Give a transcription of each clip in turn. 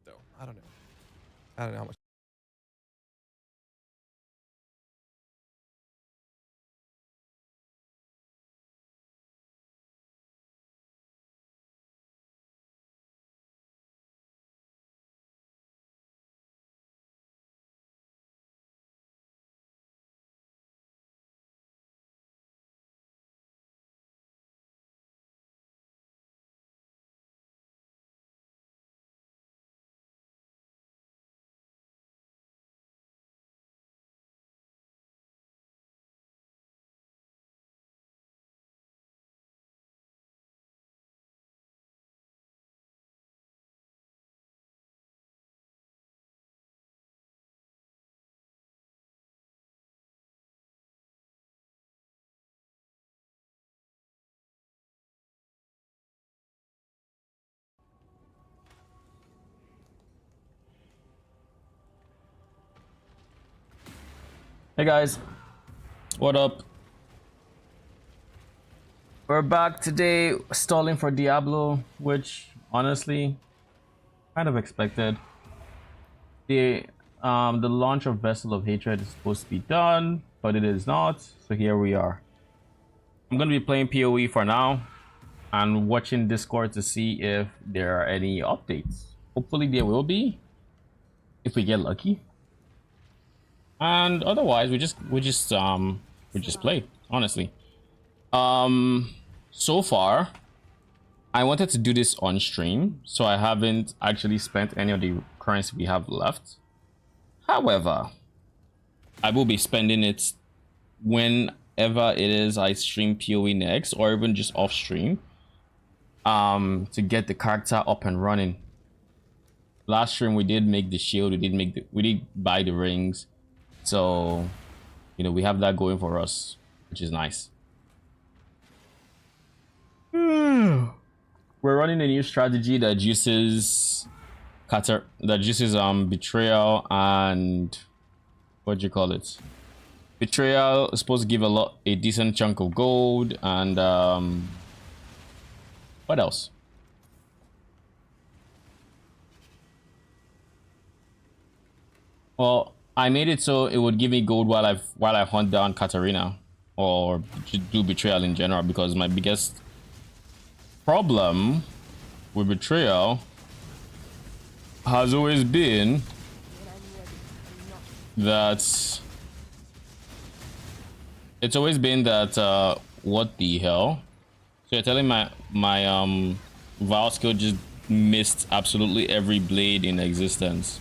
though. I don't know. I don't know how much. Hey guys, what up? We're back today stalling for Diablo, which honestly kind of expected. The launch of Vessel of Hatred is supposed to be done, but it is not, so here we are. I'm gonna be playing PoE for now and watching Discord to see if there are any updates. Hopefully there will be, if we get lucky. And otherwise we just play, honestly. So far I wanted to do this on stream, so I haven't actually spent any of the currency we have left. However, I will be spending it whenever it is I stream PoE next, or even just off stream, to get the character up and running. Last stream we did make the shield, we did buy the rings, so you know we have that going for us, which is nice. We're running a new strategy that uses betrayal and what do you call it? Betrayal is supposed to give a decent chunk of gold, and what else? Well, I made it so it would give me gold while I hunt down Katarina, or do betrayal in general, because my biggest problem with betrayal has always been that what the hell? So you're telling my Val skill just missed absolutely every blade in existence.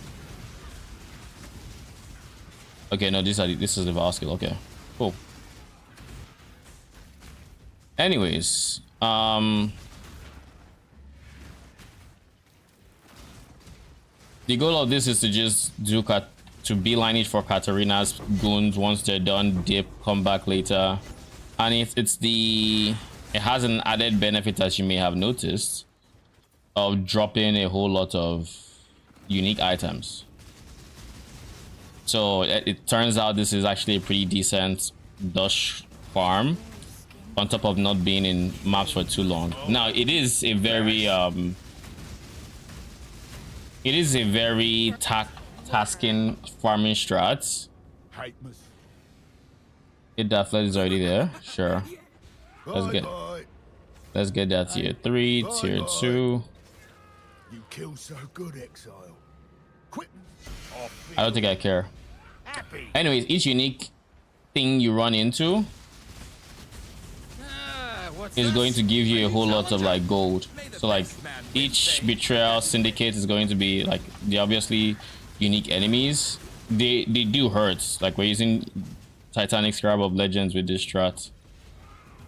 Okay, no, this is the Val skill. Okay, cool. Anyways, the goal of this is to just to beeline it for Katarina's goons. Once they're done, dip, come back later. And if it has an added benefit, as you may have noticed, of dropping a whole lot of unique items. So it turns out this is actually a pretty decent Dust farm, on top of not being in maps for too long. Now it is a very tasking farming strat. It definitely is already there. Sure. Let's get that tier 3, tier 2. You kill so good, Exile. Quit. I don't think I care. Anyways, each unique thing you run into is going to give you a whole lot of like gold. So like each betrayal syndicate is going to be like the obviously unique enemies. They do hurt. Like we're using Titanic Scarab of Legends with this strat.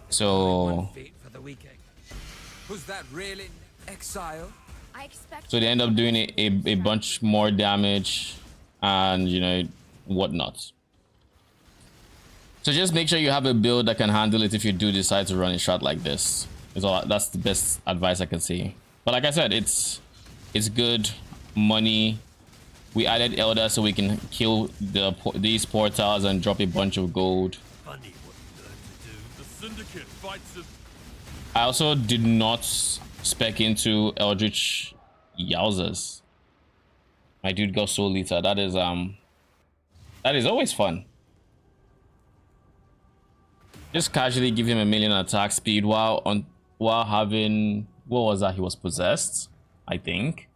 So was that really Exile? So they end up doing a bunch more damage and you know whatnot. So just make sure you have a build that can handle it if you do decide to run a shot like this. That's the best advice I can say. But like I said, it's good money. We added Elder so we can kill these portals and drop a bunch of gold. I also did not spec into Eldritch Yowzers. My dude got Soul Eater. That is always fun. Just casually give him 1,000,000 attack speed while having, what was that? He was possessed, I think.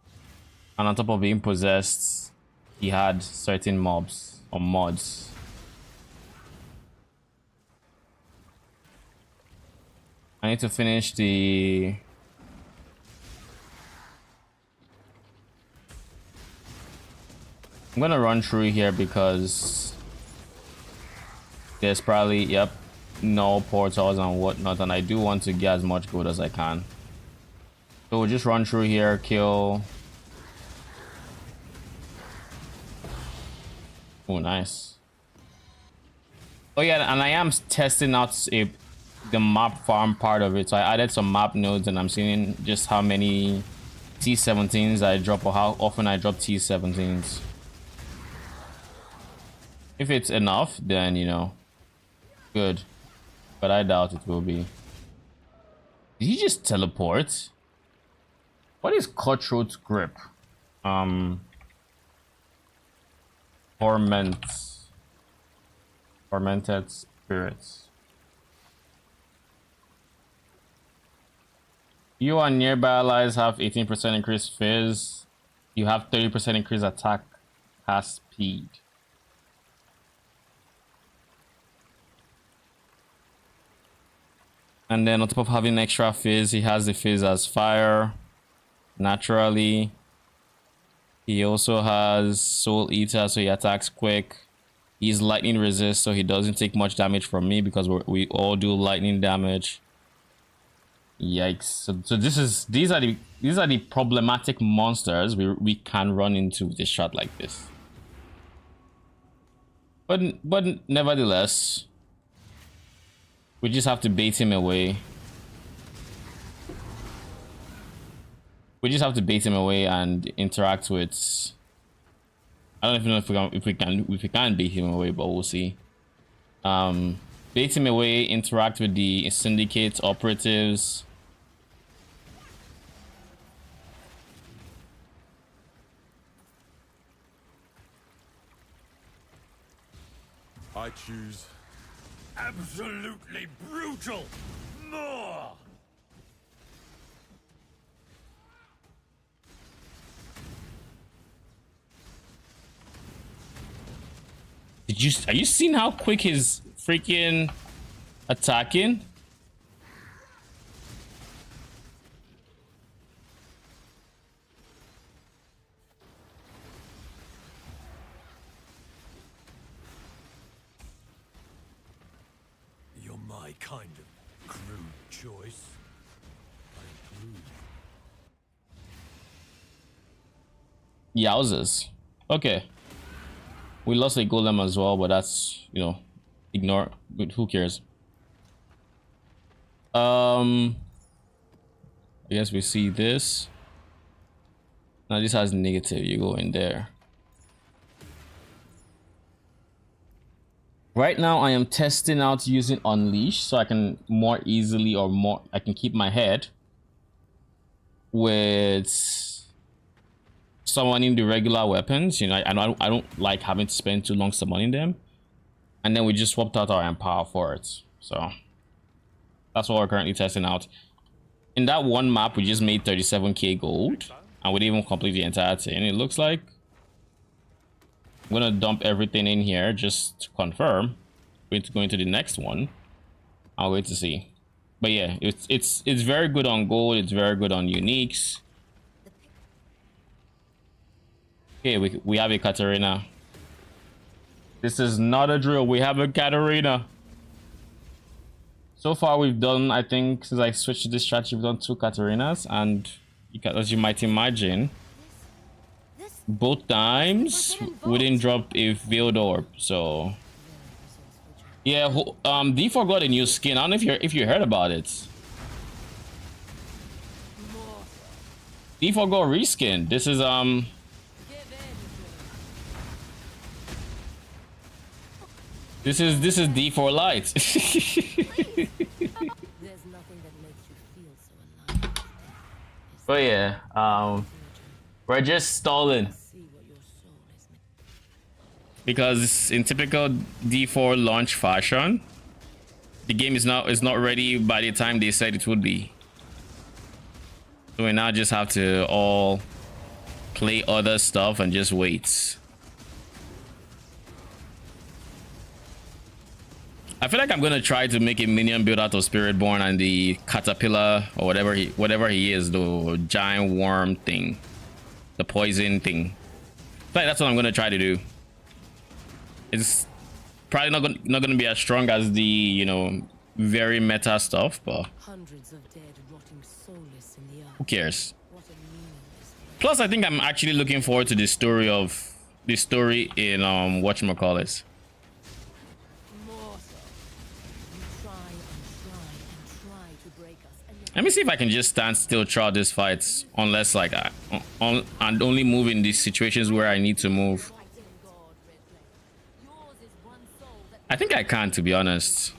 And on top of being possessed, he had certain mobs or mods. I need to finish the... I'm gonna run through here because there's probably, yep, no portals and whatnot, and I do want to get as much gold as I can. So we'll just run through here, kill. Oh, nice. Oh yeah, and I am testing out the map farm part of it. So I added some map nodes, and I'm seeing just how many T17s I drop or how often I drop T17s. If it's enough, then, you know, good. But I doubt it will be. Did he just teleport? What is Cutthroat Grip? Tormented Spirits. You and nearby allies have 18% increased fizz. You have 30% increased attack cast speed. And then on top of having extra fizz, he has the fizz as fire naturally. He also has Soul Eater, so he attacks quick. He's lightning resist, so he doesn't take much damage from me because we all do lightning damage. Yikes! So these are the problematic monsters we can run into with a shot like this. But nevertheless, we just have to bait him away. We just have to bait him away and interact with. I don't even know if we can bait him away, but we'll see. Bait him away, interact with the syndicate operatives. I choose absolutely brutal. More. Are you seeing how quick he's freaking attacking? You're my kind of crude choice. I approve. Yowzers. Okay. We lost a golem as well, but that's, you know, ignore. Who cares? I guess we see this. Now this has negative. You go in there. Right now, I am testing out using Unleash, so I can more easily I can keep my head with summoning the regular weapons. You know, I don't like having to spend too long summoning them, and then we just swapped out our Empower for it. So that's what we're currently testing out. In that one map, we just made 37k gold, and we didn't even complete the entire thing. It looks like I'm gonna dump everything in here just to confirm. We're going to the next one. I'll wait to see. But yeah, it's very good on gold. It's very good on uniques. Okay, we have a Katarina. This is not a drill. We have a Katarina. So far, we've done, I think, since I switched to this strategy, we've done 2 Katarinas, and as you might imagine, both times we didn't drop a Veiled Orb. So yeah, D4 got a new skin. I don't know if you heard about it. D4 got reskin. This is This is D4 Lite. But yeah, we're just stalling. because in typical D4 launch fashion, the game is not ready by the time they said it would be. So we now just have to all play other stuff and just wait. I feel like I'm gonna try to make a minion build out of Spiritborn and the caterpillar or whatever he is, the giant worm thing, the poison thing. Like that's what I'm gonna try to do. It's probably not gonna be as strong as the, you know, very meta stuff, but Hundreds of dead rotting soulless in the earth. who cares? What a meaningless place. Plus, I think I'm actually looking forward to the story in whatchamacallit. Mortal. You try to break us, and yet Let me see if I can just stand still throughout this fight, unless like and only move in these situations where I need to move. fighting God, Red Flame. Yours is one soul that I think I can, to be honest.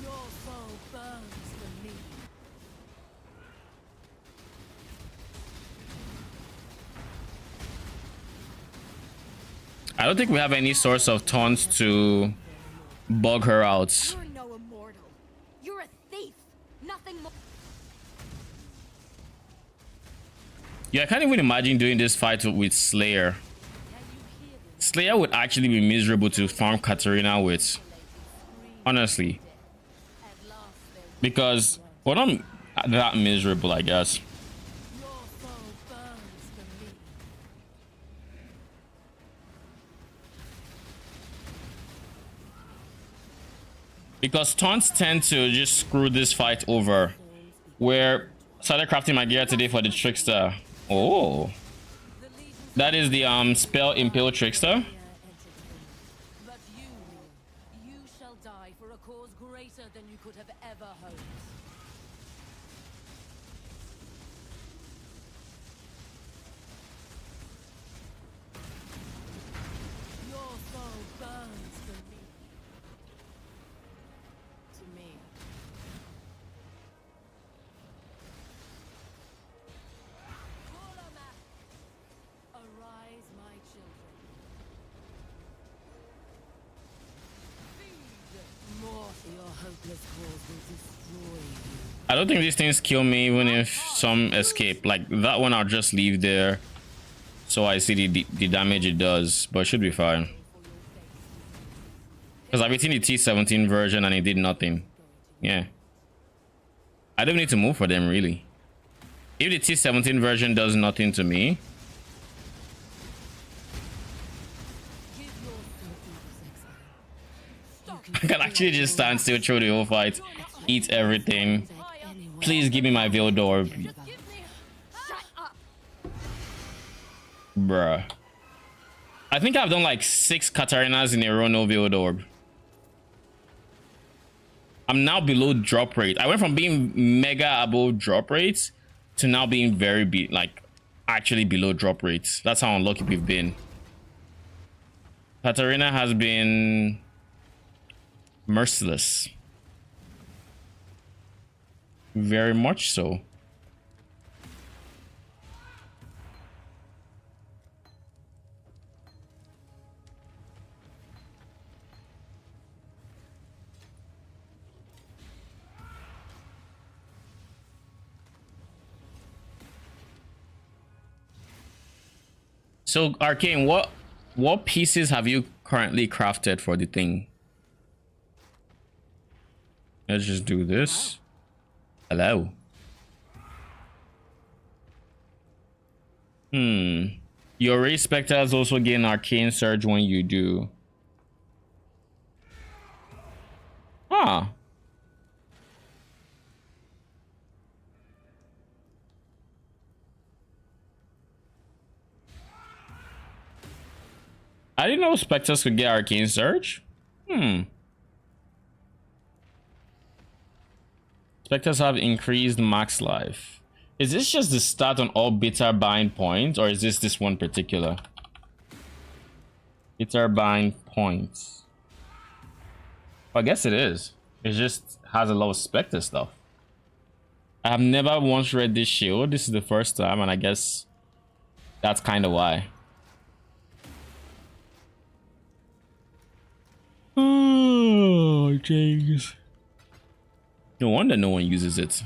your soul burns for me. I don't think we have any source of taunts to bug her out. You're no immortal. You're a thief. Nothing more. Yeah, I can't even imagine doing this fight with Slayer. Slayer would actually be miserable to farm Katarina with. Honestly. At last there Because, well, not that miserable, I guess. your soul burns for me. Because taunts tend to just screw this fight over. Where started crafting my gear today for the Trickster. Oh. That is the spell Impale Trickster. But you shall die for a cause greater than you could have ever hoped. Your soul burns for me. To me. Kurama! Arise, my children. Feed more to your hopeless cause will destroy you. I don't think these things kill me even if some escape. Like that one I'll just leave there. So I see the damage it does. But it should be fine. Because I've seen the T17 version and it did nothing. Yeah. I don't need to move for them really. If the T17 version does nothing to me, Give your exile. Stop. I can actually just stand still through the whole fight, eat everything. Please give me my Veiled Orb. Give me. Shut up. Bruh. I think I've done like 6 Katarinas in a row, no Veiled Orb. I'm now below drop rate. I went from being mega above drop rates to now being very like actually below drop rates. That's how unlucky we've been. Katarina has been merciless. Very much so. So Arcane, what pieces have you currently crafted for the thing? Let's just do this. Hello. Your Ray Spectres also gain Arcane Surge when you do. Huh. I didn't know Spectres could get Arcane Surge. Spectres have increased max life. Is this just the stat on all bitter bind points, or is this one particular? Bitter bind points. Well, I guess it is. It just has a lot of Spectre stuff. I have never once read this shield. This is the first time, and I guess That's kind of why. Oh, jeez. No wonder no one uses it.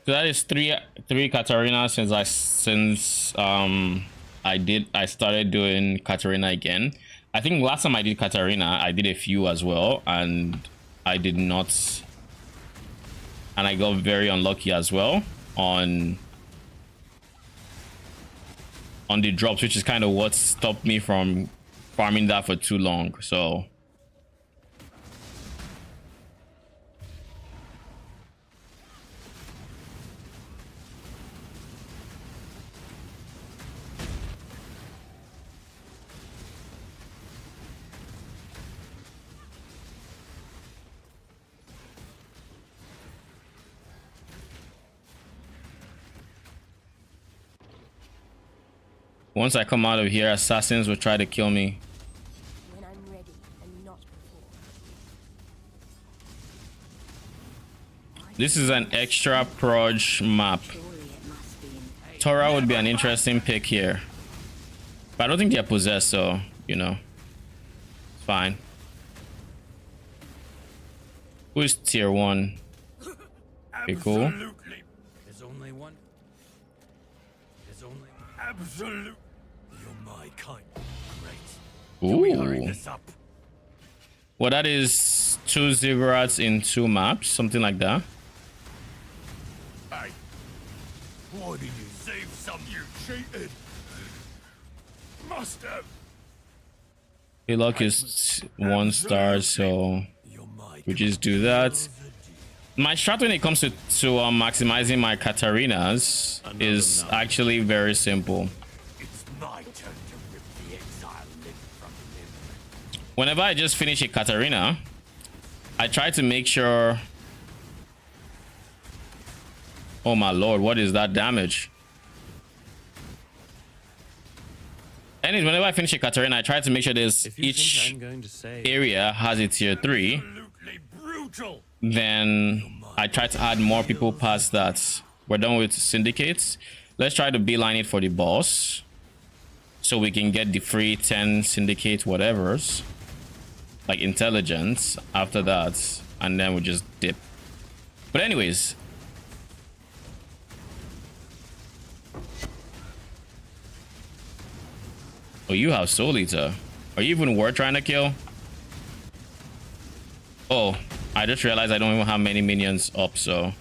So that is three Katarina since I started doing Katarina again. I think last time I did Katarina, I did a few as well, and I did not, and I got very unlucky as well on the drops, which is kind of what stopped me from farming that for too long. So once I come out of here, assassins will try to kill me. When I'm ready and not before. This is an extra proj map. Torah would be an interesting pick here, but I don't think they're possessed, so you know, it's fine. Who's tier 1? Okay, cool. Absolutely. There's only one. There's only Absolutely. You're my kind. Great. Can we hurry Ooh. this up? Well, that is 2 ziggurats in 2 maps, something like that. Hey. Why did you save some? You cheated. Must have. Hey, luck is 1 star, so You're my we just do that. My strat when it comes to maximizing my Katarinas is actually very simple. It's my turn to rip the exile limb from limb. Whenever I just finish a Katarina, I try to make sure. Oh my lord, what is that damage? Anyways, whenever I finish a Katarina, I try to make sure there's each area has a tier 3. Absolutely brutal. Then I try to add more people past that. We're done with syndicates. Let's try to beeline it for the boss, so we can get the free 10 syndicate whatevers, like intelligence after that, and then we just dip. But anyways, oh, you have Soul Eater. Are you even worth trying to kill? Oh, I just realized I don't even have many minions up, so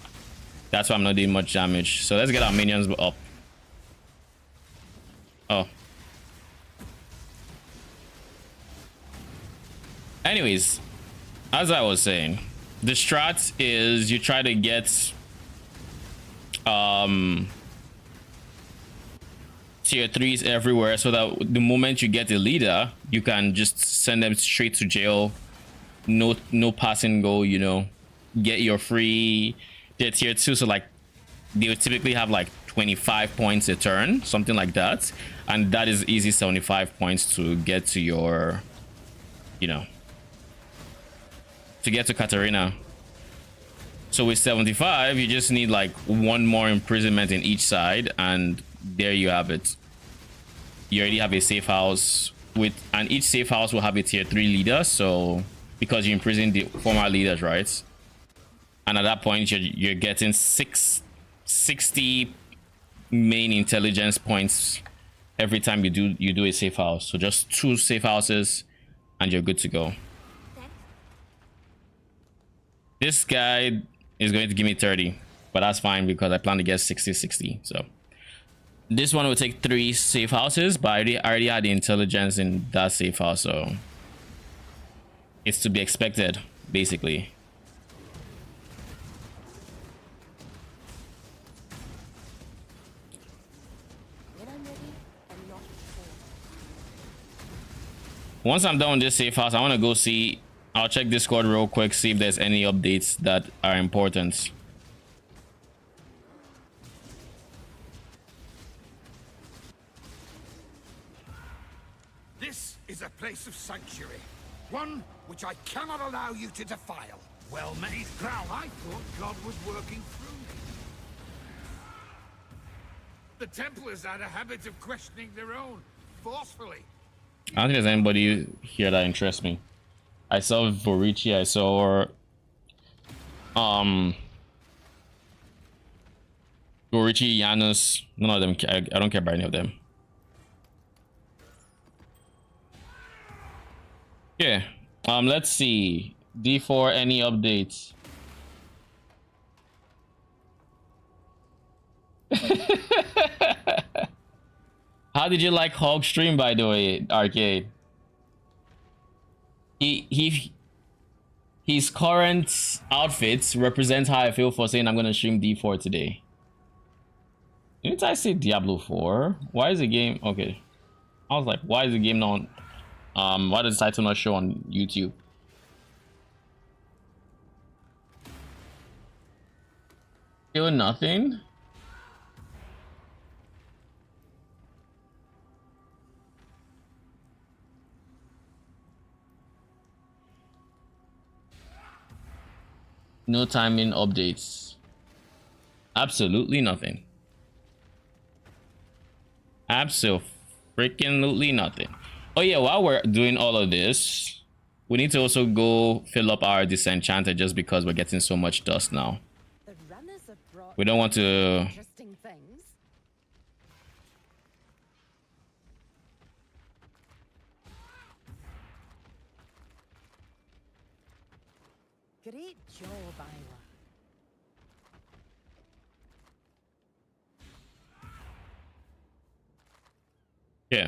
that's why I'm not doing much damage. So let's get our minions up. Oh. Anyways, as I was saying, the strat is you try to get tier 3s everywhere, so that the moment you get a leader, you can just send them straight to jail. No pass and go, you know, get your free. They're tier 2, so like they would typically have like 25 points a turn, something like that, and that is easy 75 points to get to your, you know, to get to Katarina. So with 75, you just need like 1 more imprisonment in each side, and there you have it. You already have a safe house with, and each safe house will have a tier 3 leader, so because you imprison the former leaders, right? And at that point you're getting 60 main intelligence points every time you do a safe house. So just 2 safe houses and you're good to go. This guy is going to give me 30, but that's fine because I plan to get 60. So this one will take 3 safe houses, but I already had the intelligence in that safe house, so it's to be expected, basically. When I'm ready and not before. Once I'm done with this safe house, I want to go see. I'll check Discord real quick, see if there's any updates that are important. This is a place of sanctuary. One which I cannot allow you to defile. Well made, Growl. I thought God was working through me. The Templars had a habit of questioning their own, forcefully. I don't think there's anybody here that interests me. I saw Vorici, I saw Vorici, Janus. None of them. I don't care about any of them. Okay. Let's see. D4, any updates? How did you like Hulk stream, by the way, Arcade? His current outfits represent how I feel for saying I'm gonna stream D4 today. Didn't I say Diablo 4? Why is the game okay? I was like, why is the game not why does the title not show on YouTube? Still nothing? No timing updates. Absolutely nothing. Absolutely nothing. Oh yeah, while we're doing all of this, we need to also go fill up our disenchanter just because we're getting so much dust now. The runners have brought We don't want to. interesting things. Great job, Isla. Yeah.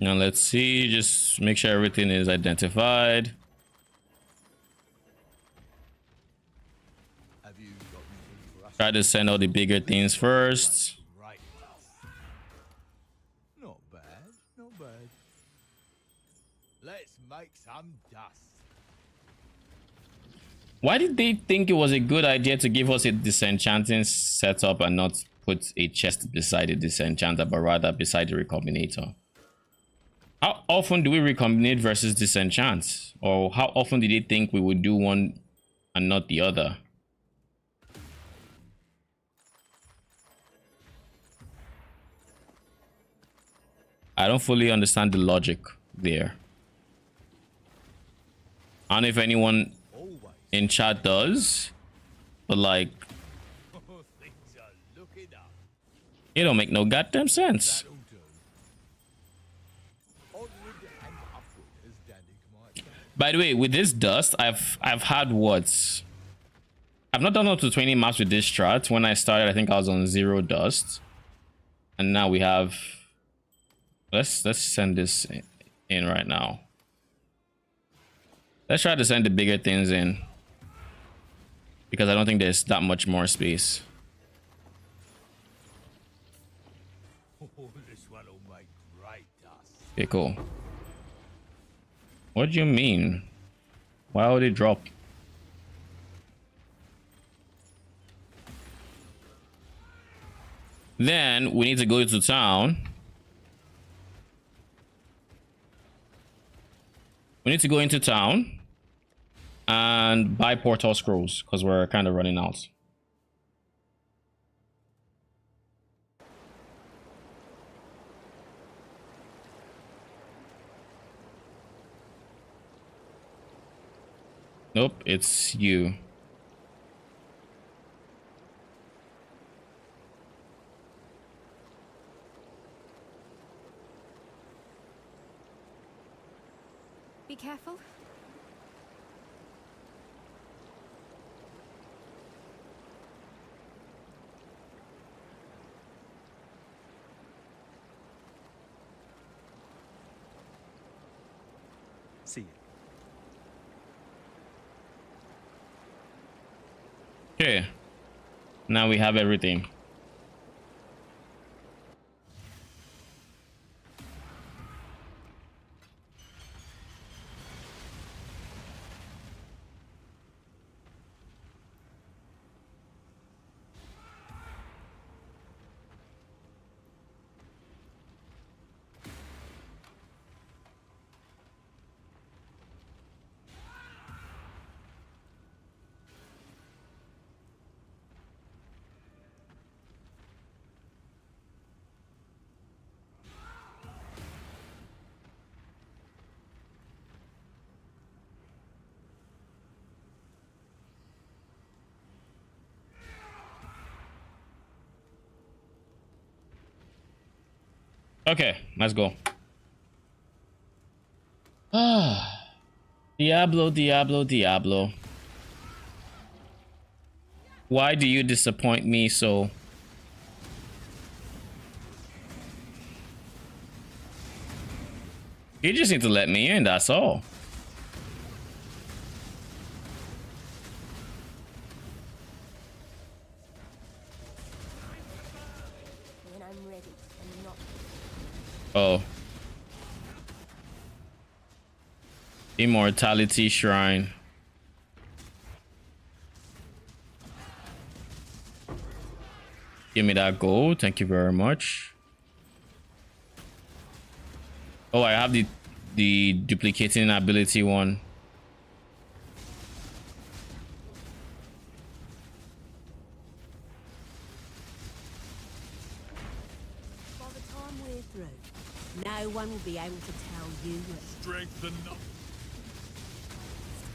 Now let's see, just make sure everything is identified. Have you got anything for us? Try to send out the bigger things first. Right. Not bad, not bad. Let's make some dust. Why did they think it was a good idea to give us a disenchanting setup and not put a chest beside the disenchanter, but rather beside the recombinator? How often do we recombinate versus disenchant? Or how often did they think we would do one and not the other? I don't fully understand the logic there. I don't know if anyone Always. in chat does, but like, Things are looking up. it don't make no goddamn sense. That'll do. Onward and upward, as Danik might say. By the way, with this dust, I've had what? I've not done up to 20 maps with this strat. When I started, I think I was on 0 dust, and now we have. Let's send this in right now. Let's try to send the bigger things in, because I don't think there's that much more space. Oh, this one'll make great dust. Okay, cool. What do you mean? Why would it drop? Then we need to go to town. We need to go into town and buy portal scrolls because we're kind of running out. Nope, it's you. Be careful. See you. Okay. Now we have everything. Okay, let's go. Diablo, Diablo, Diablo. Why do you disappoint me so? You just need to let me in, that's all. When I'm ready and not. Oh. Immortality Shrine. Give me that gold. Thank you very much. Oh, I have the duplicating ability one. By the time we're through, no one will be able to tell you. Strength enough.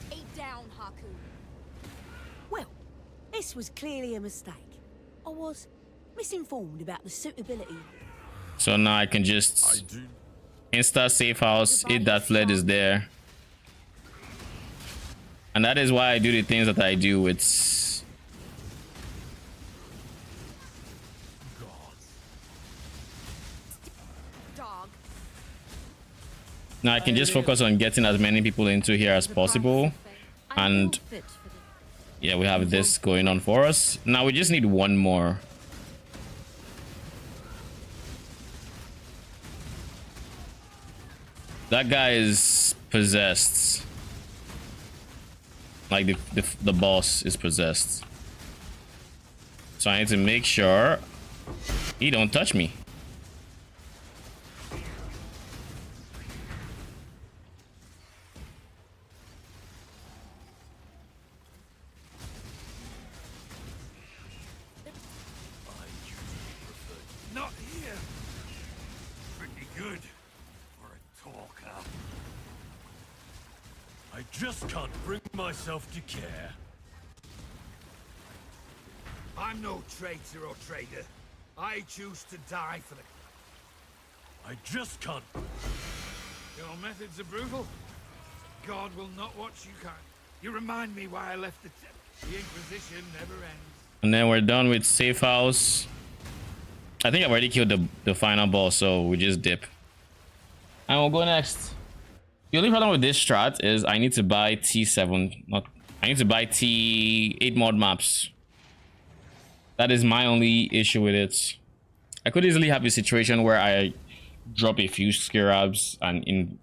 Stay down, Haku. Well, this was clearly a mistake. I was misinformed about the suitability. So now I can just do. insta safe house. If that flood is there. And that is why I do the things that I do. It's Dog. now I can just focus on getting as many people into here as possible. And yeah, we have this going on for us. Now we just need one more. That guy is possessed. Like the boss is possessed. So I need to make sure he don't touch me. Not here. Pretty good for a talker. I just can't bring myself to care. I'm no traitor or traitor. I choose to die for the... I just can't. Your methods are brutal. God will not watch you kind. You remind me why I left the... The Inquisition never ends. And then we're done with safe house. I think I've already killed the final boss, so we just dip. And we'll go next. The only problem with this strat is I need to buy T7. I need to buy T8 mod maps. That is my only issue with it. I could easily have a situation where I drop a few scarabs and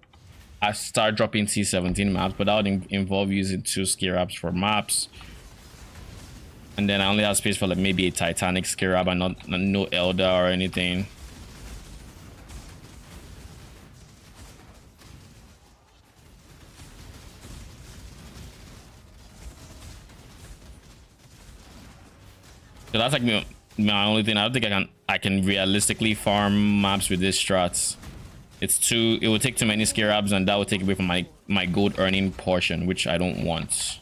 I start dropping T17 maps, but that would involve using 2 scarabs for maps. And then I only have space for like maybe a Titanic scarab and no Elder or anything. So that's like my only thing. I don't think I can realistically farm maps with this strats. It will take too many scarabs and that will take away from my gold earning portion, which I don't want.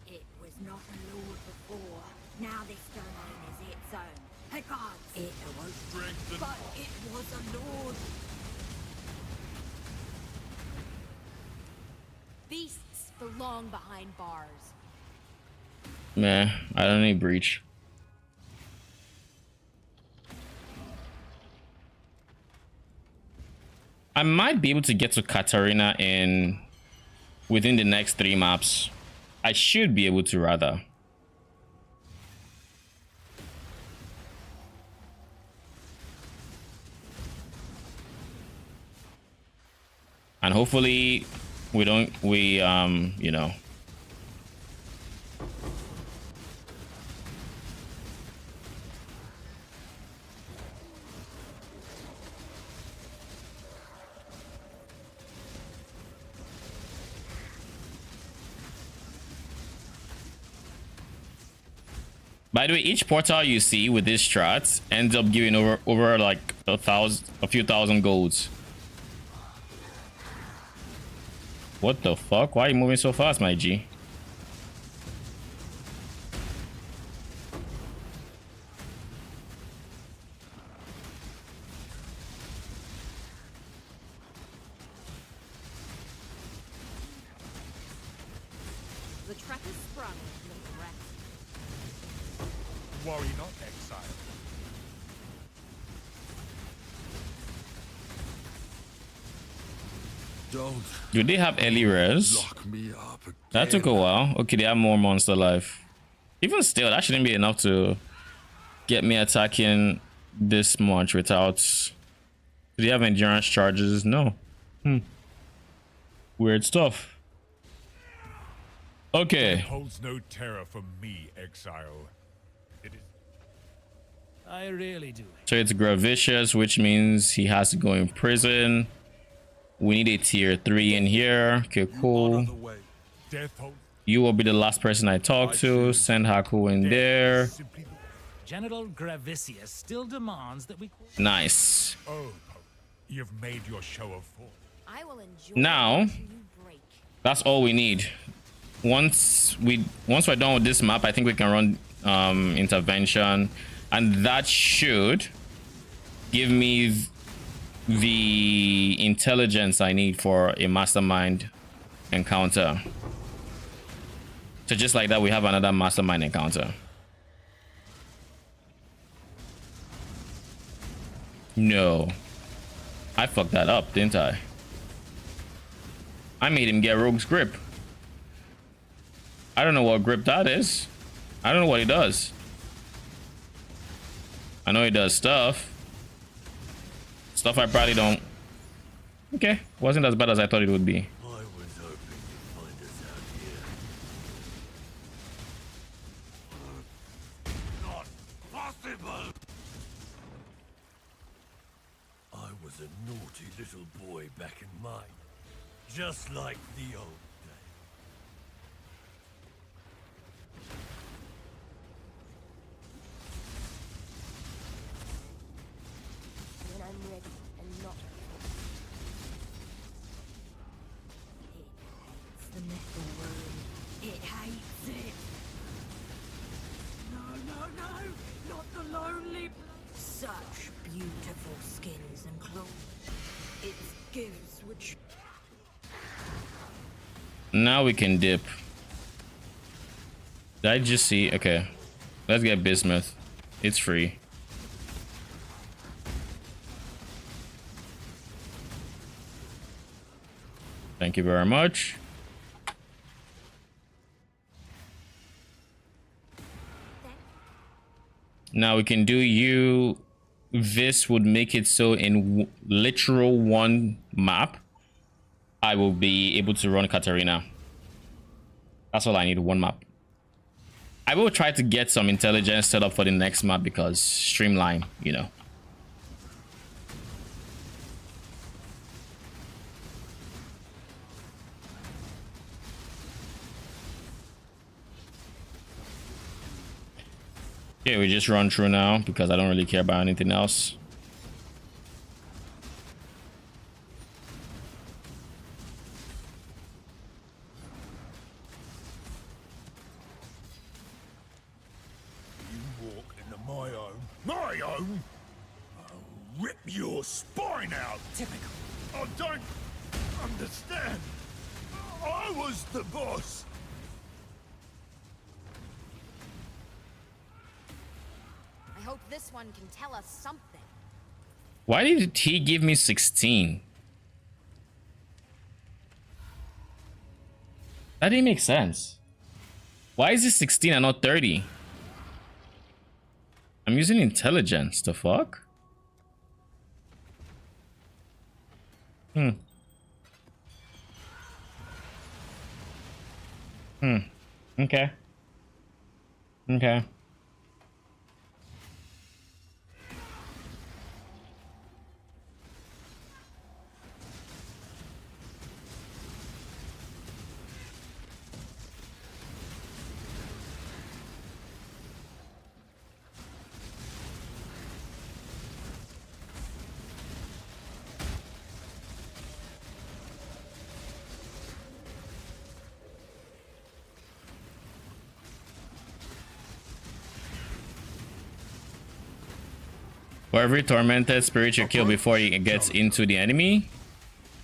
It was not a lord before. Now this domain is its own. The gods. It was Strength but it was a lord. Beasts belong behind bars. Meh, I don't need breach. I might be able to get to Katarina within the next 3 maps. I should be able to, rather. And hopefully you know. By the way, each portal you see with this strat ends up giving over like a few thousand golds. What the fuck? Why are you moving so fast, my G? The trap is sprung, little rat. Worry not, exile. Don't Do they have early res? lock me up again. That took a while. Okay, they have more monster life. Even still, that shouldn't be enough to get me attacking this much without... Do they have endurance charges? No. Weird stuff. Okay. Holds no terror for me, exile. It is I really do. So it's Gravicious, which means he has to go in prison. We need a tier 3 in here. Okay, cool. the way. Death holds You will be the last person I talk to. Send Haku in there. simply the General Gravicius still demands that we... Nice. Oh, Pope, you've made your show of force. I will enjoy Now- until you break. That's all we need. Once we're done with this map, I think we can run intervention, and that should give me the intelligence I need for a mastermind encounter. So just like that, we have another mastermind encounter. No, I fucked that up, didn't I? I made him get Rogue's Grip. I don't know what grip that is. I don't know what he does. I know he does stuff. Stuff I probably don't. Okay, wasn't as bad as I thought it would be. I was hoping you'd find us out here. Not possible! I was a naughty little boy back in mine. Just like the old days. When I'm ready and not The metal worm. It hates it. No, not the lonely. Such beautiful skins and claws. Its gifts which. Now we can dip. Did I just see? Okay, let's get Bismuth. It's free. Thank you very much. Now we can do you. This would make it so in literal one map, I will be able to run Katarina. That's all I need, one map. I will try to get some intelligence set up for the next map because streamline, you know. Okay, we just run through now because I don't really care about anything else. You walk into my home. My home? I'll rip your spine out. Typical. I don't understand. I was the boss. I hope this one can tell us something. Why did he give me 16? That didn't make sense. Why is it 16 and not 30? I'm using intelligence. The fuck? Okay. Okay. For every tormented spirit you kill before it gets into the enemy,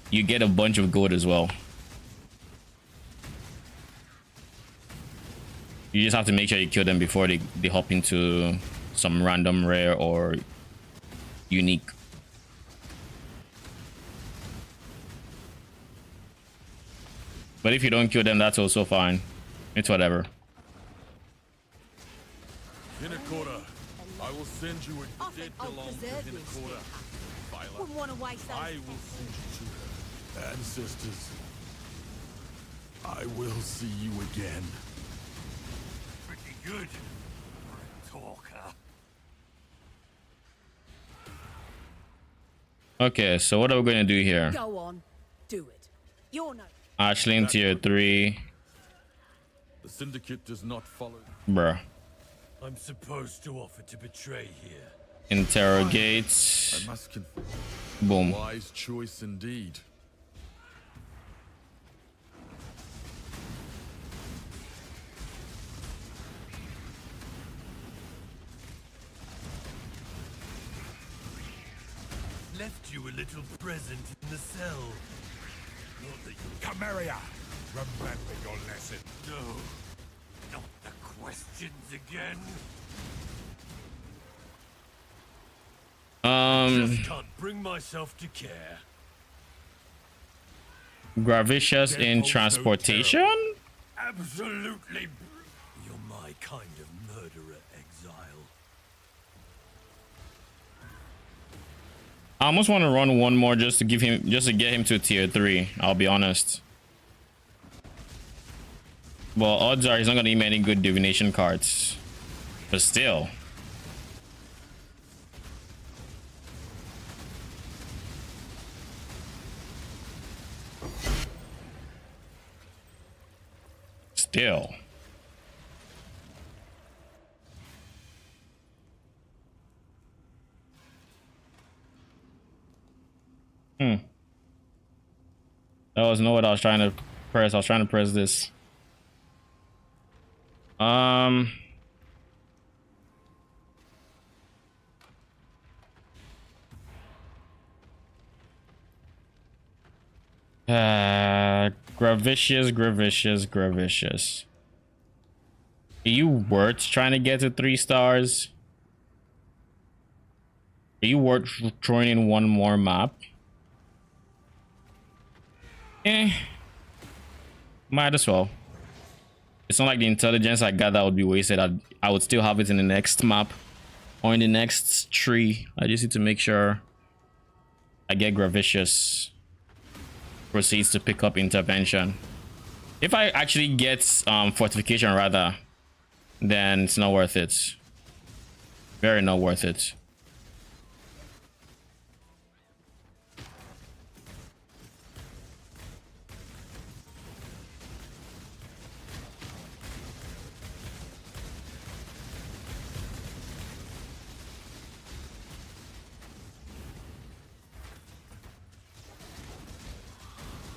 you get a bunch of gold as well. You just have to make sure you kill them before they hop into some random rare or unique. But if you don't kill them, that's also fine. It's whatever. Hinakota, I will send you I a dead think I'll belong to preserve this Hinakota. Viola, Wouldn't want to waste those. I will send you to her. Ancestors, I will see you again. Pretty good for a talker. Okay, so what are we gonna do here? Go on, do it. You're no. Ashling tier 3. The Syndicate does not follow. Bruh. I'm supposed to offer to betray here. Interrogates. I must confess, Boom. wise choice indeed. Left you a little present in the cell. Not that you... Cameria, remember your lesson. No. Not the questions again. Just can't bring myself to care. Gravicious in transportation? Absolutely. You're my kind of murderer, exile. I almost want to run one more just to get him to tier 3. I'll be honest. Well, odds are he's not gonna give me any good divination cards, but still. Still. That was not what I was trying to press. I was trying to press this. Gravicious. Are you worth trying to get to 3 stars? Are you worth throwing in one more map? Might as well. It's not like the intelligence I got that would be wasted. I would still have it in the next map or in the next tree. I just need to make sure I get Gravicious. Proceeds to pick up intervention. If I actually get fortification rather, then it's not worth it. Very not worth it.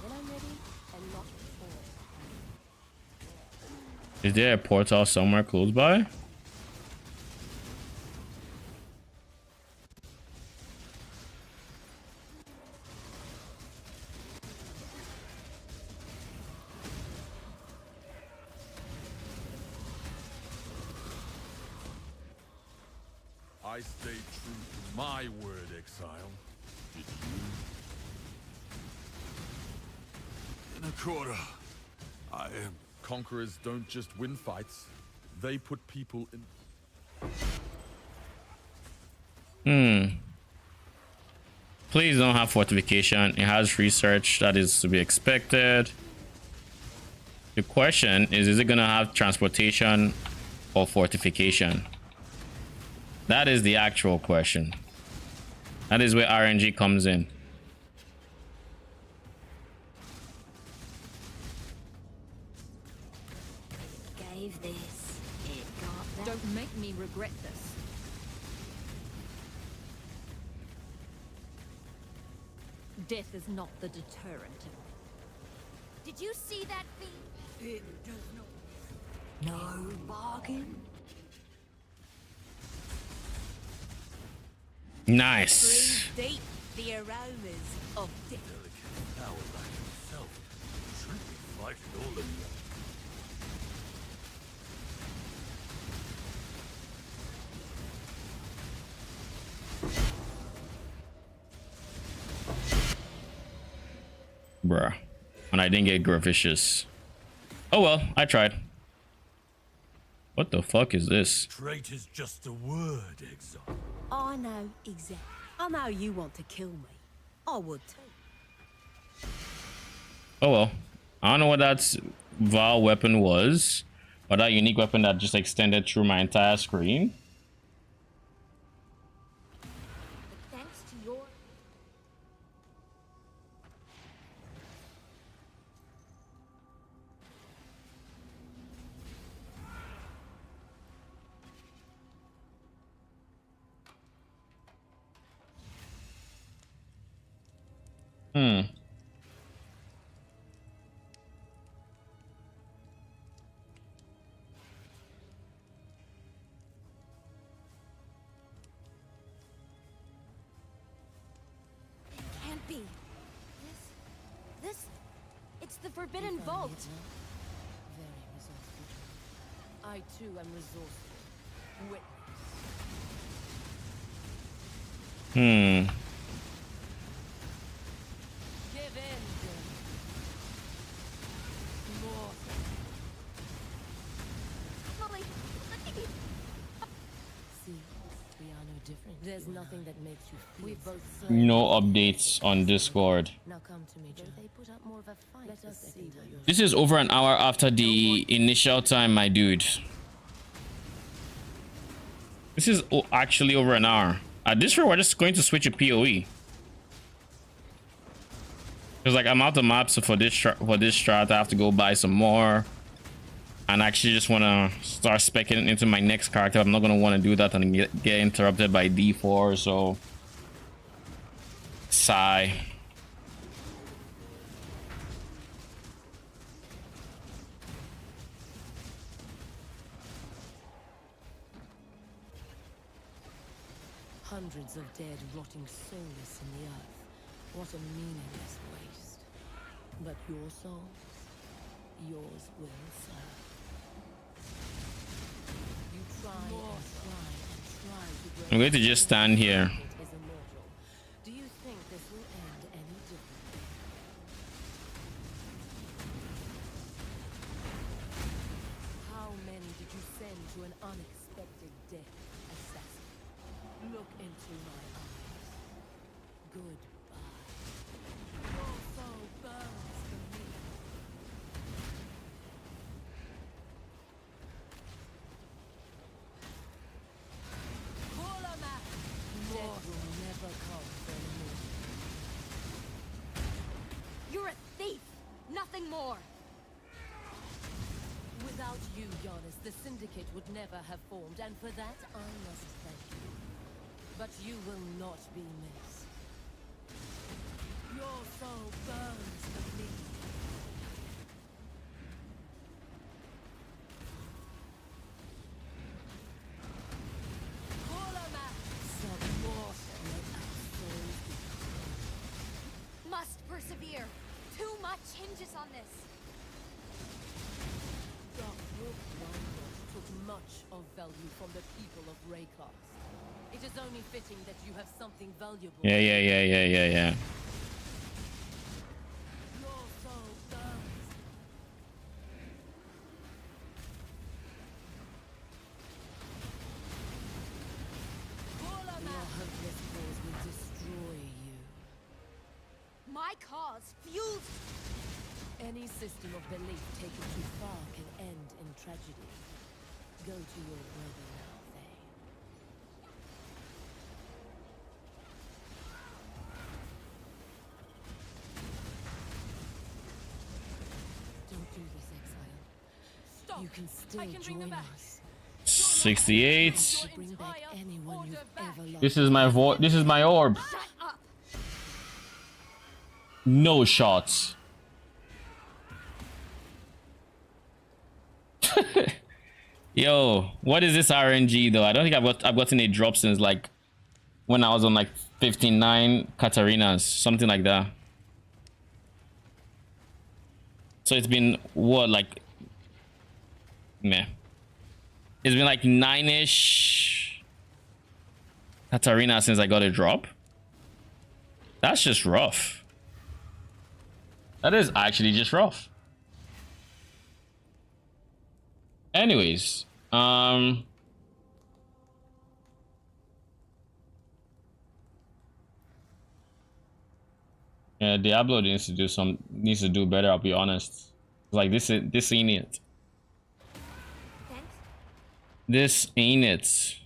When I'm ready, and not before. Is there a portal somewhere close by? I stayed true to my word, exile. Did you? Hinakota, I am. Conquerors don't just win fights, they put people in. Please don't have fortification. It has research that is to be expected. The question is it gonna have transportation or fortification? That is the actual question. That is where RNG comes in. Gave this. It got that. Don't make me regret this. Death is not the deterrent. Did you see that thing? It does not. No bargain. Nice. Breathe deep the aromas of death. Delicate flower like himself shouldn't be fighting all of you. Bruh. And I didn't get Gravicious. Oh well, I tried. What the fuck is this? Trait is just a word, Exile. I know exactly. I know you want to kill me. I would too. Oh well. I don't know what that Val weapon was. But that unique weapon that just extended through my entire screen. But thanks to your... Can't be. This... It's the Forbidden Vault. Very resourceful. I too am resourceful. Witness. Give in, Dylan. More. Molly, see, we are no different. There's nothing that makes you feel. We both No updates on Discord. now come to me, Joe. They put up more of a fight. Let us see what you're... This is over an hour after the initial time, my dude. This is actually over an hour. At this rate, we're just going to switch a PoE. Because like I'm out of maps, so for this strat, I have to go buy some more. And I actually just want to start speccing into my next character. I'm not going to want to do that and get interrupted by D4, so... Sigh. Hundreds of dead rotting soulless in the earth. What a meaningless waste. But your souls, yours will serve. You try and try and try to break... I'm going to just stand here. Is immortal. Do you think this will end any differently? How many did you send to an unexpected death, assassin? Look into my eyes. Goodbye. Your soul burns for me. Kolamak! Death will never come for me. You're a thief! Nothing more! Without you, Giannis, the Syndicate would never have formed, and for that, I must thank you. But you will not be missed. Your soul burns for me. Kolamak! Some more let our souls be clean. Must persevere. Too much hinges on this. Dark Wolf Windrush took much of value from the people of Raycast. It is only fitting that you have something valuable. Yeah. Your soul burns. Your hopeless cause will destroy you. My cause fuels. Any system of belief taken too far can end in tragedy. Go to your brother now, Thane. Don't do this, Exile. Stop. You can still I can bring them join back. us. 68. To bring back anyone you've ever loved. This is my this is my orb. Shut up. No shots. Yo, what is this RNG though? I don't think I've gotten a drop since like when I was on like 59 Katarinas, something like that. So it's been what, like, meh. It's been like 9-ish Katarina since I got a drop. That's just rough. That is actually just rough. Anyways, yeah, Diablo needs to do better, I'll be honest. Like this ain't it. Thanks. This ain't it.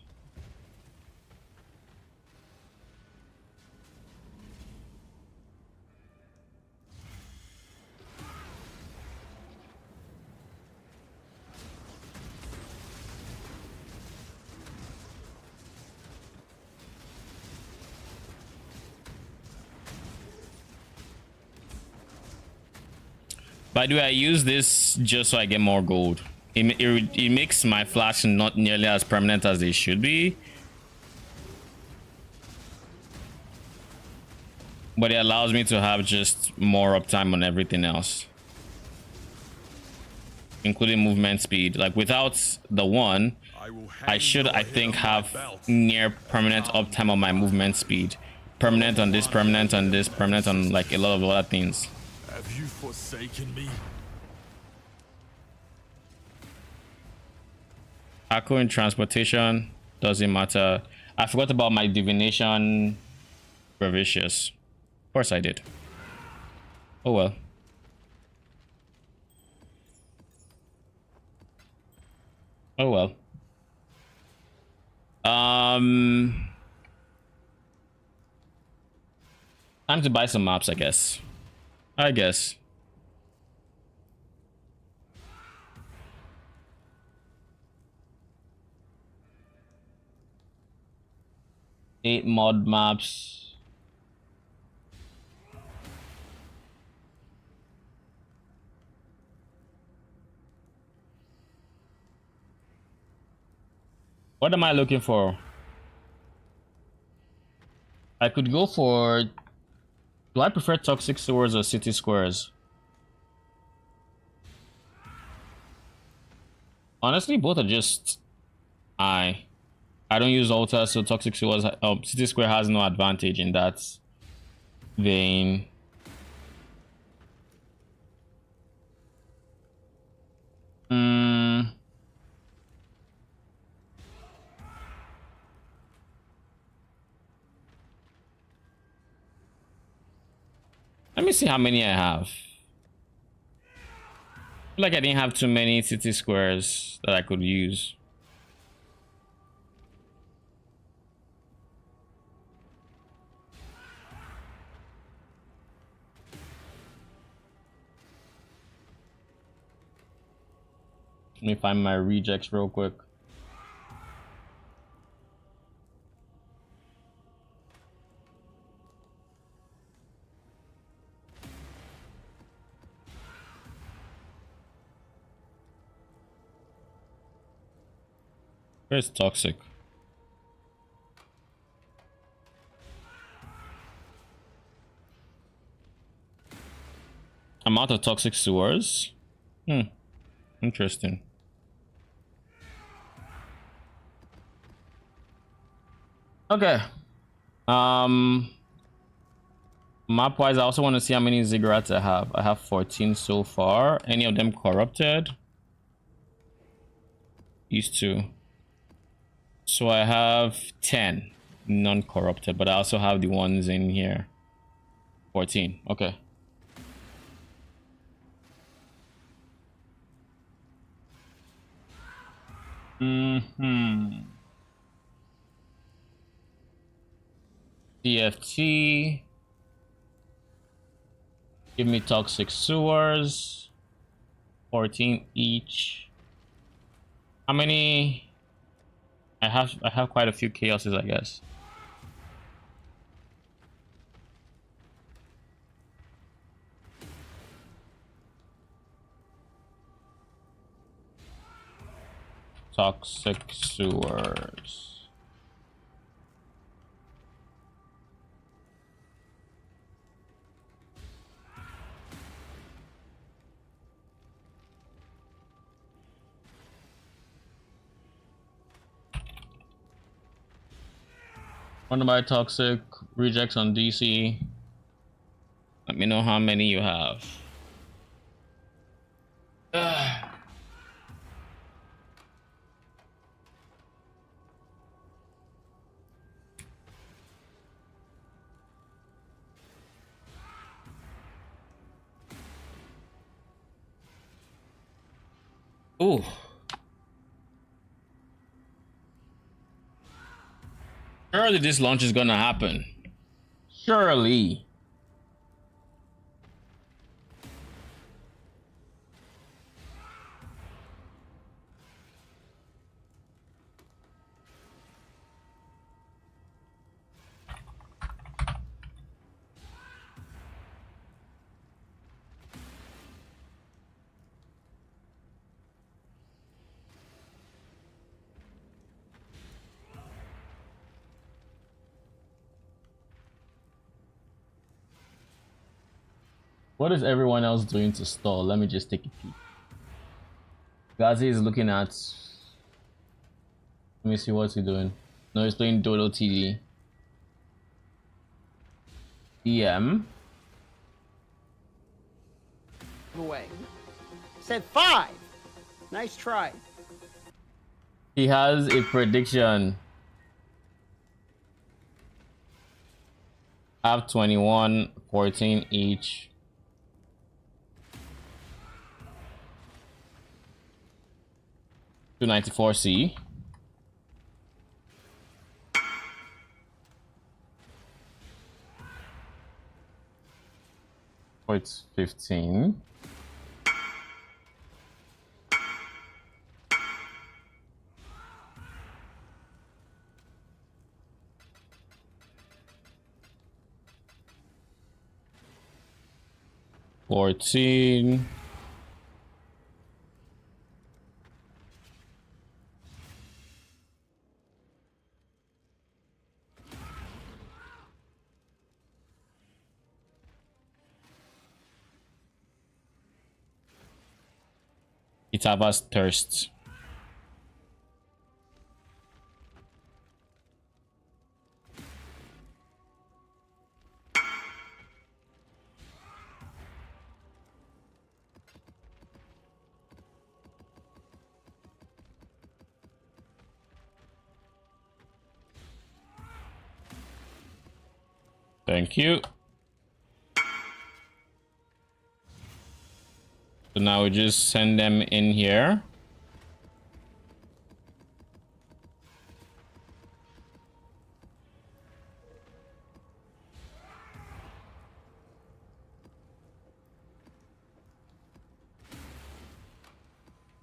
By the way, I use this just so I get more gold. It makes my flash not nearly as permanent as they should be, but it allows me to have just more uptime on everything else, including movement speed. Like without the one, I should, I think, have near permanent uptime on my movement speed. Permanent on this, permanent on this, permanent on like a lot of other things. Have you forsaken me? Echo in transportation doesn't matter. I forgot about my divination Bravicious. Of course I did. Oh well. Oh well. Time to buy some maps, I guess. I guess. Eight mod maps. What am I looking for? I could go for... Do I prefer Toxic Sewers or City Squares? Honestly, both are just... I don't use Altar, so Toxic Sewers... City Square has no advantage in that vein. Let me see how many I have. I feel like I didn't have too many City Squares that I could use. Let me find my rejects real quick. Where's Toxic? I'm out of Toxic Sewers. Interesting. Okay. Map wise, I also want to see how many ziggurats I have. I have 14 so far. Any of them corrupted? These two. So I have 10 non-corrupted, but I also have the ones in here. 14. Okay. TFT. Give me Toxic Sewers. 14 each. How many? I have quite a few chaoses, I guess. Toxic Sewers. Wonder by toxic rejects on DC. Let me know how many you have. Ooh. Surely this launch is gonna happen. Surely. What is everyone else doing to stall? Let me just take a peek. Gazi is looking at. Let me see what's he doing. No, he's playing Dodo TD. DM. Away. Said 5. Nice try. He has a prediction. Have 21, 14 each. 294C. Oh, it's 15. $14. Itava's thirst. Thank you. So now we just send them in here.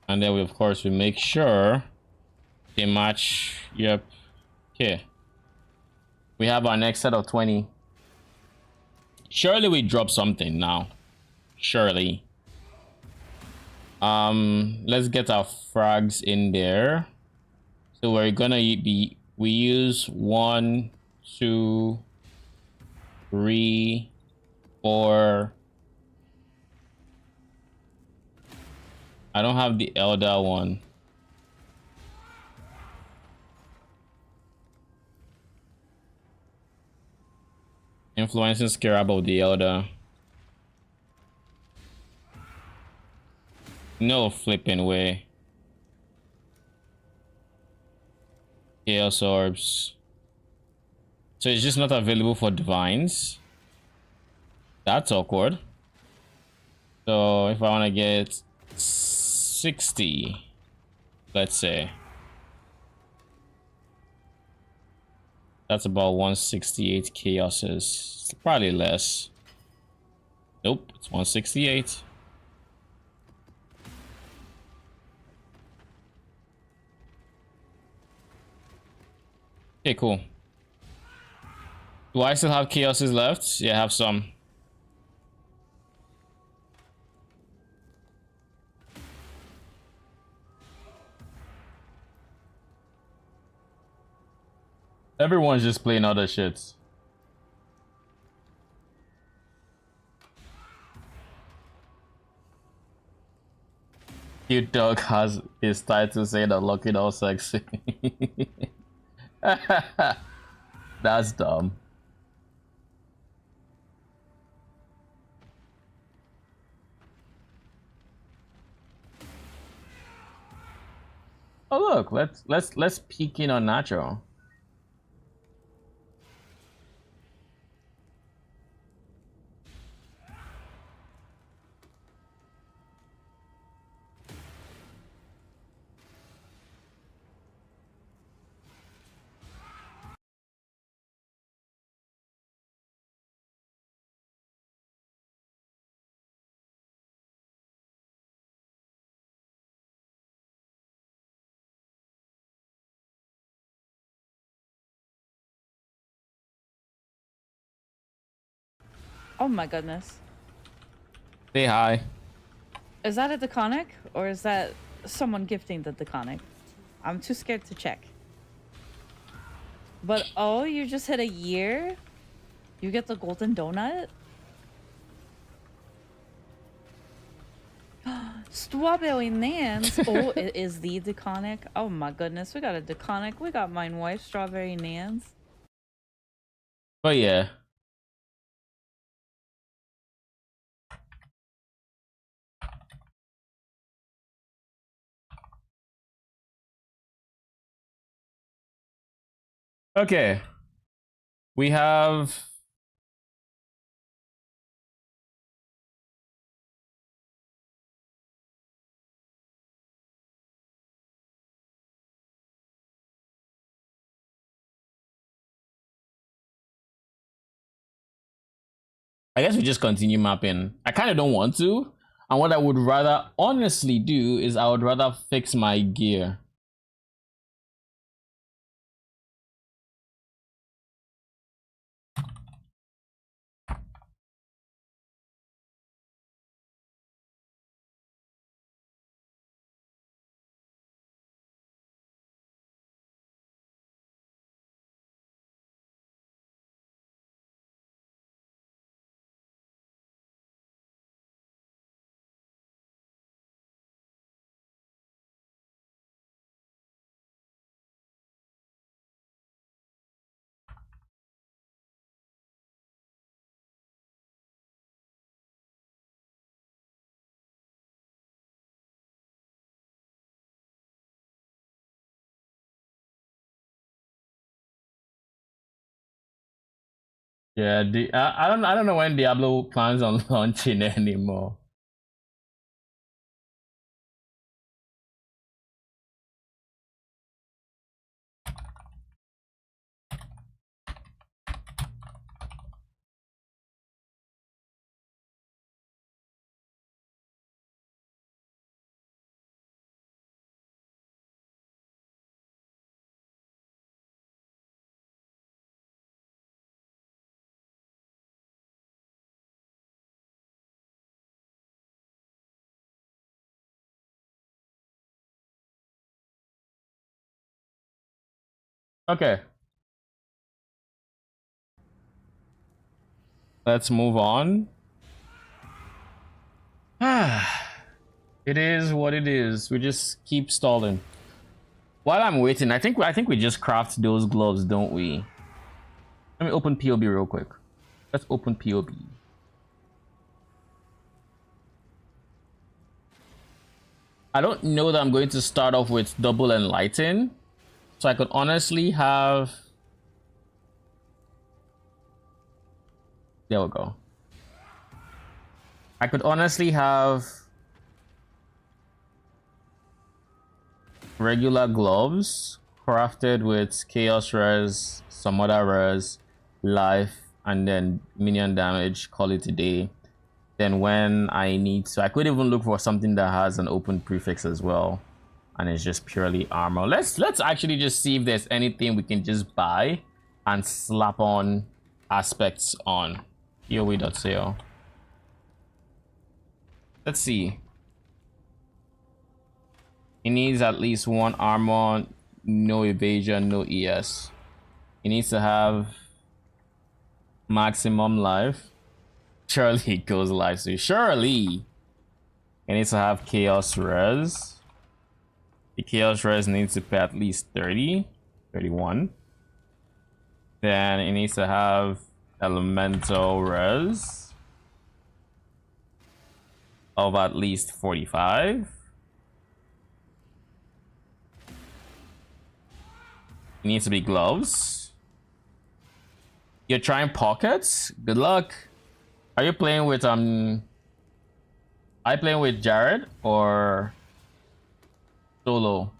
And then we, of course, we make sure they match. Yep. Okay. We have our next set of 20. Surely we drop something now. Surely. Let's get our frags in there. So we're gonna be, we use 1, 2, 3, 4. I don't have the Elder one. Influencing Scarab of the Elder. No flipping way. Chaos Orbs. So it's just not available for Divines. That's awkward. So if I want to get 60, let's say. That's about 168 chaoses. It's probably less. Nope, it's 168. Okay, cool. Do I still have chaoses left? Yeah, I have some. Everyone's just playing other shits. Cute dog has his title saying that looking all sexy. That's dumb. Oh look, let's peek in on Nacho. Oh my goodness. Say hi. Is that a Deconic? Or is that someone gifting the Deconic? I'm too scared to check. But oh, you just hit a year? You get the golden donut? Strawberry Nance. Oh, it is the Deconic. Oh my goodness, we got a Deconic. We got mine wife, Strawberry Nance. But yeah. Okay. We have I guess we just continue mapping. I kind of don't want to. And what I would rather honestly do is I would rather fix my gear. Yeah, I don't know when Diablo plans on launching anymore. Okay. Let's move on. It is what it is. We just keep stalling. While I'm waiting, I think we just craft those gloves, don't we? Let me open POB real quick. Let's open POB. I don't know that I'm going to start off with double enlighten. So I could honestly have... There we go. I could honestly have regular gloves crafted with chaos res, some other res, life, and then minion damage, call it a day. Then when I need to, I could even look for something that has an open prefix as well, and it's just purely armor. Let's actually just see if there's anything we can just buy and slap on aspects on POE.co. Let's see. He needs at least one armor, no evasion, no ES. He needs to have maximum life. Surely he goes live soon. Surely he needs to have chaos res. The chaos res needs to pay at least 30, 31. Then it needs to have elemental res of at least 45. It needs to be gloves. You're trying pockets? Good luck. Are you playing with are you playing with Jared or solo?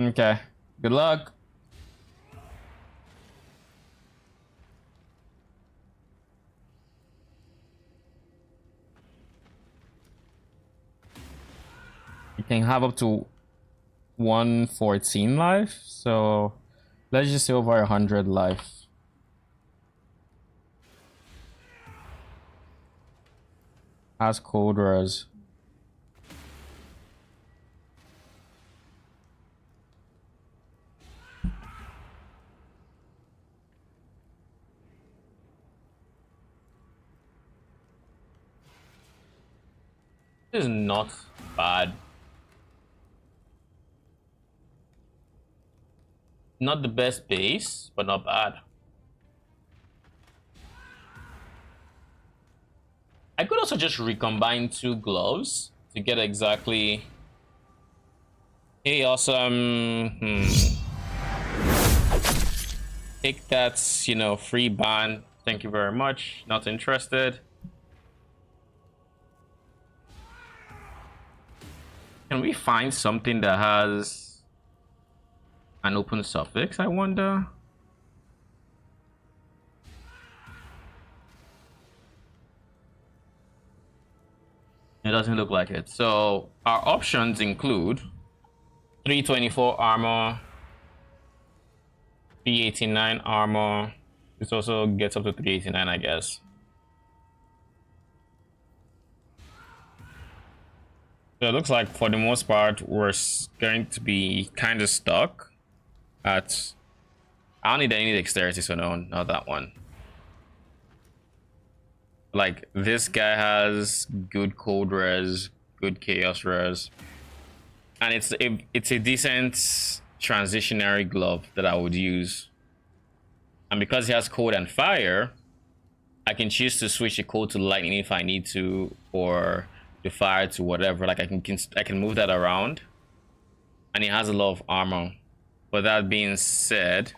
Okay. Good luck. You can have up to 114 life, so let's just say over 100 life. As cold res. This is not bad. Not the best base, but not bad. I could also just recombine 2 gloves to get exactly. Hey, awesome. Take that, you know, free ban. Thank you very much. Not interested. Can we find something that has an open suffix, I wonder? It doesn't look like it. So our options include 324 armor, 389 armor. This also gets up to 389, I guess. So it looks like for the most part we're going to be kind of stuck at. I don't need any dexterity, so no, not that one. Like this guy has good cold res, good chaos res, and it's a decent transitionary glove that I would use. And because he has cold and fire, I can choose to switch the cold to lightning if I need to, or the fire to whatever. Like I can move that around, and he has a lot of armor. But that being said,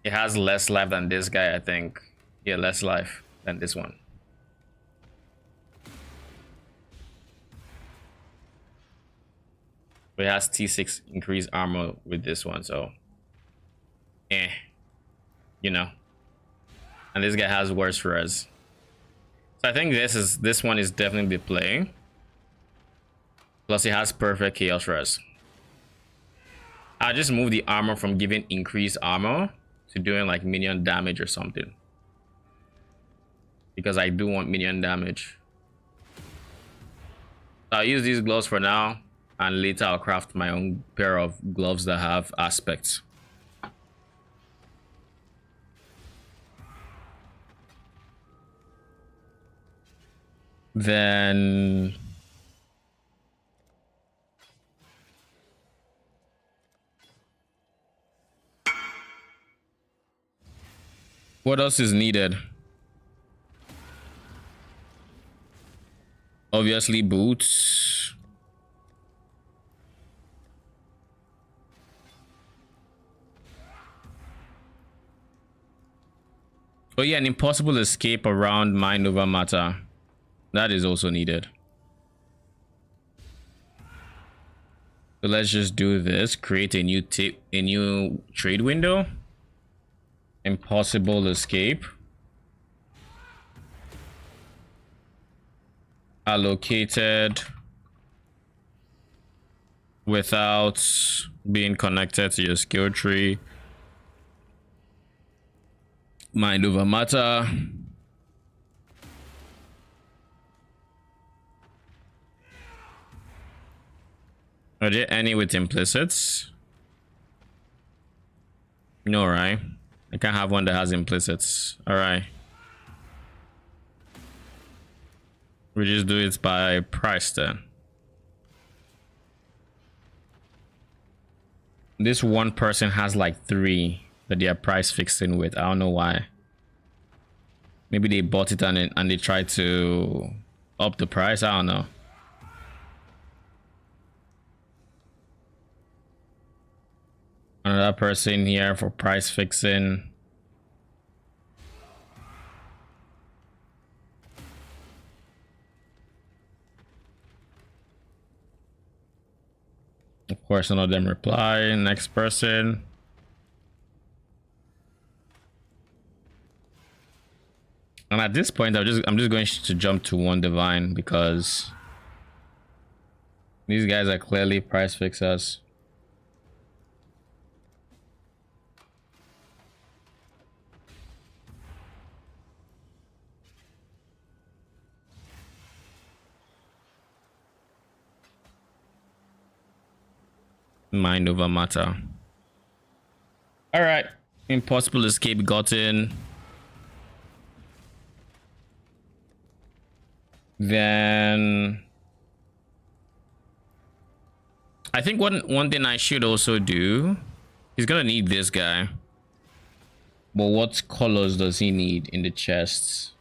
it has less life than this guy, I think. Yeah, less life than this one. But it has T6 increased armor with this one, so you know. And this guy has worse res. So I think this one is definitely the play. Plus it has perfect chaos res. I just move the armor from giving increased armor to doing like minion damage or something, because I do want minion damage. So I'll use these gloves for now, and later I'll craft my own pair of gloves that have aspects. Then what else is needed? Obviously boots. Oh yeah, an impossible escape around mind over matter. That is also needed. So let's just do this. Create a new trade window. Impossible escape. Allocated without being connected to your skill tree. Mind over matter. Are there any with implicits? No, right? I can't have one that has implicits. All right. We just do it by price then. This one person has like 3 that they are price fixing with. I don't know why. Maybe they bought it and they tried to up the price. I don't know. Another person here for price fixing. Of course, none of them reply. Next person. And at this point, I'm just going to jump to 1 divine because these guys are clearly price fixers. Mind over matter. All right, impossible escape gotten. Then I think one thing I should also do, he's gonna need this guy, but what colors does he need in the chests?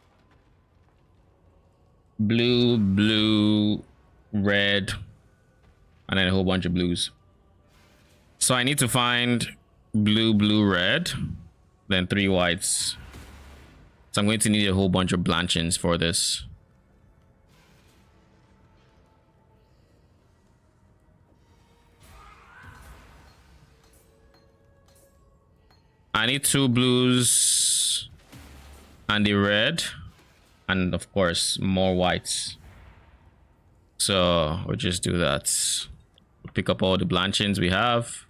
Blue, blue, red, and then a whole bunch of blues. So I need to find blue, blue, red, then 3 whites. So I'm going to need a whole bunch of blanchings for this. I need 2 blues and the red, and of course more whites. So we'll just do that. We'll pick up all the blanchings we have.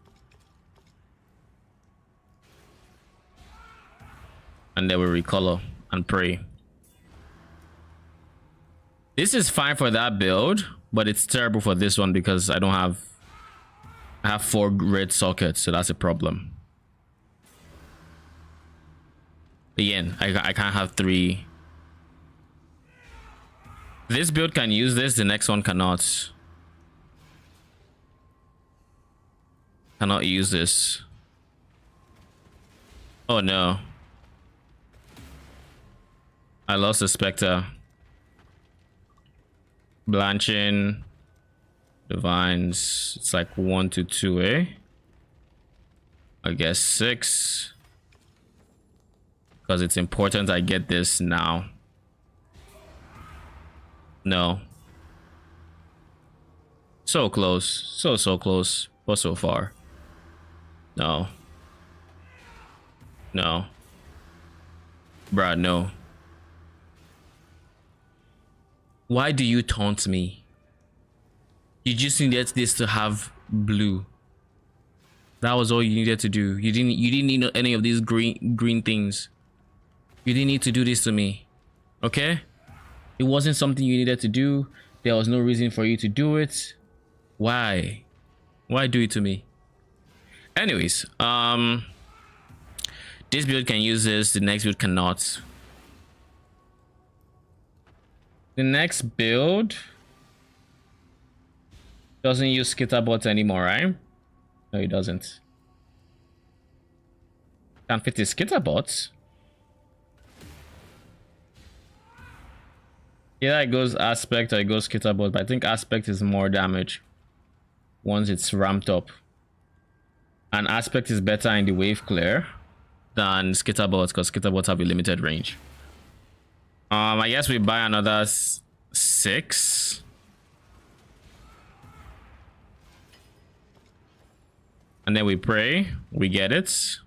And then we'll recolor and pray. This is fine for that build, but it's terrible for this one because I have 4 red sockets, so that's a problem. Again, I can't have 3. This build can use this, the next one cannot. Cannot use this. Oh no. I lost the Spectre. Blanching. Divines. It's like 1 to 2, eh? I guess 6. Because it's important I get this now. No. So close. So close. But so far. No. No. Bruh, no. Why do you taunt me? You just needed this to have blue. That was all you needed to do. You didn't need any of these green things. You didn't need to do this to me. Okay? It wasn't something you needed to do. There was no reason for you to do it. Why? Why do it to me? Anyways, this build can use this, the next build cannot. The next build doesn't use Skitterbots anymore, right? No, it doesn't. Can't fit his Skitterbots. Yeah, it goes Aspect or it goes Skitterbot, but I think Aspect is more damage once it's ramped up. And Aspect is better in the wave clear than Skitterbots because Skitterbots have a limited range. I guess we buy another 6. And then we pray, we get it.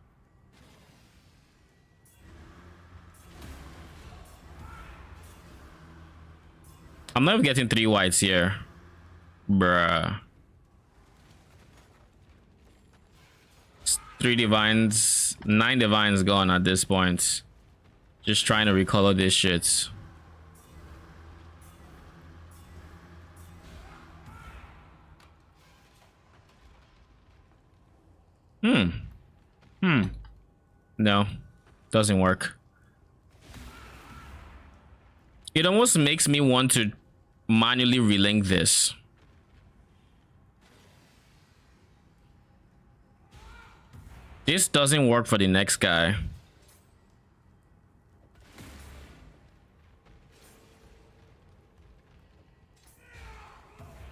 I'm not getting 3 whites here. Bruh. 3 divines, 9 divines gone at this point. Just trying to recolor this shit. No, doesn't work. It almost makes me want to manually relink this. This doesn't work for the next guy.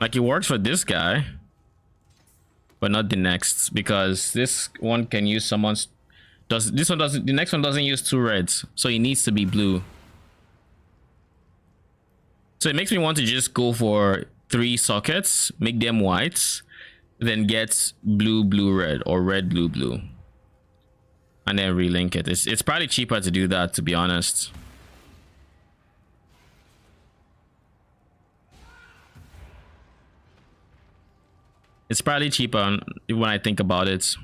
Like, it works for this guy, but not the next, because this one can use someone's. This one doesn't. The next one doesn't use 2 reds, so it needs to be blue. So it makes me want to just go for 3 sockets, make them whites, then get blue, blue, red, or red, blue, blue, and then relink it. It's probably cheaper to do that, to be honest. It's probably cheaper when I think about it.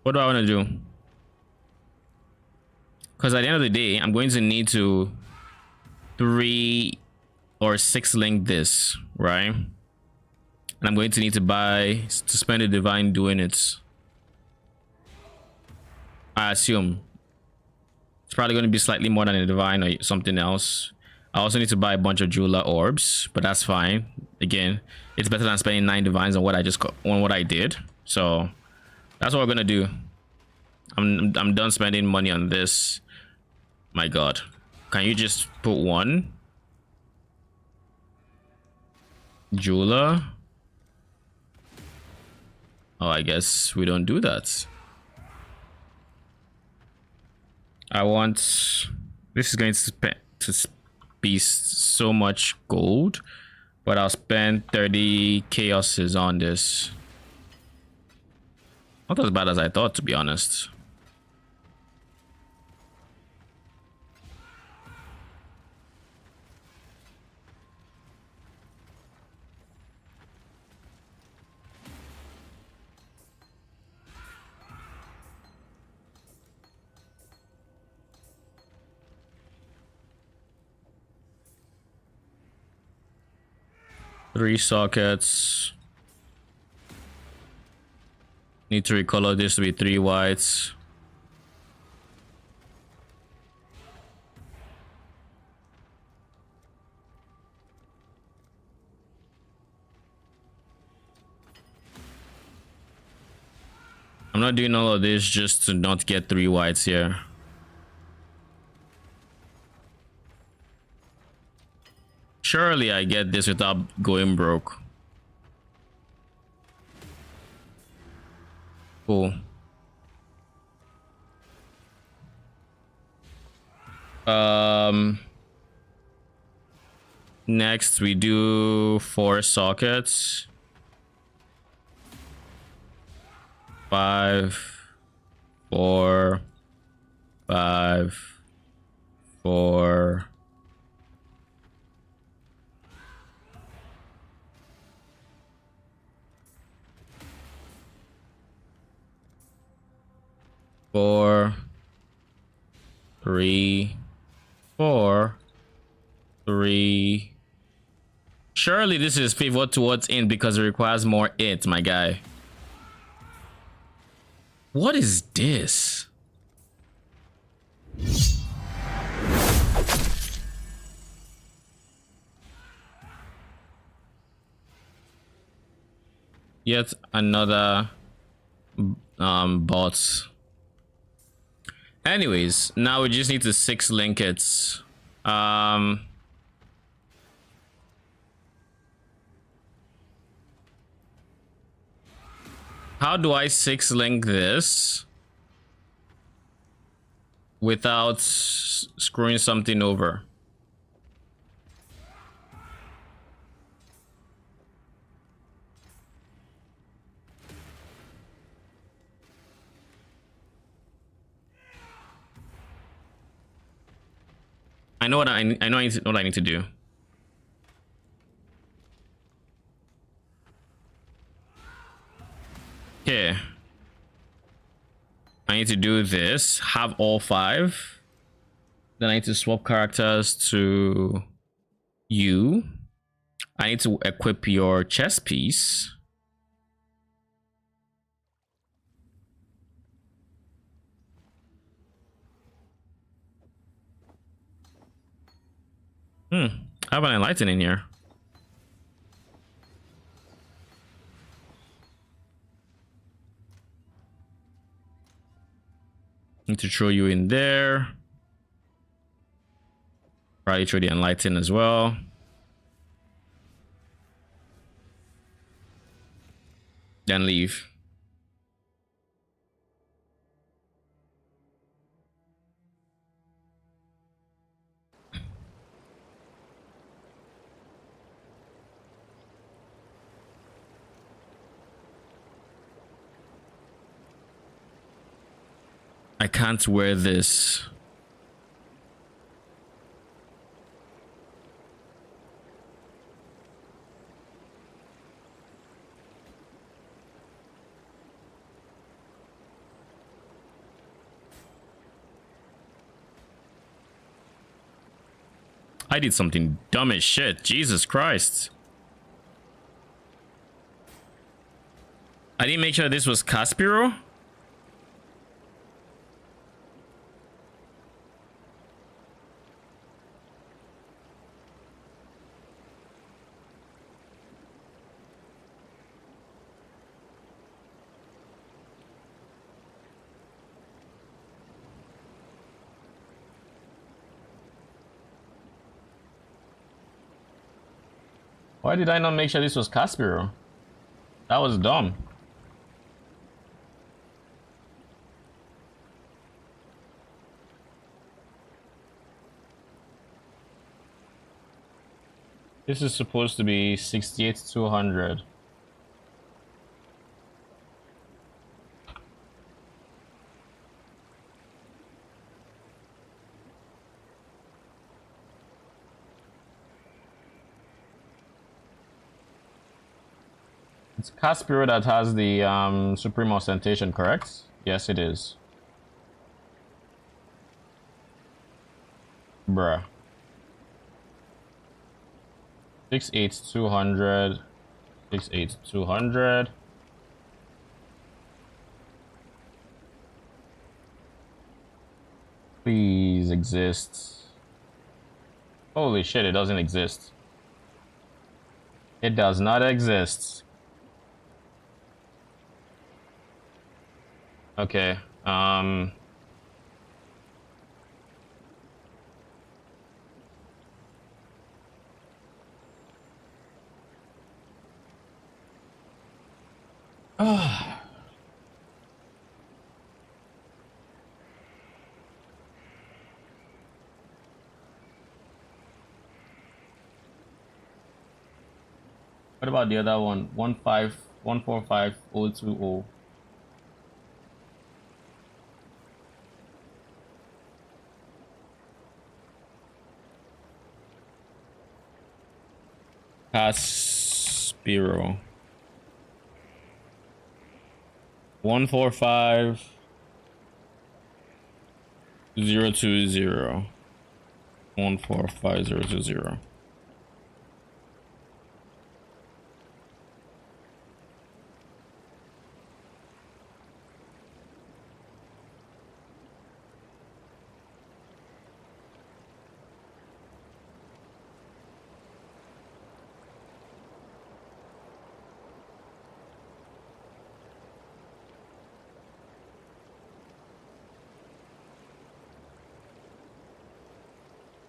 What do I want to do? Because at the end of the day, I'm going to need to 3 or 6 link this, right? And I'm going to need to spend a divine doing it. I assume. It's probably going to be slightly more than a divine or something else. I also need to buy a bunch of jeweler orbs, but that's fine. Again, it's better than spending 9 divines on what I did. So that's what we're gonna do. I'm done spending money on this. My God, can you just put 1 jeweler? Oh, I guess we don't do that. I want. This is going to be so much gold, but I'll spend 30 chaoses on this. Not as bad as I thought, to be honest. Three sockets. Need to recolor this to be 3 whites. I'm not doing all of this just to not get 3 whites here. Surely I get this without going broke. Cool. Next we do 4 sockets. 5, 4, 5, 4. Four, 3, 4, 3. Surely this is pivot towards int because it requires more int, my guy. What is this? Yet another bots. Anyways, now we just need to 6 link it. How do I 6 link this without screwing something over? I know what I know what I need to do. Okay. I need to do this, have all 5. Then I need to swap characters to you. I need to equip your chess piece. I have an enlighten in here. Need to throw you in there. Probably throw the enlighten as well. Then leave. I can't wear this. I did something dumb as shit. Jesus Christ. I didn't make sure this was Caspiro. Why did I not make sure this was Caspiro? That was dumb. This is supposed to be 68-200. It's Caspiro that has the Supreme Ostentation, correct? Yes, it is. Bruh. 68-200. 68-200. Please exist. Holy shit, it doesn't exist. It does not exist. Okay, what about the other one? 15145-020. Caspiro. 145-020. 145-020.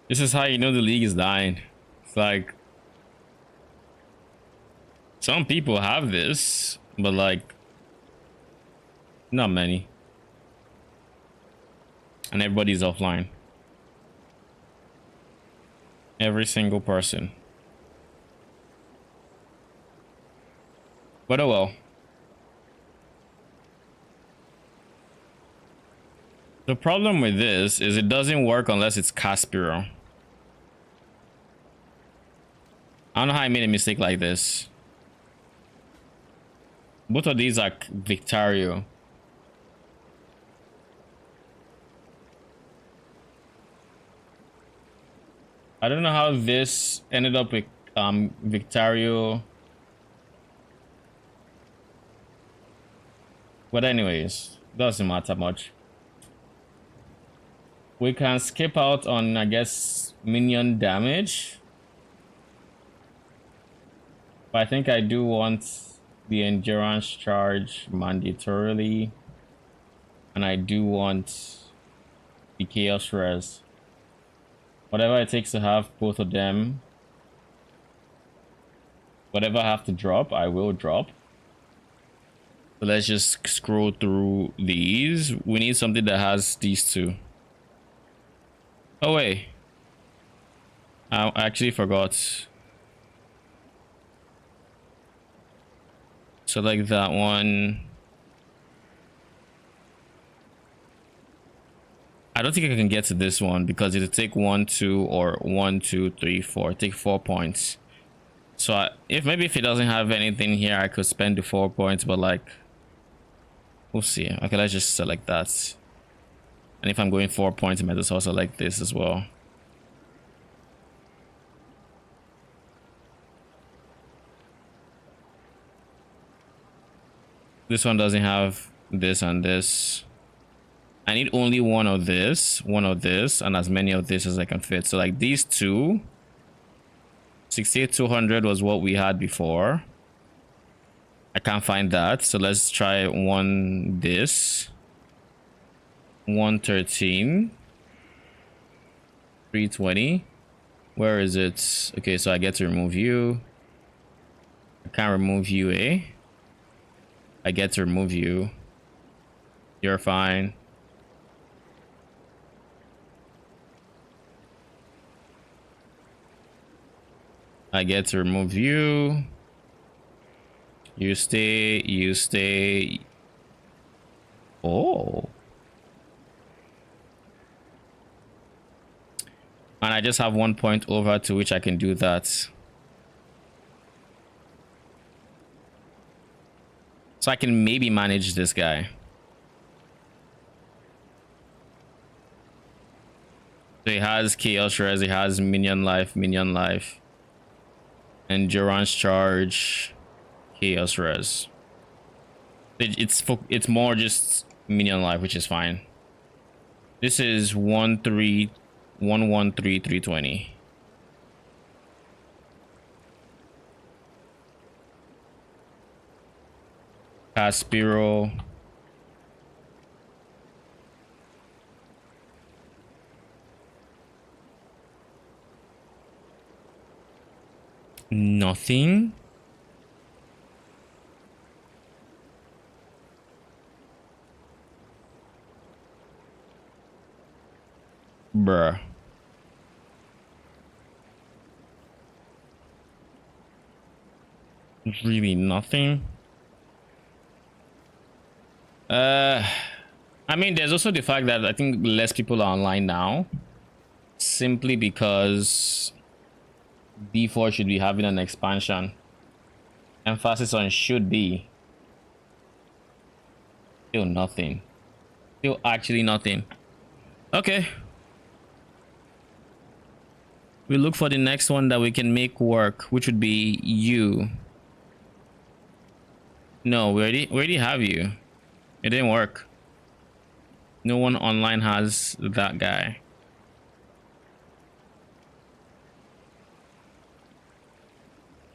This is how you know the league is dying. It's like some people have this, but like not many. And everybody's offline. Every single person. But oh well. The problem with this is it doesn't work unless it's Caspiro. I don't know how I made a mistake like this. Both of these are Victario. I don't know how this ended up with Victario. But anyways, doesn't matter much. We can skip out on, I guess, minion damage. But I think I do want the endurance charge mandatorily. And I do want the chaos res. Whatever it takes to have both of them. Whatever I have to drop, I will drop. So let's just scroll through these. We need something that has these two. Oh wait. I actually forgot. Select that one. I don't think I can get to this one because it'll take 1, 2, or 1, 2, 3, 4. Take 4 points. So if it doesn't have anything here, I could spend the 4 points, but like, we'll see. Okay, let's just select that. And if I'm going 4 points, I might as well select this as well. This one doesn't have this and this. I need only one of this, and as many of this as I can fit. So like these two, 68,200 was what we had before. I can't find that, so let's try one this. 113. 320. Where is it? Okay, so I get to remove you. I can't remove you, eh? I get to remove you. You're fine. I get to remove you. You stay, you stay. Oh. And I just have 1 point over to which I can do that. So I can maybe manage this guy. So he has chaos res, he has minion life, endurance charge, chaos res. It's more just minion life, which is fine. This is 113,320. Caspiro. Nothing. Bruh. Really nothing. I mean, there's also the fact that I think less people are online now, simply because D4 should be having an expansion. Emphasis on should be. Still nothing. Still actually nothing. Okay. We look for the next one that we can make work, which would be you. No, we already have you. It didn't work. No one online has that guy.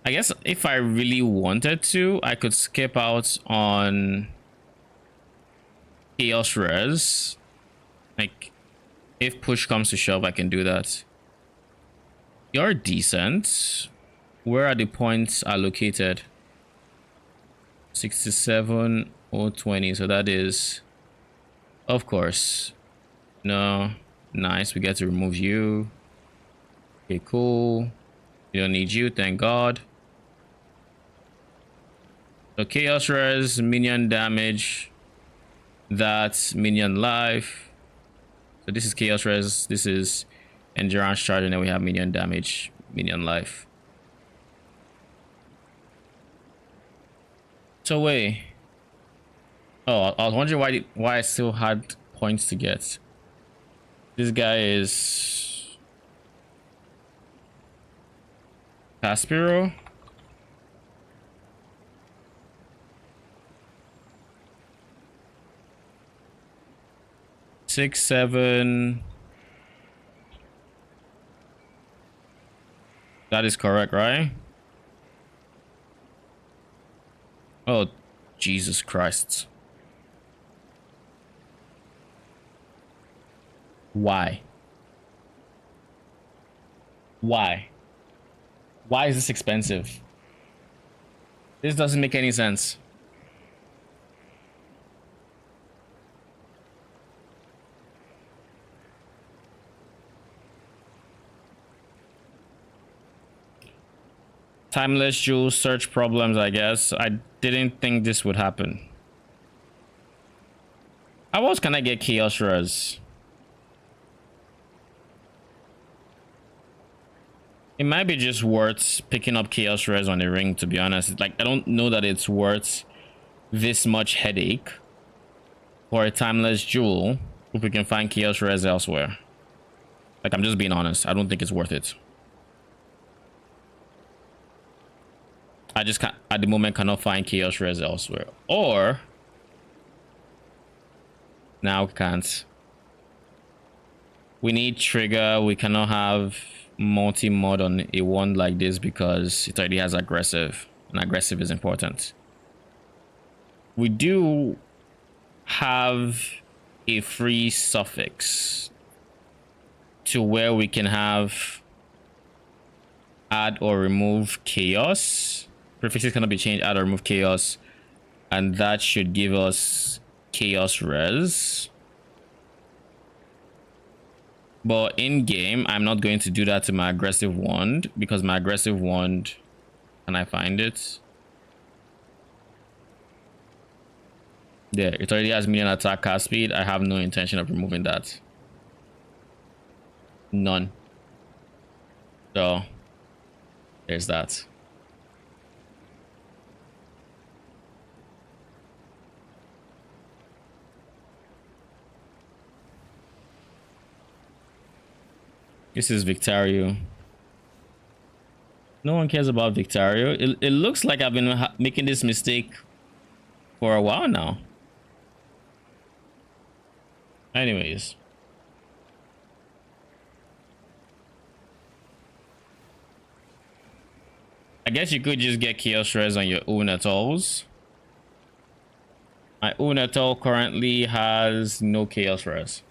I guess if I really wanted to, I could skip out on chaos res. Like, if push comes to shove, I can do that. You're decent. Where are the points allocated? 67 or 20. So that is, of course. No. Nice. We get to remove you. Okay, cool. We don't need you, thank God. So chaos res, minion damage. That's minion life. So this is chaos res. This is endurance charge, and then we have minion damage, minion life. So wait. Oh, I was wondering why I still had points to get. This guy is Caspiro. Six, 7. That is correct, right? Oh, Jesus Christ. Why? Why? Why is this expensive? This doesn't make any sense. Timeless jewel search problems, I guess. I didn't think this would happen. How else can I get Chaos Res? It might be just worth picking up Chaos Res on the ring, to be honest. Like, I don't know that it's worth this much headache for a timeless jewel if we can find Chaos Res elsewhere. Like, I'm just being honest. I don't think it's worth it. I just can't, at the moment, cannot find Chaos Res elsewhere. Or now we can't. We need trigger. We cannot have multi-mod on a wand like this because it already has aggressive, and aggressive is important. We do have a free suffix to where we can have add or remove chaos. Prefixes cannot be changed, add or remove chaos, and that should give us Chaos Res. But in game, I'm not going to do that to my aggressive wand because my aggressive wand, can I find it? Yeah, it already has medium attack cast speed. I have no intention of removing that. None. So there's that. This is Victario. No one cares about Victario. It looks like I've been making this mistake for a while now. Anyways. I guess you could just get Chaos Res on your Unatals. My Unatal currently has no Chaos Res.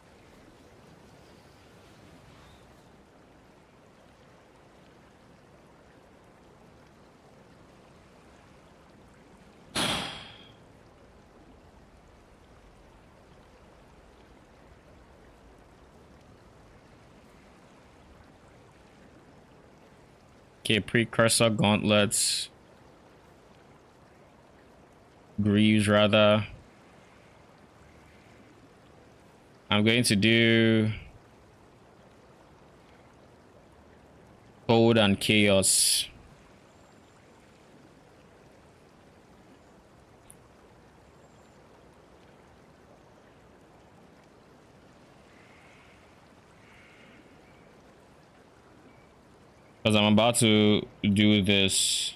Okay, precursor gauntlets. Greaves, rather. I'm going to do code and chaos. Because I'm about to do this.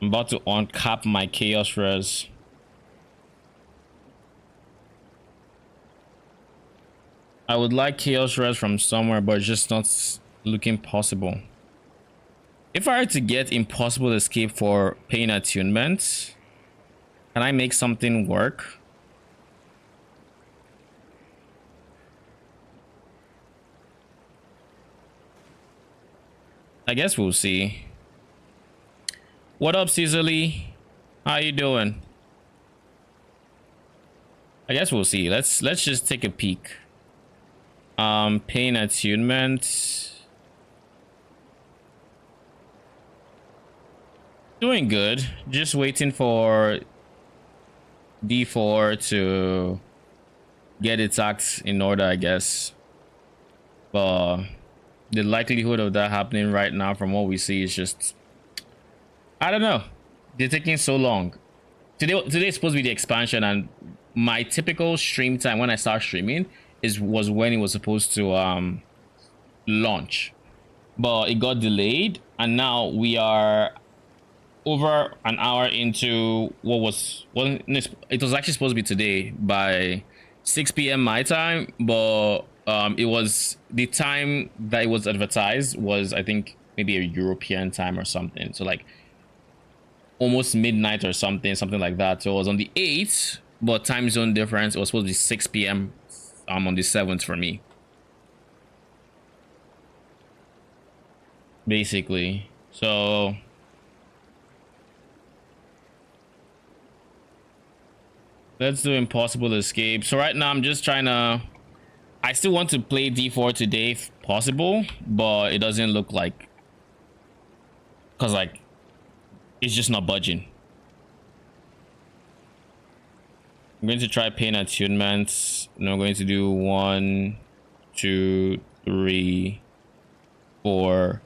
I'm about to uncap my Chaos Res. I would like Chaos Res from somewhere, but it's just not looking possible. If I were to get Impossible Escape for Pain Attunement, can I make something work? I guess we'll see. What up, Caesarly? How you doing? I guess we'll see. Let's just take a peek. Pain attunement. Doing good. Just waiting for D4 to get its acts in order, I guess. But the likelihood of that happening right now from what we see is just, I don't know. They're taking so long. Today is supposed to be the expansion, and my typical stream time when I start streaming was when it was supposed to launch. But it got delayed, and now we are over an hour into it was actually supposed to be today by 6 p.m. my time, but it was the time that it was advertised was, I think, maybe a European time or something. So like almost midnight or something like that. So it was on the 8th, but time zone difference, it was supposed to be 6 p.m. On the 7th for me, basically. So let's do Impossible Escape. So right now I'm just trying to, I still want to play D4 today if possible, but it doesn't look like, because like it's just not budging. I'm going to try Pain Attunements, and I'm going to do 1, 2, 3, 4,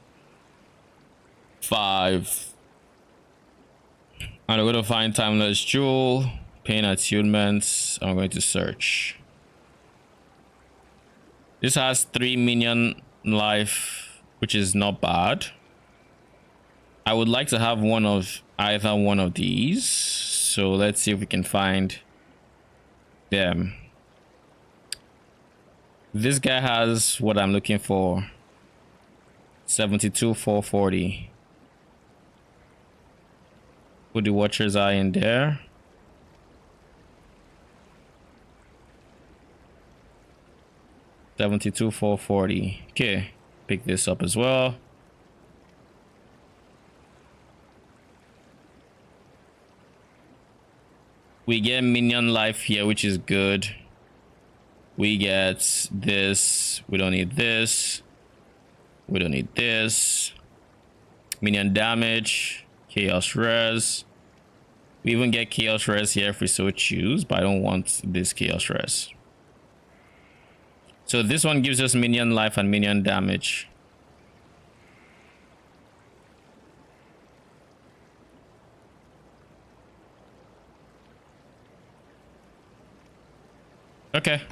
5. And I'm going to find Timeless Jewel, Pain Attunements. I'm going to search. This has 3 minion life, which is not bad. I would like to have one of either one of these. So let's see if we can find them. This guy has what I'm looking for. 72 440. Put the Watcher's Eye in there. $72 440. Okay, pick this up as well. We get minion life here, which is good. We get this. We don't need this. We don't need this. Minion damage. Chaos res. We even get chaos res here if we so choose, but I don't want this chaos res. So this one gives us minion life and minion damage. Okay,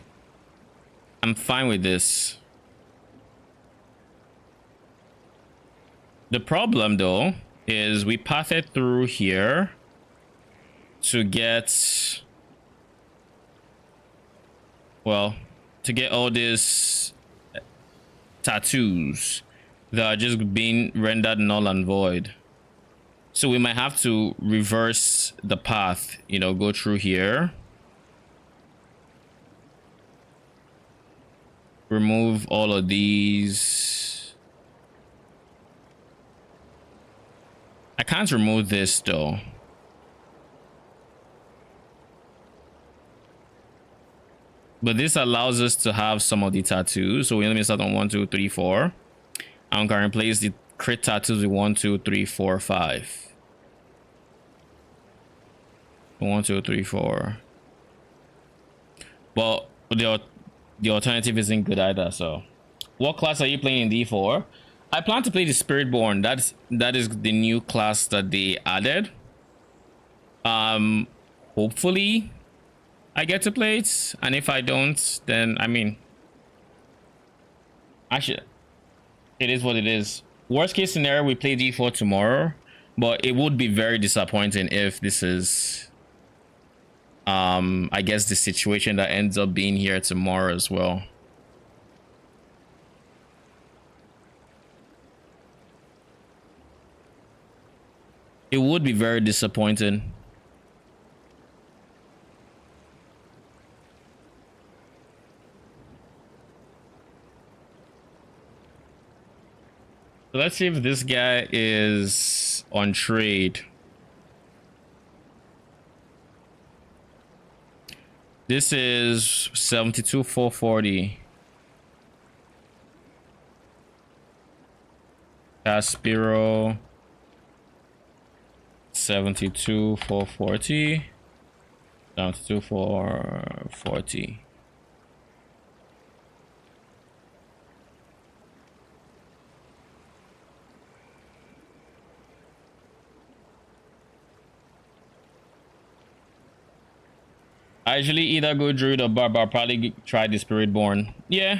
I'm fine with this. The problem though is we path it through here to get, well, to get all these tattoos that are just being rendered null and void. So we might have to reverse the path, you know, go through here. Remove all of these. I can't remove this though. But this allows us to have some of the tattoos. So we only start on 1, 2, 3, 4. I'm going to replace the crit tattoos with 1, 2, 3, 4, 5. 1, 2, 3, 4. Well, the alternative isn't good either. So what class are you playing in D4? I plan to play the Spiritborn. That is the new class that they added. Hopefully I get to play it, and if I don't, then I mean, actually it is what it is. Worst case scenario, we play D4 tomorrow, but it would be very disappointing if this is I guess the situation that ends up being here tomorrow as well. It would be very disappointing. So let's see if this guy is on trade. This is 72 440. Caspiro 72 440. 72 440. I usually either go Druid or Barbar. Probably try the Spiritborn. Yeah.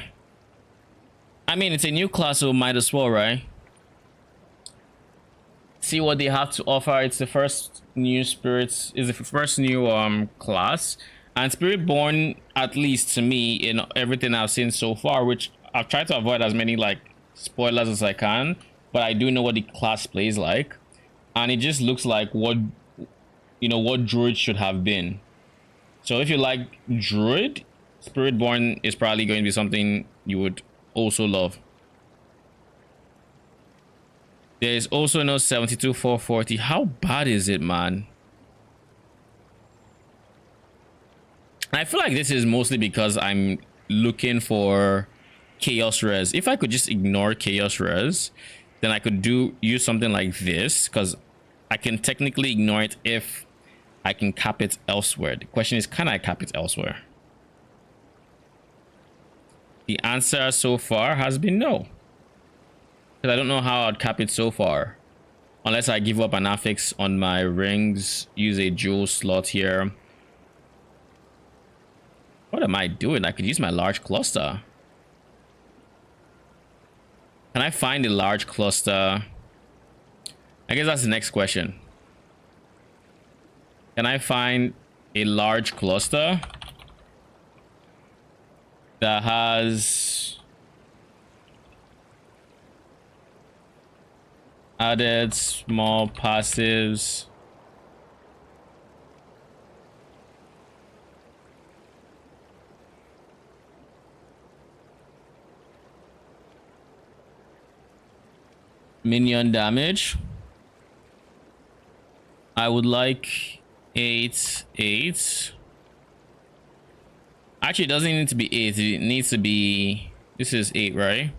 I mean, it's a new class, so might as well, right? See what they have to offer. It's the first new spirits. Is the first new class, and Spiritborn, at least to me, in everything I've seen so far, which I've tried to avoid as many like spoilers as I can, but I do know what the class plays like. and it just looks like what what Druid should have been. So if you like Druid, Spiritborn is probably going to be something you would also love. There is also no 72,440. How bad is it, man? I feel like this is mostly because I'm looking for Chaos Res. If I could just ignore Chaos Res, then I could use something like this, because I can technically ignore it if I can cap it elsewhere. The question is, can I cap it elsewhere? The answer so far has been no. Because I don't know how I'd cap it so far. Unless I give up an affix on my rings, use a jewel slot here. What am I doing? I could use my large cluster. Can I find a large cluster? I guess that's the next question. Can I find a large cluster that has added small passives? Minion damage. I would like 8. Actually, it doesn't need to be 8. It needs to be, this is 8, right?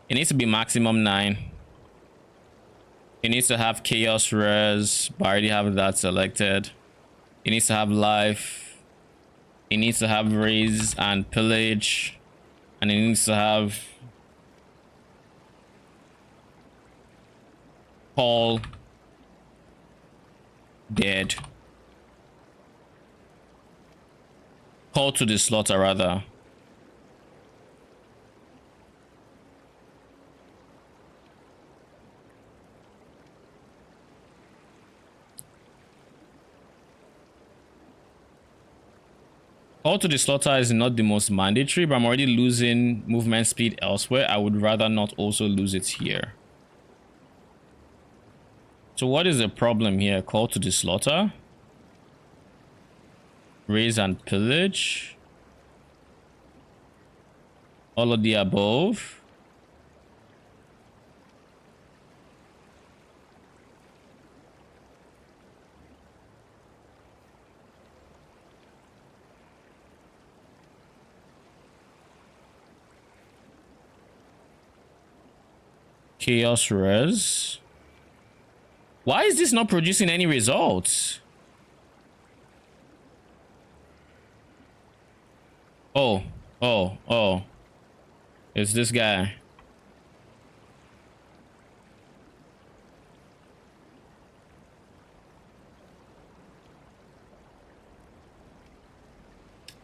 It needs to be maximum 9. It needs to have Chaos Res, but I already have that selected. It needs to have life. It needs to have raise and pillage, and it needs to have Call dead. Call to the slaughter, rather. Call to the slaughter is not the most mandatory, but I'm already losing movement speed elsewhere. I would rather not also lose it here. So what is the problem here? Call to the slaughter, raise and pillage, all of the above. Chaos Res. Why is this not producing any results? Oh. It's this guy.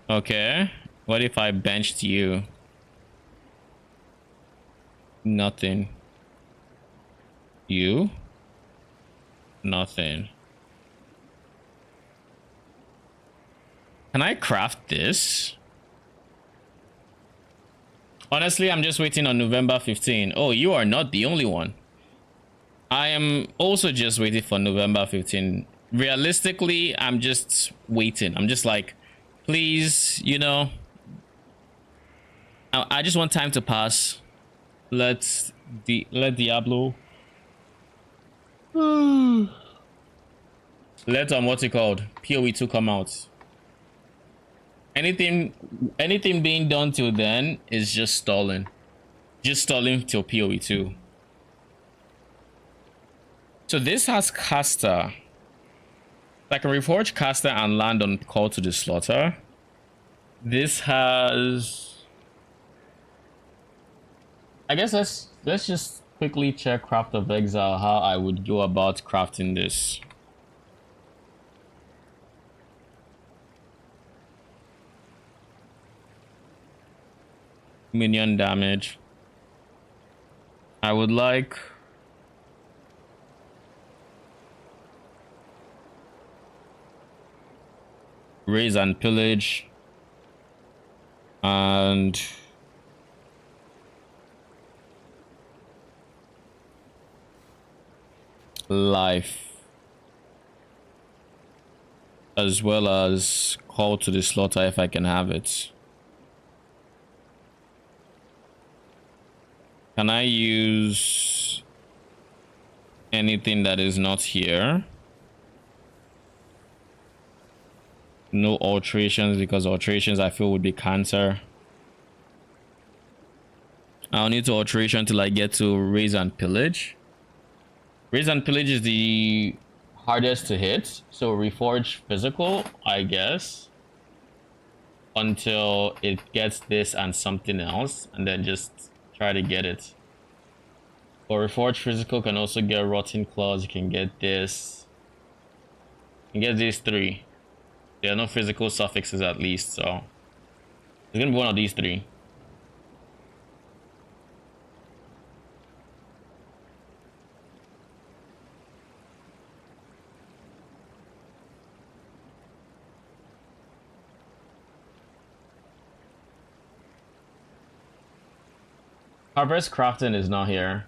Okay. What if I benched you? Nothing. You? Nothing. Can I craft this? Honestly, I'm just waiting on November 15. Oh, you are not the only one. I am also just waiting for November 15. Realistically, I'm just waiting. I'm just like, please, you know, I just want time to pass. Let Diablo let what's it called, PoE 2 come out. Anything being done till then is just stalling till PoE 2. So this has caster. I can reforge caster and land on Call to the Slaughter. This has, I guess let's just quickly check Craft of Exile, how I would go about crafting this. Minion damage. I would like raise and pillage and life, as well as call to the slaughter if I can have it. Can I use anything that is not here? No alterations, because alterations I feel would be cancer. I'll need to alteration till I get to raise and pillage. Raise and pillage is the hardest to hit, so reforge physical, I guess, until it gets this and something else, and then just try to get it. Or reforge physical can also get rotten claws. You can get this. You can get these three. There are no physical suffixes at least, so it's gonna be one of these three. Harvest crafting is not here.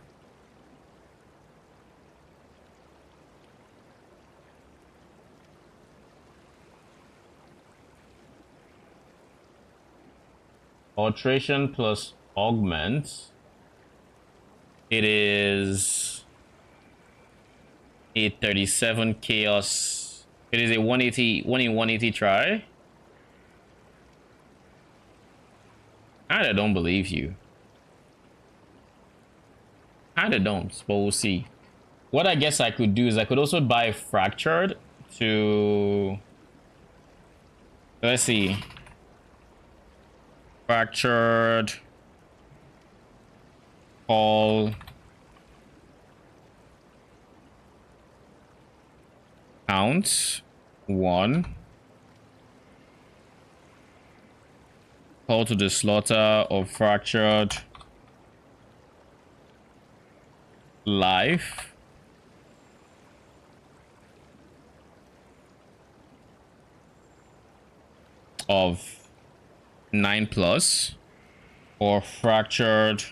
Alteration plus augment. It is a 37 chaos. It is a 180, 1 in 180 try. I don't believe you. Kinda don't, but we'll see. What I guess I could do is I could also buy Fractured to... Let's see. Fractured. All. Count. 1. Call to the slaughter of Fractured. Life. Of 9+, or Fractured,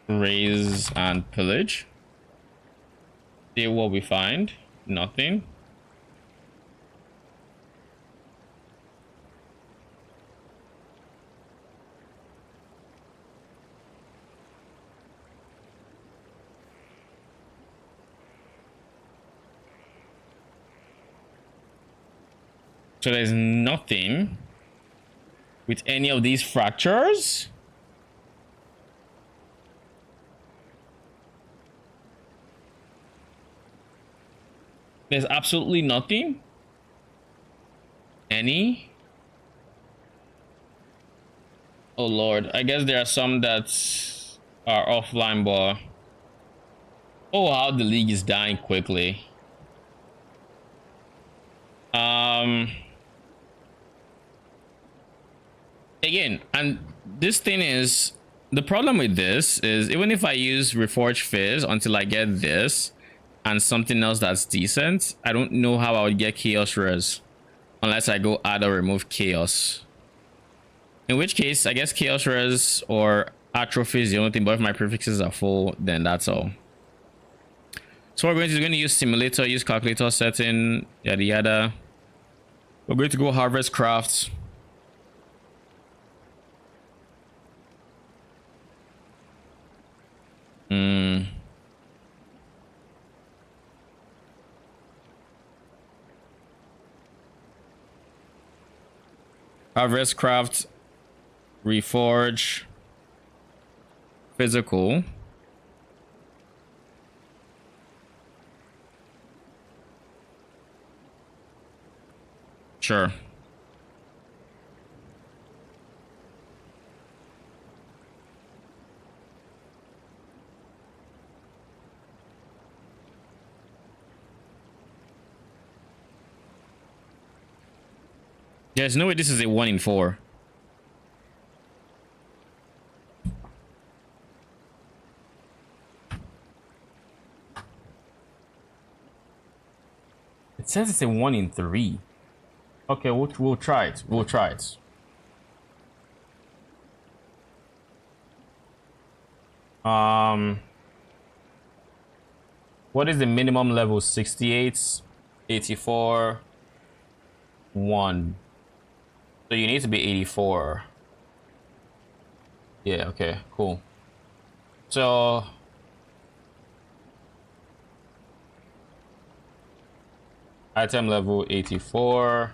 raise and pillage. See what we find. Nothing. So there's nothing with any of these fractures. There's absolutely nothing. Any? Oh Lord, I guess there are some that are offline, but oh, how the league is dying quickly. Again, and this thing is, the problem with this is, even if I use Reforged Fizz until I get this and something else that's decent, I don't know how I would get Chaos Res unless I go add or remove Chaos. In which case, I guess Chaos Res or Atrophy is the only thing, but if my prefixes are full, then that's all. So we're going to use Simulator, use Calculator setting, yada yada. We're going to go Harvest Crafts. Harvest Craft, Reforge, Physical. Sure. There's no way this is a 1 in 4. It says it's a 1 in 3. Okay, we'll try it. We'll try it. What is the minimum level? 68, 84, 1. So you need to be 84. Yeah, okay, cool. So item level 84.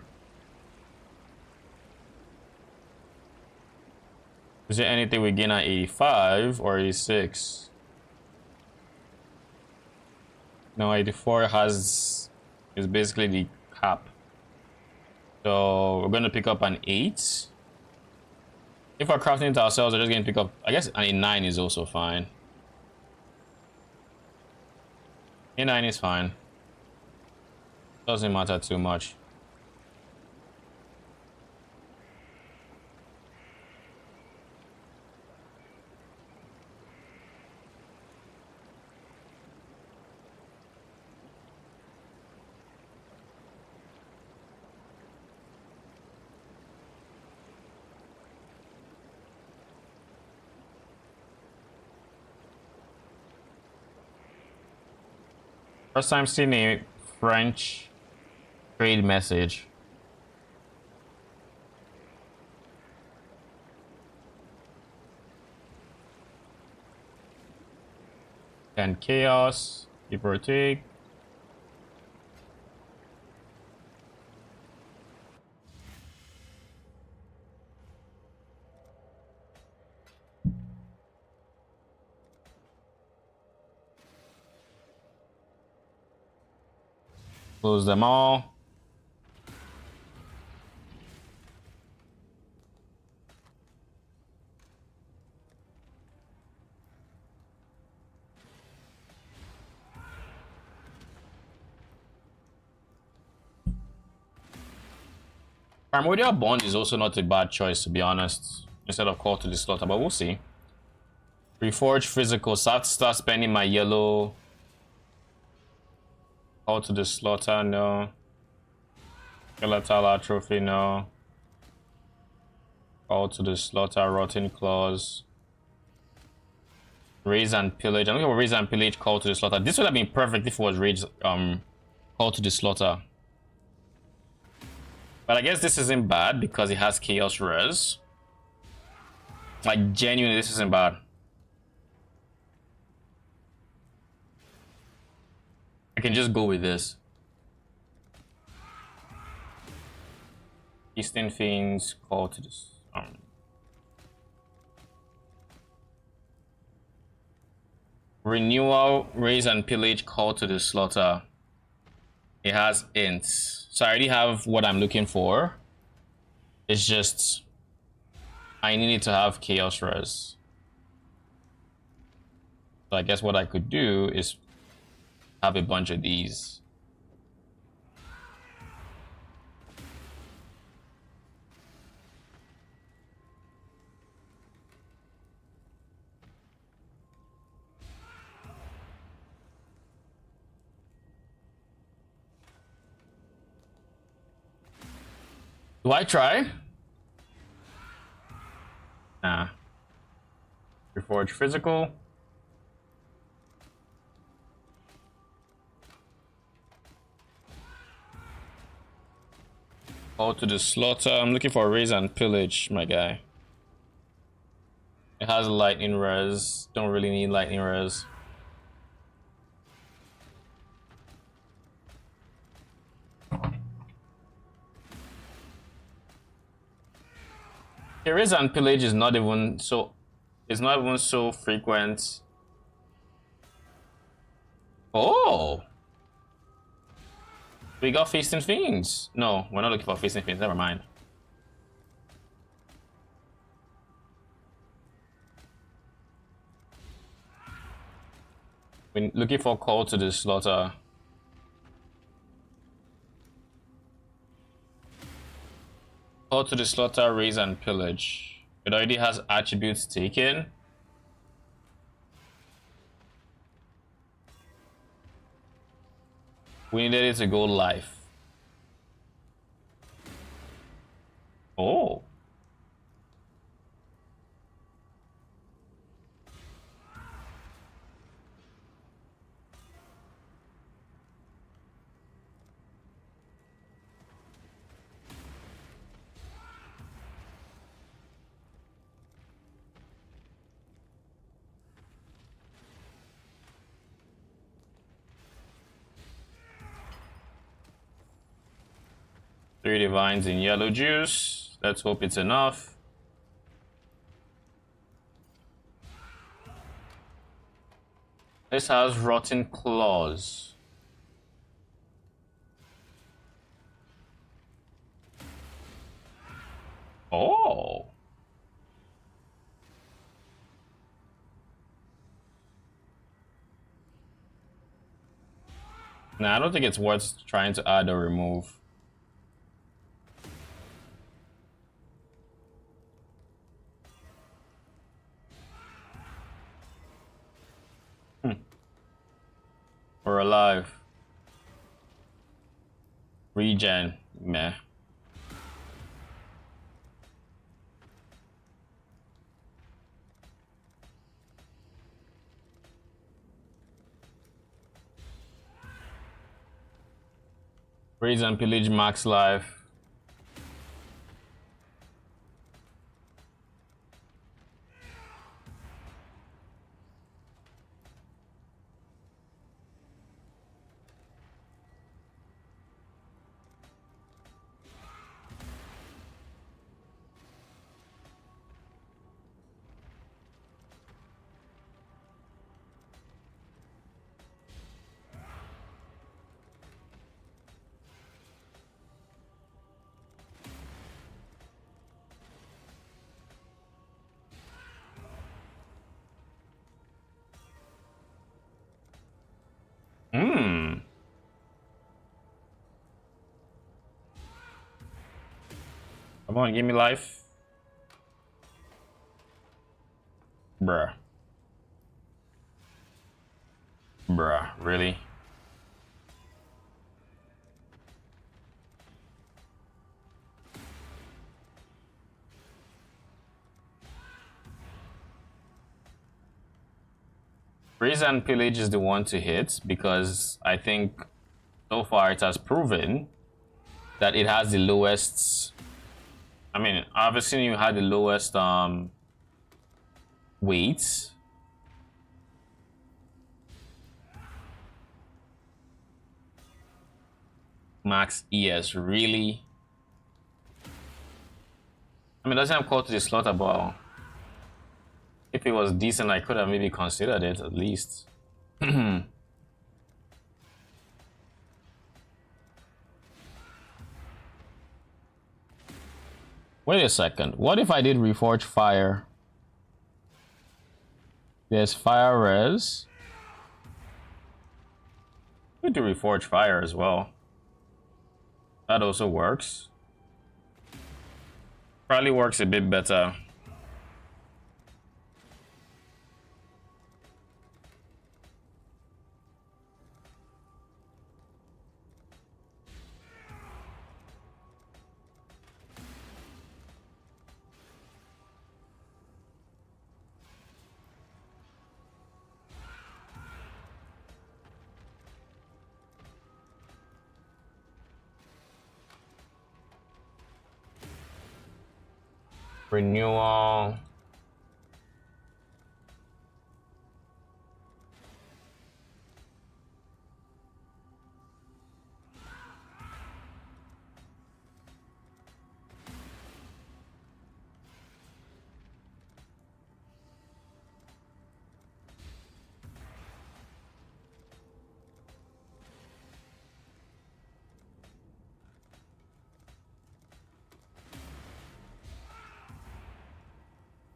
Is there anything we gain at 85 or 86? No, 84 is basically the cap. So we're going to pick up an 8. If we're crafting it ourselves, we're just going to pick up, I guess a 9 is also fine. A 9 is fine. Doesn't matter too much. First time seeing a French trade message. And chaos, give or take. Close them all. Primordial Bond is also not a bad choice, to be honest, instead of Call to the Slaughter, but we'll see. Reforge Physical, so I have to start spending my yellow. Call to the Slaughter, no. Skeletala Trophy, no. Call to the Slaughter, Rotten Claws. Raise and Pillage. I'm looking for Raise and Pillage, Call to the Slaughter. This would have been perfect if it was Raise, Call to the Slaughter. But I guess this isn't bad because it has Chaos Res. Like, genuinely, this isn't bad. I can just go with this. Eastern Fiends, Call to this. Renewal, Raise and Pillage, Call to the Slaughter. It has ints. So I already have what I'm looking for. It's just I needed to have Chaos Res. So I guess what I could do is have a bunch of these. Do I try? Nah. Reforge Physical. Call to the Slaughter. I'm looking for Raise and Pillage, my guy. It has lightning res. Don't really need lightning res. Raise and Pillage is not even so. It's not even so frequent. Oh. We got Feasting Fiends. No, we're not looking for Feasting Fiends. Never mind. We're looking for Call to the Slaughter. Call to the Slaughter, Raise and Pillage. It already has attributes taken. We needed it to go live. Oh. 3 divines in yellow juice. Let's hope it's enough. This has rotten claws. Oh. Nah, I don't think it's worth trying to add or remove. We're alive. Regen, meh. Raise and pillage max life. Come on, give me life. Bruh. Bruh, really? Raise and pillage is the one to hit because I think so far it has proven that it has the lowest. I mean, obviously you had the lowest weights. Max ES, really? I mean, doesn't have call to the slaughter, but if it was decent, I could have maybe considered it at least. Wait a second. What if I did Reforge Fire? There's Fire Res. We do Reforge Fire as well. That also works. Probably works a bit better. Renewal.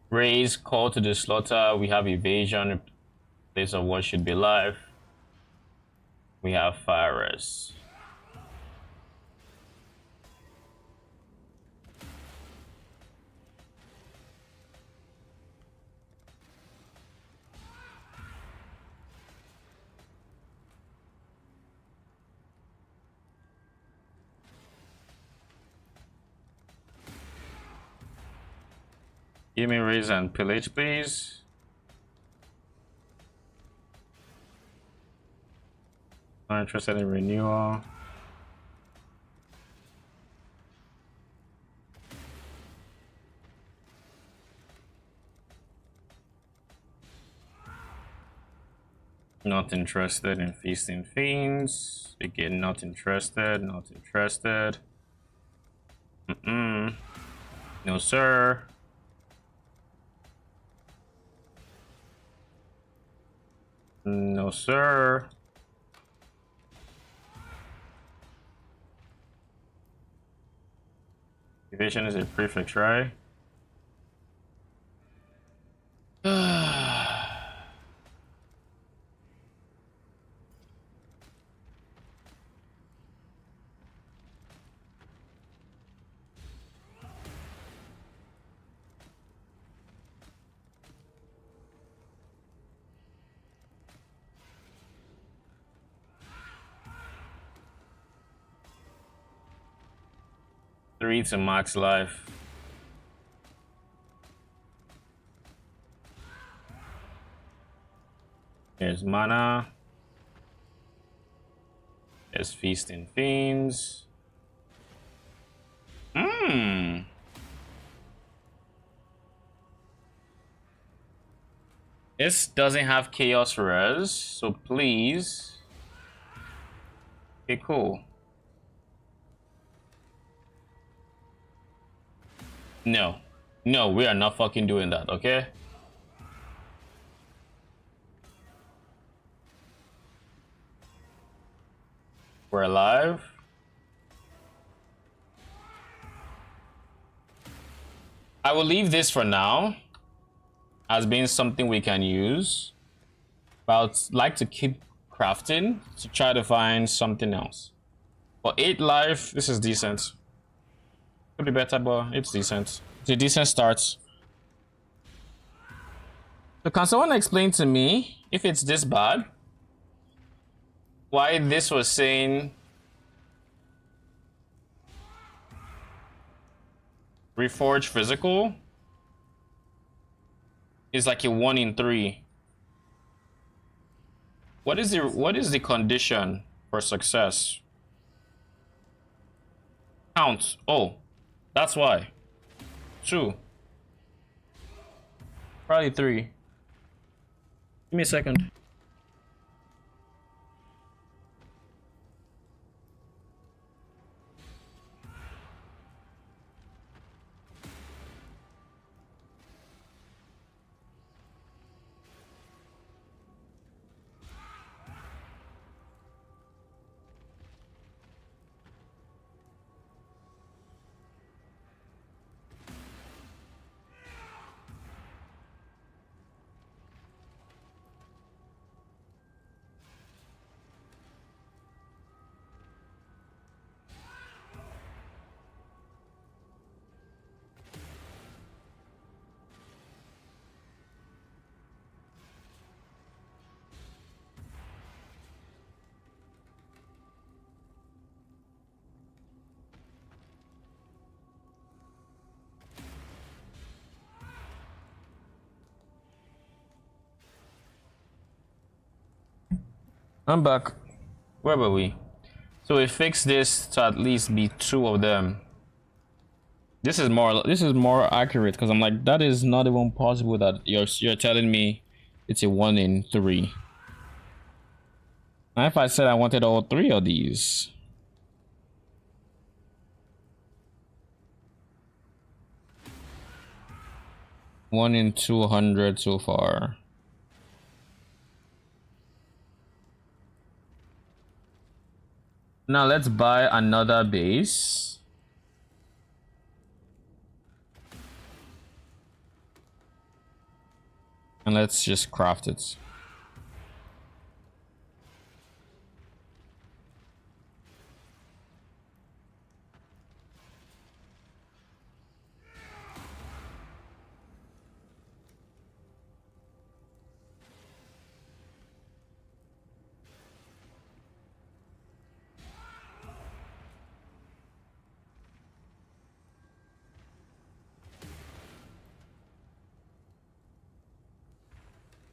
Raise, call to the slaughter. We have evasion, place of what should be live. We have fire res. Give me raise and pillage, please. Not interested in renewal. Not interested in feasting fiends. Again, not interested, not interested. No, sir. No, sir. Evasion is a prefix, right? Three to max life. There's mana. There's feasting fiends. This doesn't have chaos res, so please. Okay, cool. No, we are not fucking doing that, okay? We're alive. I will leave this for now as being something we can use, but I'd like to keep crafting to try to find something else. For 8 life, this is decent. Could be better, but it's decent. It's a decent start. So can someone explain to me, if it's this bad, why this was saying Reforge physical is like a 1 in 3. What is the condition for success? Count. Oh, that's why. 2. Probably 3. Give me a second. I'm back. Where were we? So we fixed this to at least be 2 of them. This is more accurate because I'm like, that is not even possible that you're telling me it's a 1 in 3. Now if I said I wanted all 3 of these. One in 200 so far. Now let's buy another base. And let's just craft it.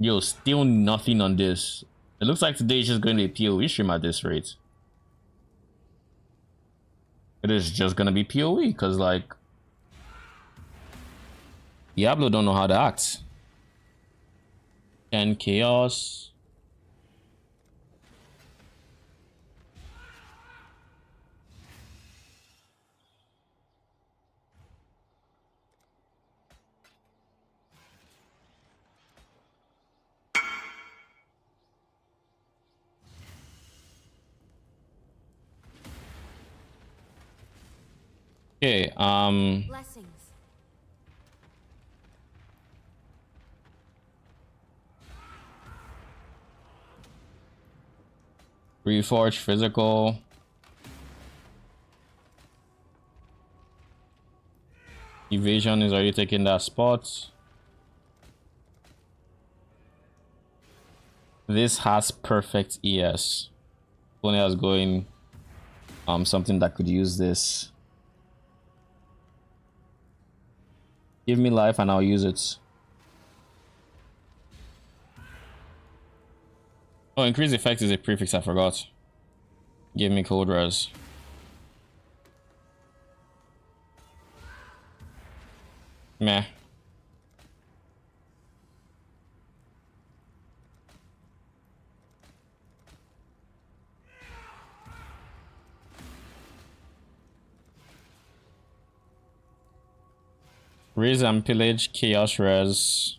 Yo, still nothing on this. It looks like today is just going to be a PoE stream at this rate. It is just going to be PoE because, like, Diablo don't know how to act. And Chaos. Okay, Blessings. Reforge physical. Evasion is already taking that spot. This has perfect ES. Only has going something that could use this. Give me life and I'll use it. Oh, increase effect is a prefix, I forgot. Give me cold res. Meh. Raise and pillage, chaos res.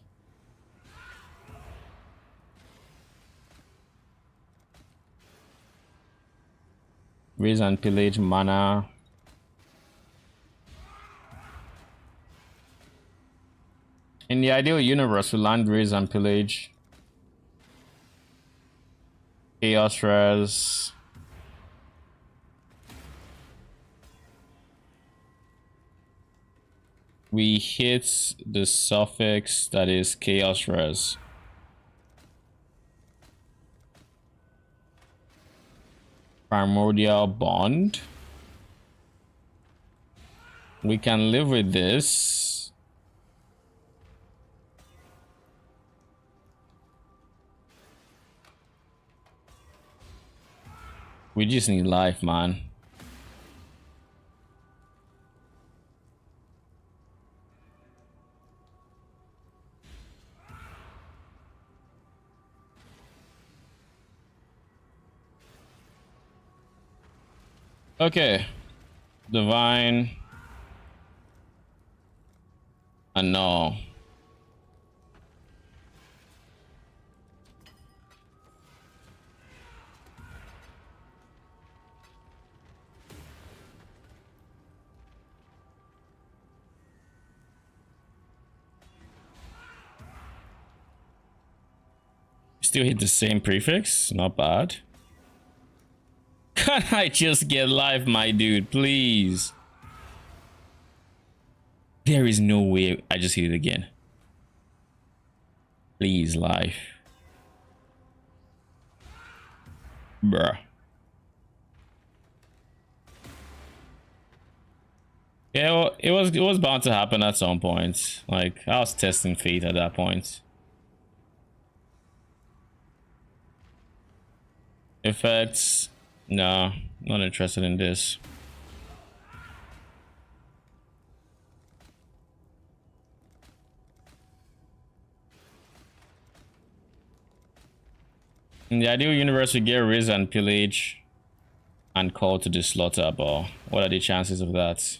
Raise and pillage mana. In the ideal universe, we land raise and pillage. Chaos res. We hit the suffix that is chaos res. Primordial bond. We can live with this. We just need life, man. Okay. Divine. No. Still hit the same prefix, not bad. Can I just get life, my dude, please? There is no way I just hit it again. Please, life. Bruh. Yeah, well, it was bound to happen at some point. Like, I was testing fate at that point. Effects. No, not interested in this. In the ideal universe, we get Riz and Pillage and Call to the Slaughter Ball. What are the chances of that?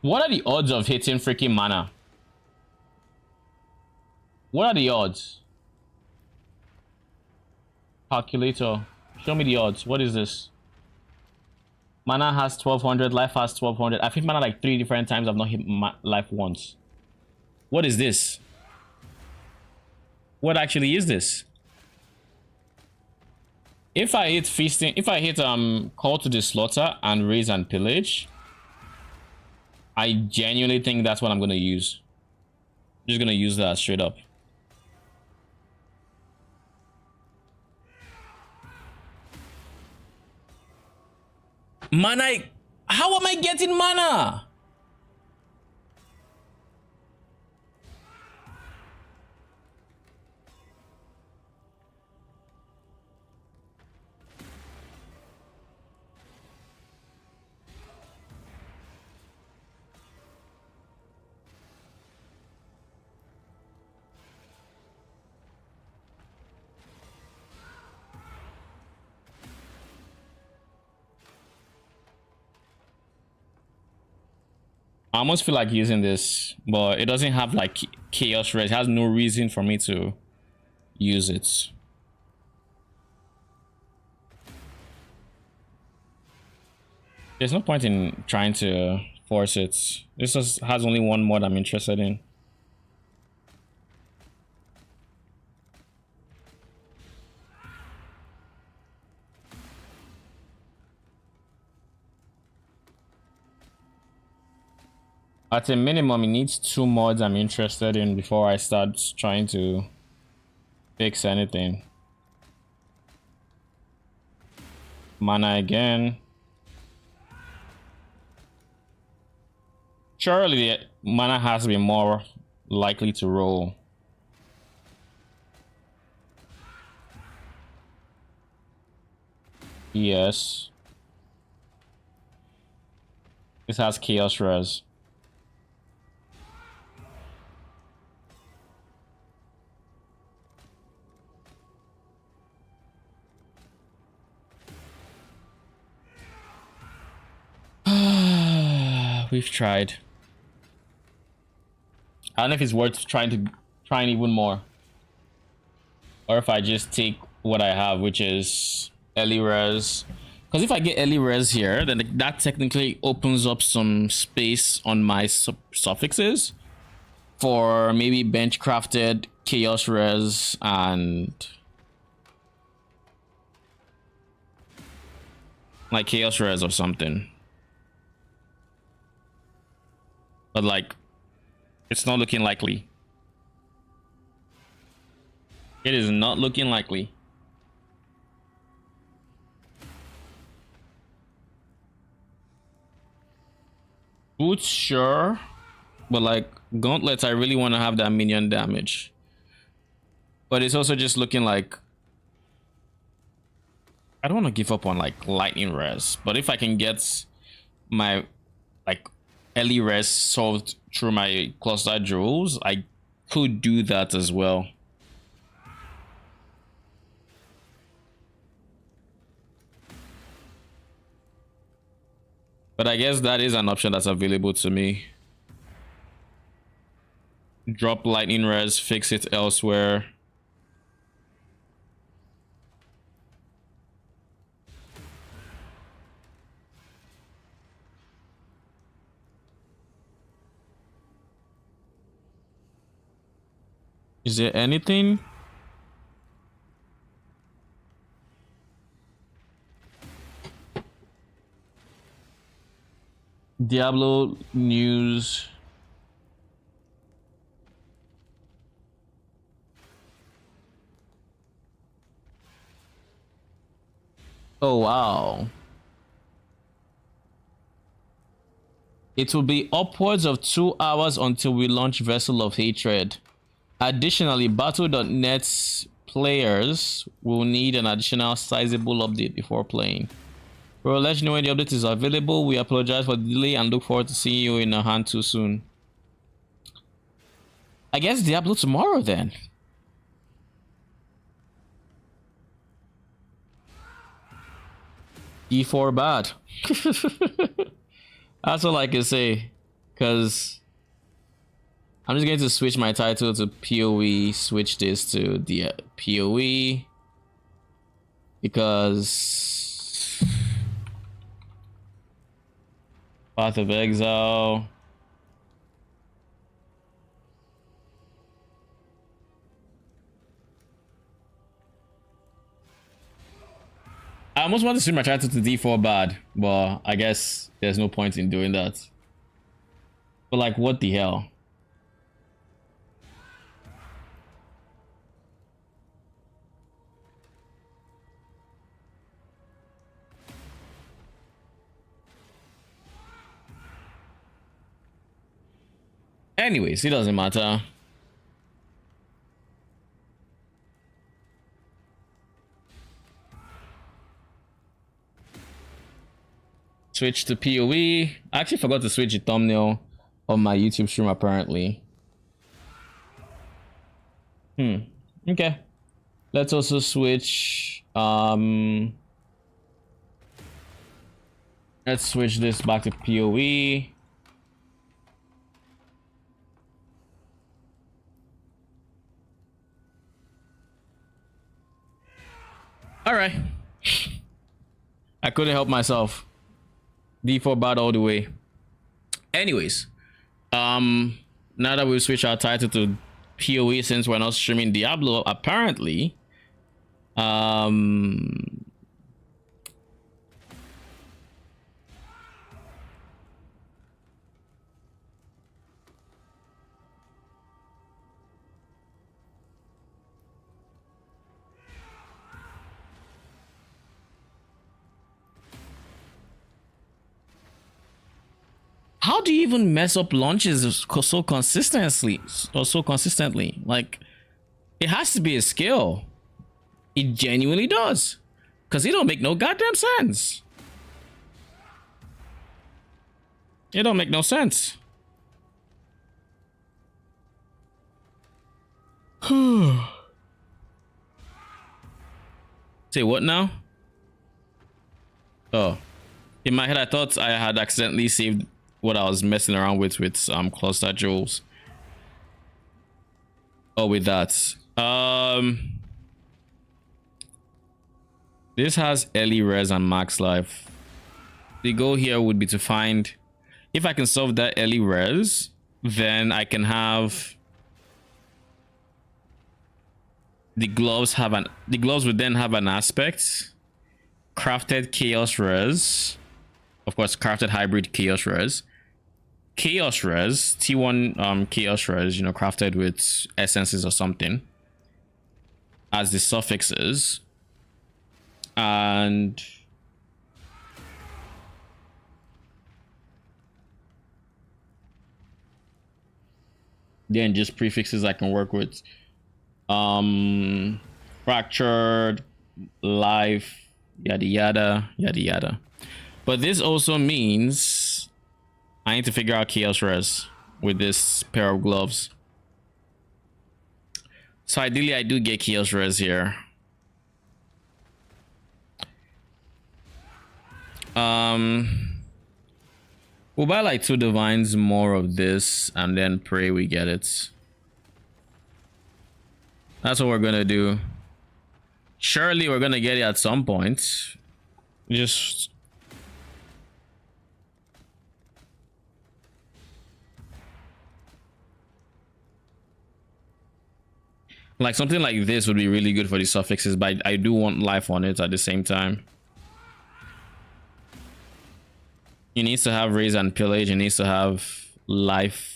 What are the odds of hitting freaking mana? What are the odds? Calculator. Show me the odds. What is this? Mana has 1200. Life has 1200. I've hit mana like 3 different times. I've not hit life once. What is this? What actually is this? If I hit feasting, if I hit Call to the Slaughter and Raise and Pillage, I genuinely think that's what I'm gonna use. I'm just gonna use that straight up. Mana, how am I getting mana? I almost feel like using this, but it doesn't have like chaos res. It has no reason for me to use it. There's no point in trying to force it. This just has only one mod I'm interested in. At a minimum, it needs 2 mods I'm interested in before I start trying to fix anything. Mana again. Surely mana has to be more likely to roll. Yes. This has chaos res. We've tried. I don't know if it's worth trying even more, or if I just take what I have, which is early res. Because if I get early res here, then that technically opens up some space on my suffixes for maybe bench crafted chaos res and like chaos res or something. But like, it's not looking likely. It is not looking likely. Boots, sure. But like, gauntlets, I really want to have that minion damage. But it's also just looking like, I don't want to give up on like lightning res. But if I can get my like early res solved through my cluster jewels, I could do that as well. But I guess that is an option that's available to me. Drop lightning res, fix it elsewhere. Is there anything? Diablo news. Oh wow. It will be upwards of 2 hours until we launch Vessel of Hatred. Additionally, Battle.net's players will need an additional sizable update before playing. We'll let you know when the update is available. We apologize for the delay and look forward to seeing you in our hand too soon. I guess Diablo tomorrow then. D4 bad. That's all I can say. Because I'm just going to switch my title to PoE, switch this to the PoE. Because Path of Exile. I almost want to switch my title to D4 bad, but I guess there's no point in doing that. But like, what the hell? Anyways, it doesn't matter. Switch to PoE. I actually forgot to switch the thumbnail of my YouTube stream apparently. Okay. Let's also switch let's switch this back to PoE. All right. I couldn't help myself. D4 bad all the way. Anyways, now that we've switched our title to PoE since we're not streaming Diablo, apparently, how do you even mess up launches so consistently? Like, it has to be a skill. It genuinely does, because it don't make no goddamn sense. It don't make no sense. Say what now? Oh, in my head I thought I had accidentally saved what I was messing around with cluster jewels. Oh, with that. This has early res and max life. The goal here would be to find, if I can solve that early res, then I can have the gloves would then have an aspect, crafted chaos res, of course crafted hybrid chaos res, T1 chaos res, you know, crafted with essences or something as the suffixes, and then just prefixes I can work with. Fractured, life, yada yada yada yada. But this also means I need to figure out chaos res with this pair of gloves. So ideally I do get chaos res here. We'll buy like 2 divines more of this and then pray we get it. That's what we're gonna do. Surely we're gonna get it at some point. Just like something like this would be really good for the suffixes, but I do want life on it at the same time. It needs to have raise and pillage. It needs to have life.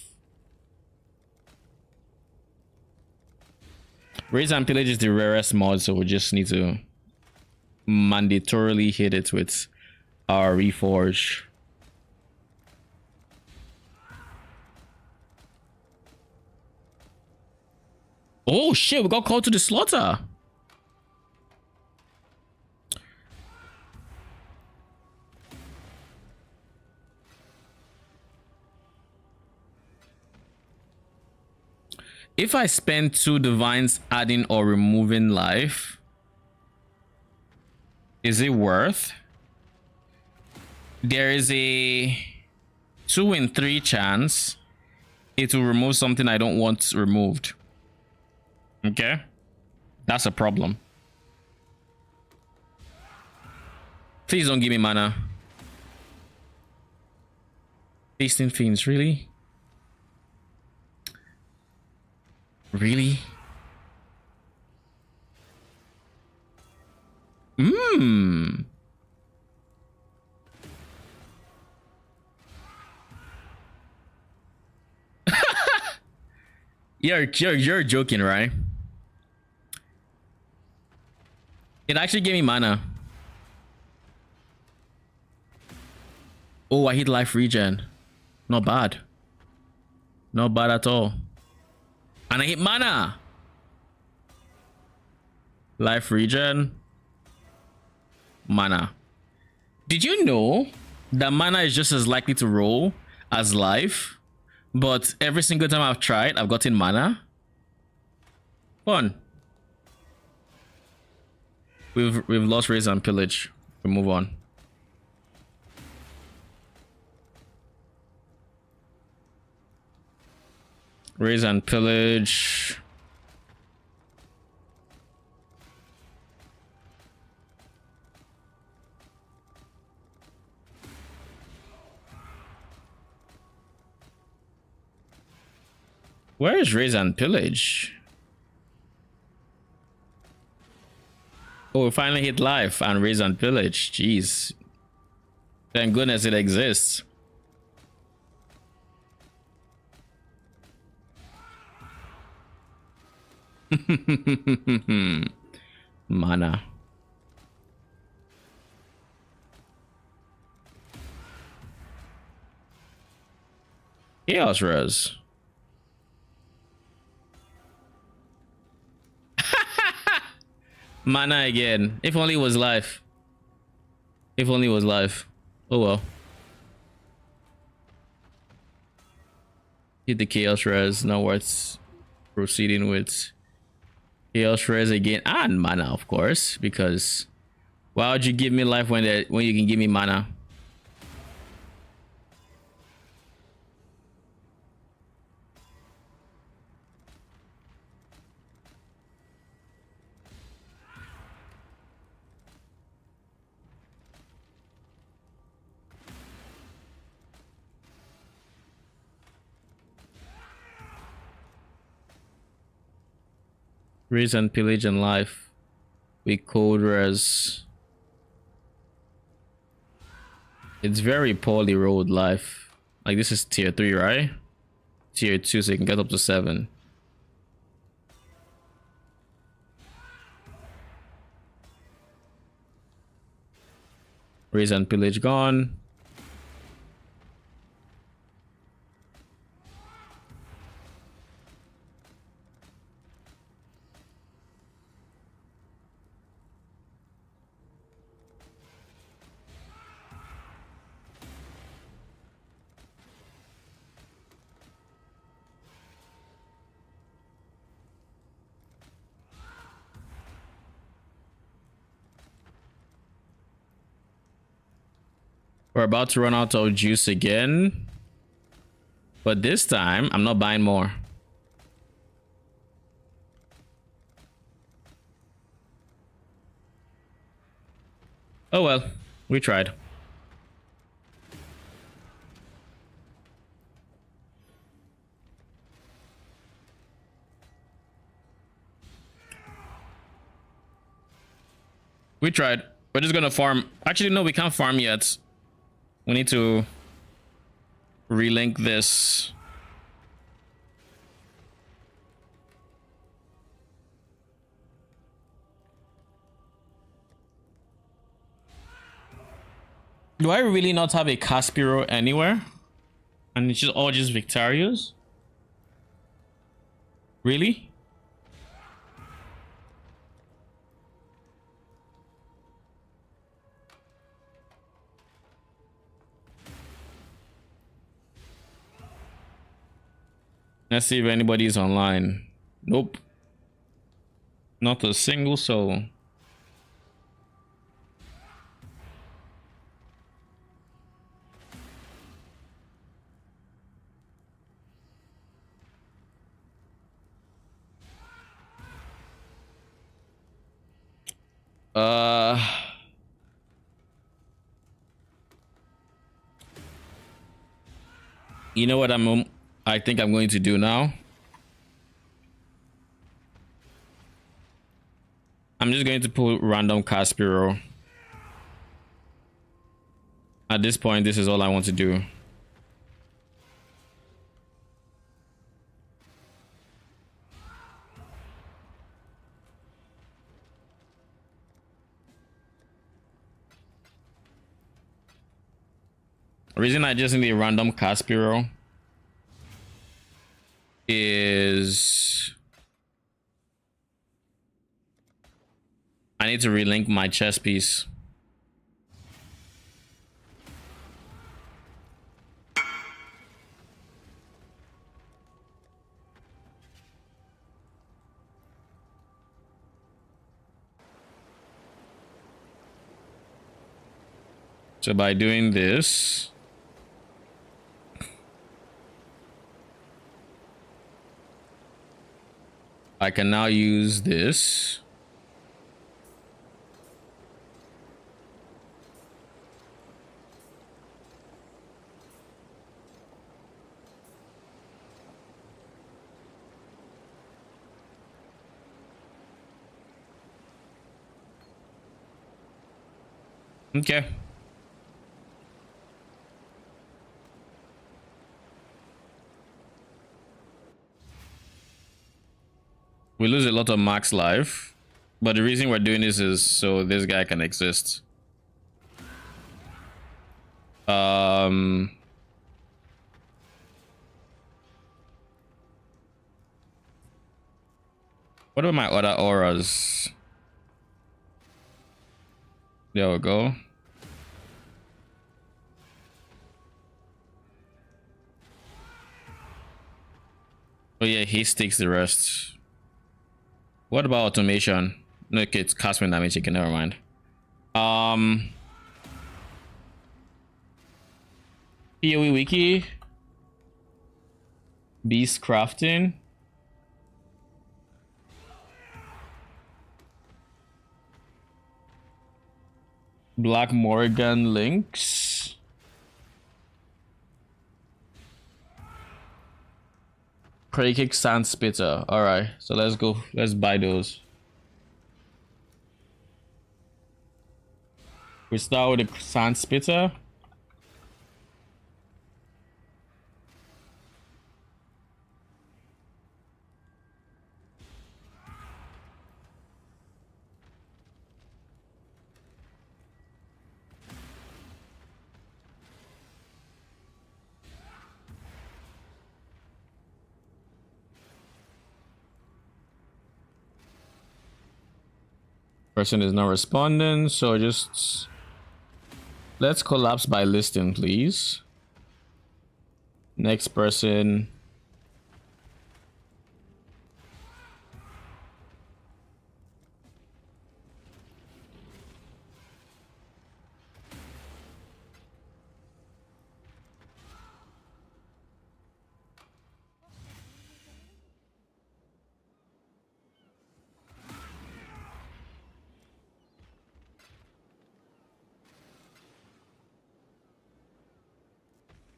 Raise and pillage is the rarest mod, so we just need to mandatorily hit it with our reforge. Oh shit, we got called to the slaughter. If I spend 2 divines adding or removing life, is it worth? There is a 2 in 3 chance it will remove something I don't want removed. Okay, that's a problem. Please don't give me mana. Feasting Fiends, really? Really? You're joking, right? It actually gave me mana. Oh, I hit life regen. Not bad. Not bad at all. And I hit mana. Life regen. Mana. Did you know that mana is just as likely to roll as life? But every single time I've tried, I've gotten mana. Fun. We've lost raise and pillage. We move on. Raise and pillage. Where is Raise and Pillage? Oh, we finally hit live and Raise and Pillage. Jeez. Thank goodness it exists. Mana. Chaos Res. Mana again. If only it was live. If only it was live. Oh well. Hit the Chaos Res. Now worth proceeding with. Chaos Res again. And mana, of course. Because why would you give me life when you can give me mana? Raise and Pillage and Life. We code res. It's very poorly rolled life. Like this is tier 3, right? Tier 2, so you can get up to 7. Raise and Pillage gone. We're about to run out of juice again. But this time, I'm not buying more. Oh well, we tried. We tried. We're just gonna farm. Actually, no, we can't farm yet. We need to relink this. Do I really not have a Caspiro anywhere? And it's just all just Victarios? Really? Let's see if anybody's online. Nope. Not a single soul. You know what I think I'm going to do now? I'm just going to pull random Caspiro. At this point, this is all I want to do. The reason I just need a random Caspiro is I need to relink my chess piece. So by doing this, I can now use this. Okay. We lose a lot of max life, but the reason we're doing this is so this guy can exist. What are my other auras? There we go. Oh yeah, he sticks the rest. What about automation? No, okay, it's casting damage. Okay, never mind. PoE wiki. Beast crafting. Black Morgan links. Prey kick sand spitter. All right, so let's go. Let's buy those. We start with the sand spitter. Person is not responding, so just let's collapse by listing, please. Next person.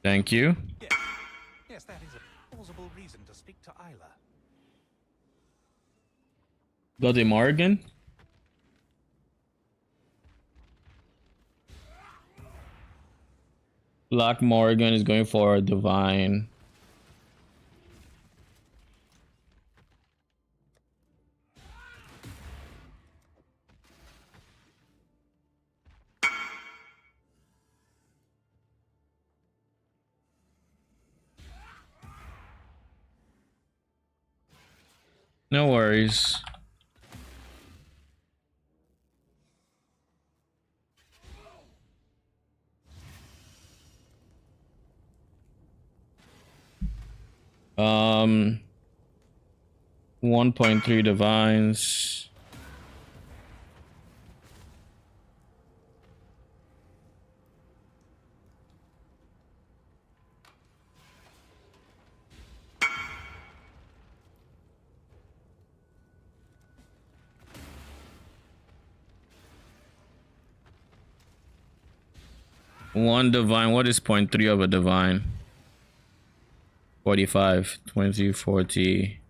Thank you. Yes, that is a plausible reason to speak to Isla. Got a Morgan. Black Morgan is going for a divine. No worries. Um, 1.3 divines. One divine. What is 0.3 of a divine? 45, 20, 40,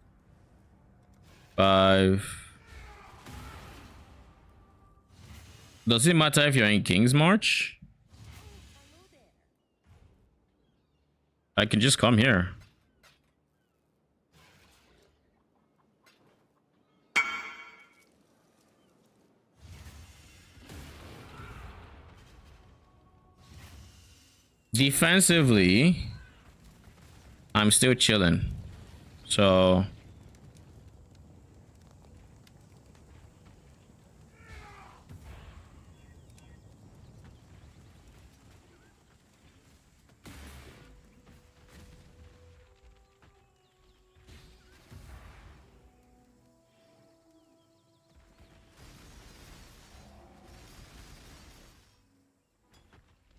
5. Does it matter if you're in King's March? I can just come here. Defensively, I'm still chilling. So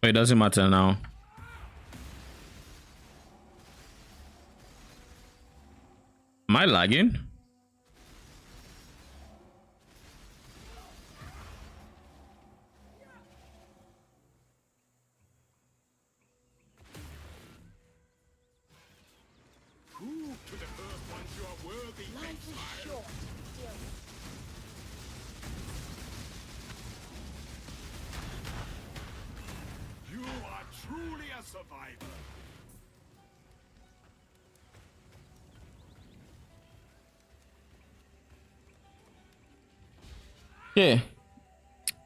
it doesn't matter now. Am I lagging? Okay.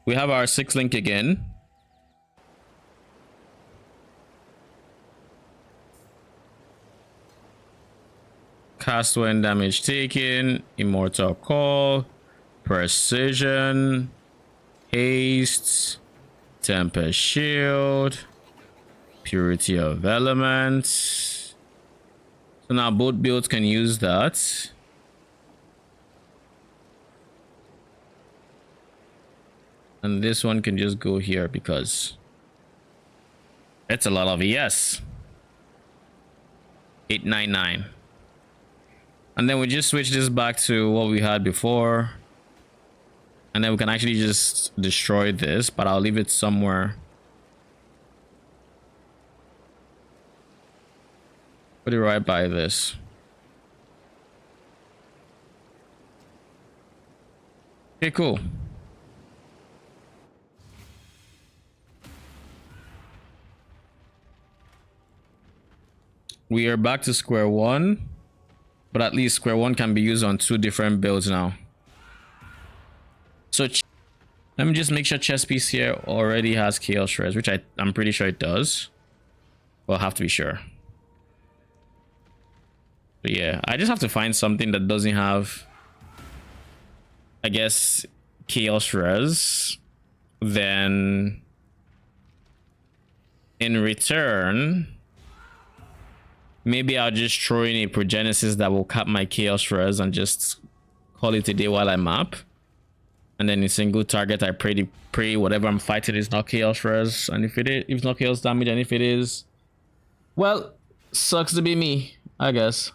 We have our 6 link again. Cast when damage taken, Immortal Call, Precision, Haste, Tempest Shield, Purity of Elements. So now both builds can use that. And this one can just go here because it's a lot of ES. 899. And then we just switch this back to what we had before. And then we can actually just destroy this, but I'll leave it somewhere. Put it right by this. Okay, cool. We are back to square one, but at least square one can be used on 2 different builds now. So let me just make sure chess piece here already has Chaos Shreds, which I'm pretty sure it does. We'll have to be sure. But yeah, I just have to find something that doesn't have, I guess, Chaos Shreds. Then in return, maybe I'll just throw in a Progenesis that will cap my Chaos Shreds and just call it a day while I map. And then in single target, I pray whatever I'm fighting is not Chaos Shreds. And if it's not Chaos damage, and if it is, well, sucks to be me, I guess.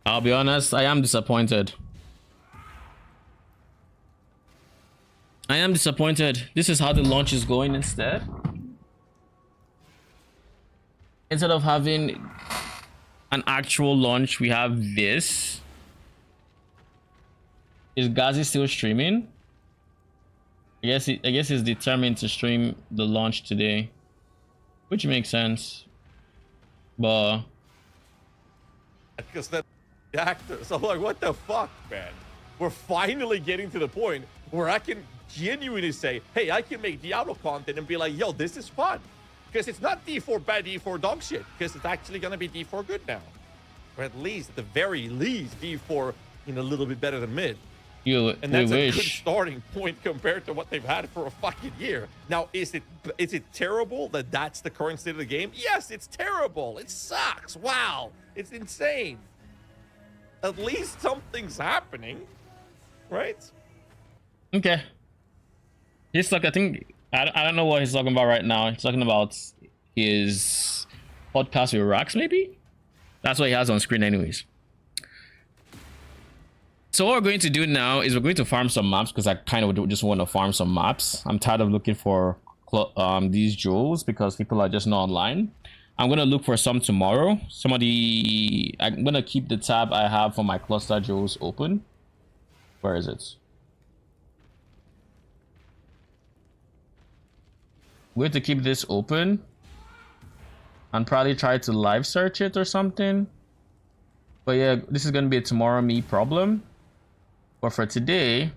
I'll be honest, I am disappointed. I am disappointed. This is how the launch is going instead. Instead of having an actual launch, we have this. Is Gazi still streaming? I guess he's determined to stream the launch today, which makes sense. But because that actors, I'm like, what the fuck, man? We're finally getting to the point where I can genuinely say, hey, I can make Diablo content and be like, yo, this is fun. Because it's not D4 bad, D4 dog shit. Because it's actually going to be D4 good now. Or at least, at the very least, D4 a little bit better than mid. And that's a good starting point compared to what they've had for a fucking year. Now, is it terrible that that's the current state of the game? Yes, it's terrible. It sucks. Wow. It's insane. At least something's happening, right? Okay. He's like, I think, I don't know what he's talking about right now. He's talking about his podcast with Rax, maybe? That's what he has on screen anyways. So what we're going to do now is we're going to farm some maps because I kind of just want to farm some maps. I'm tired of looking for these jewels because people are just not online. I'm going to look for some tomorrow. I'm going to keep the tab I have for my cluster jewels open. Where is it? We're going to keep this open and probably try to live search it or something. But yeah, this is going to be a tomorrow me problem. But for today,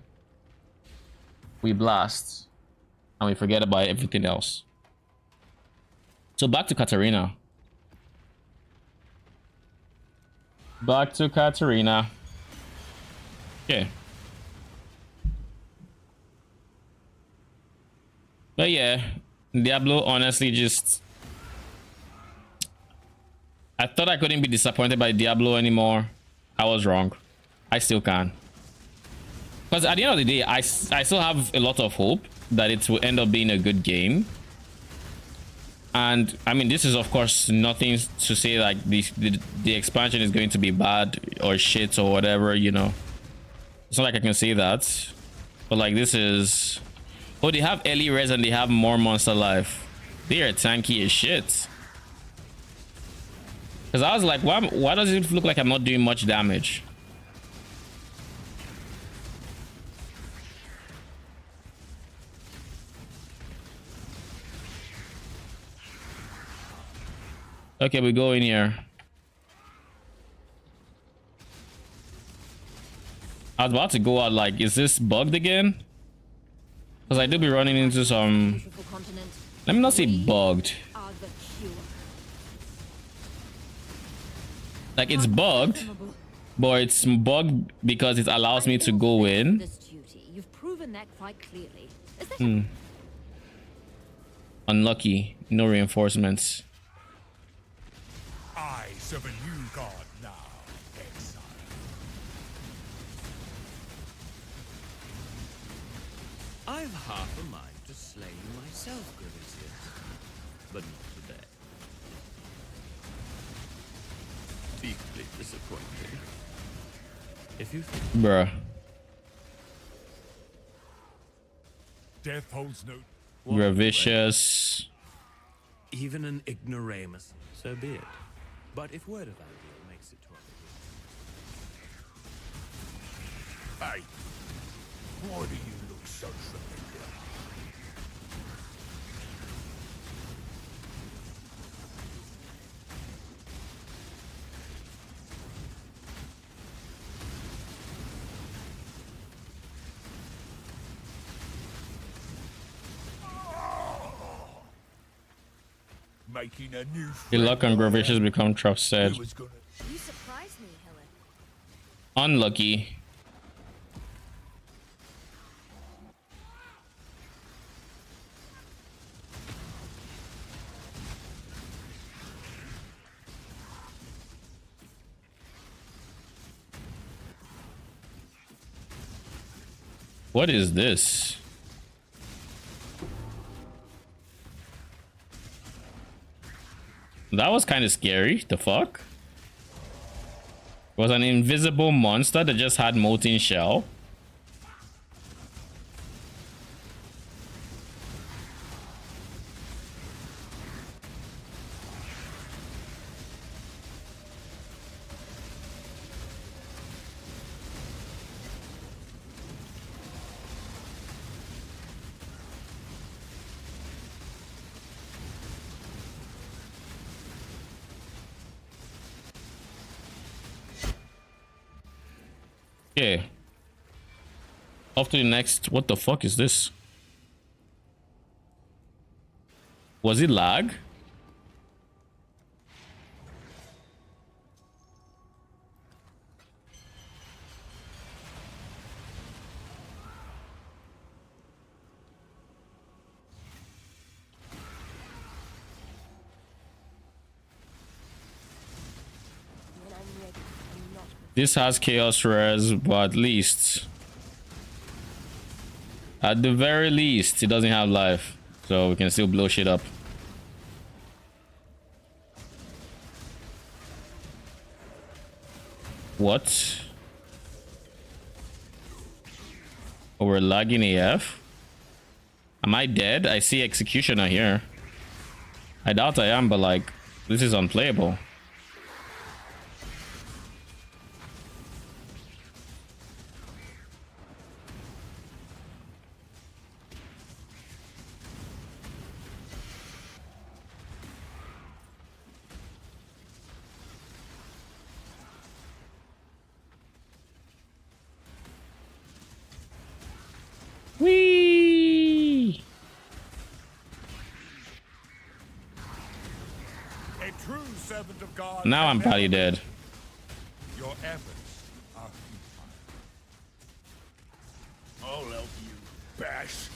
we blast and we forget about everything else. So back to Katarina. Back to Katarina. Okay. But yeah, Diablo honestly just... I thought I couldn't be disappointed by Diablo anymore. I was wrong. I still can. Because at the end of the day, I still have a lot of hope that it will end up being a good game. And I mean, this is of course nothing to say like the expansion is going to be bad or shit or whatever, you know. It's not like I can say that. But like, this is... Oh, they have early res and they have more monster life. They are tanky as shit. Because I was like, why does it look like I'm not doing much damage? Okay, we go in here. I was about to go out like, is this bugged again? Because I do be running into some... Let me not say bugged. Like, it's bugged, but it's bugged because it allows me to go in. You've proven that quite clearly. Unlucky. No reinforcements. I serve a new god now, exile. I've half a mind to slay you myself, Gravisius, but not today. Deeply disappointed. If you think... Bruh. Death holds no... Gravicious. Even an ignoramus, so be it. But if word of Abigail makes it to other... Hey, why do you look so familiar? Making a new Your luck on Gravicious become trusted. You surprised me, Helen. Unlucky. What is this? That was kind of scary. The fuck? It was an invisible monster that just had molten shell. Okay. Off to the next. What the fuck is this? Was it lag? This has chaos res, but at the very least, it doesn't have life, so we can still blow shit up. What? Oh, we're lagging AF. Am I dead? I see Executioner here. I doubt I am, but like, this is unplayable. Whee! A true servant of God. Now I'm probably dead. Your efforts are futile. I'll help you, Bash.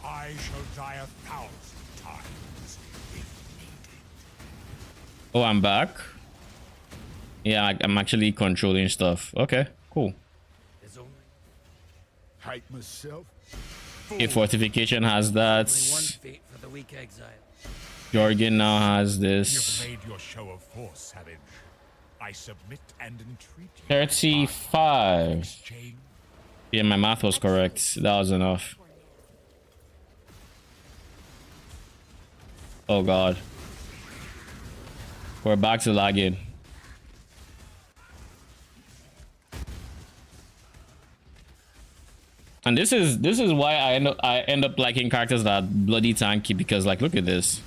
I shall die 1,000 times if needed. Oh, I'm back. Yeah, I'm actually controlling stuff. Okay. Cool. There's only Hate myself. A fortification has that. one fate for the weak exile. Jorgen now has this. You've made your show of force, Savage. I submit and entreat you. 35. Exchange. Yeah, my math was correct. That was enough. Oh god. We're back to lagging. And this is why I end up liking characters that are bloody tanky, because like look at this.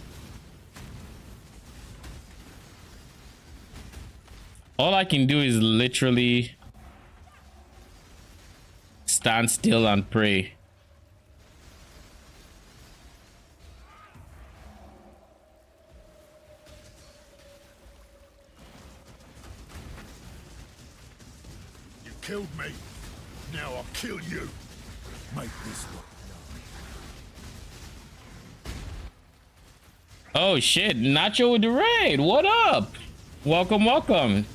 All I can do is literally stand still and pray. You killed me. Now I'll kill you. Make this look Oh shit, Nacho with the raid. What up? Welcome, welcome.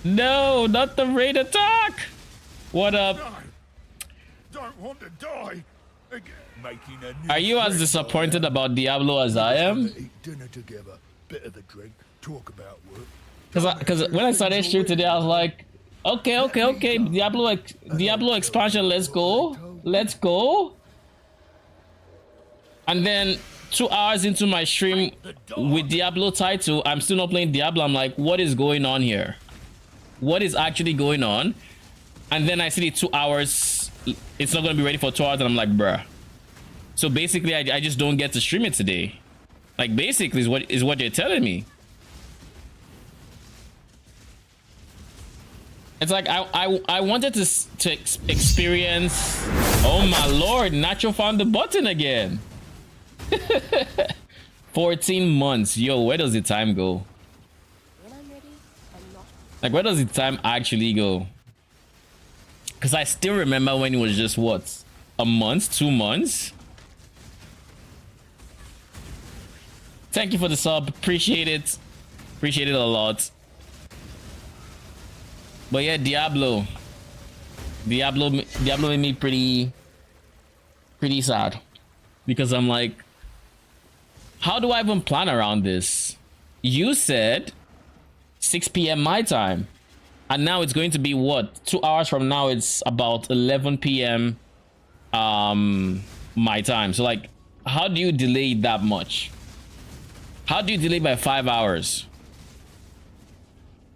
No, not the raid attack. What up? Don't want to die. Making a new Are you as disappointed about Diablo as I am? Eat dinner together, bit of a drink, talk about work. Cause when I started stream today, I was like, okay, Diablo expansion, let's go. And then 2 hours into my stream with Diablo title, I'm still not playing Diablo. I'm like, what is going on here? What is actually going on? And then I see the 2 hours, it's not gonna be ready for 2 hours, and I'm like, bruh. So basically, I just don't get to stream it today. Like basically is what you're telling me. It's like I wanted to experience. Oh my lord, Nacho found the button again. 14 months. Yo, where does the time go? Like, where does the time actually go? Because I still remember when it was just what, a month, 2 months. Thank you for the sub. Appreciate it a lot. But yeah, Diablo made me pretty sad, because I'm like, how do I even plan around this? You said 6 p.m. my time, and now it's going to be what, 2 hours from now it's about 11 p.m. my time. So like, how do you delay that much? How do you delay by 5 hours?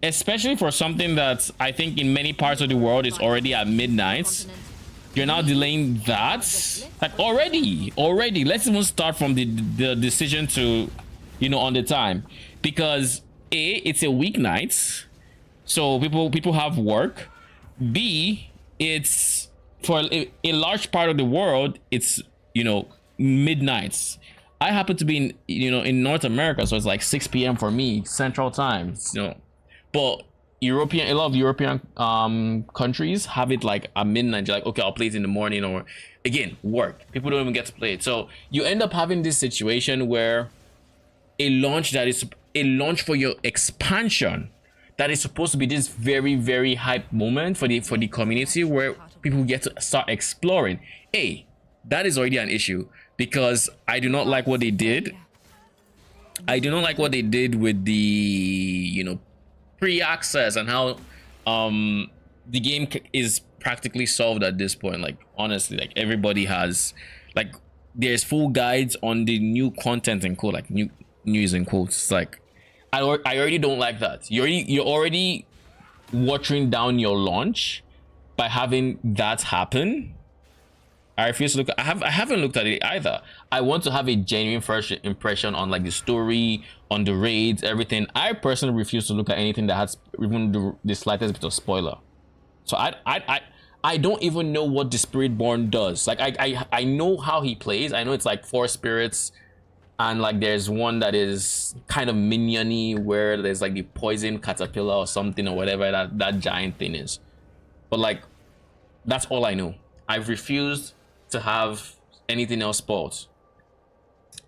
Especially for something that I think in many parts of the world is already at midnight. You're now delaying that? Like already. Let's even start from the decision to, you know, on the time. Because A, it's a weeknight, so people have work. B, it's for a large part of the world, it's, you know, midnights. I happen to be in, you know, in North America, so it's like 6 p.m. for me, Central Time, you know. But a lot of European countries have it like at midnight. You're like, okay, I'll play it in the morning, or again, work. People don't even get to play it. So you end up having this situation where a launch for your expansion that is supposed to be this very, very hype moment for the community, where people get to start exploring. That is already an issue, because I do not like what they did. I do not like what they did with the, you know, pre-access, and how the game is practically solved at this point. Like honestly, like everybody has, like, there's full guides on the new content and quote, like new news and quotes. It's like I already don't like that. You're already watering down your launch by having that happen. I refuse to look. I haven't looked at it either. I want to have a genuine first impression on like the story, on the raids, everything. I personally refuse to look at anything that has even the slightest bit of spoiler. So I don't even know what the Spiritborn does. Like I know how he plays. I know it's like 4 spirits, and like there's one that is kind of minion-y, where there's like the poison caterpillar or something, or whatever that giant thing is. But like, that's all I know. I've refused to have anything else spoiled.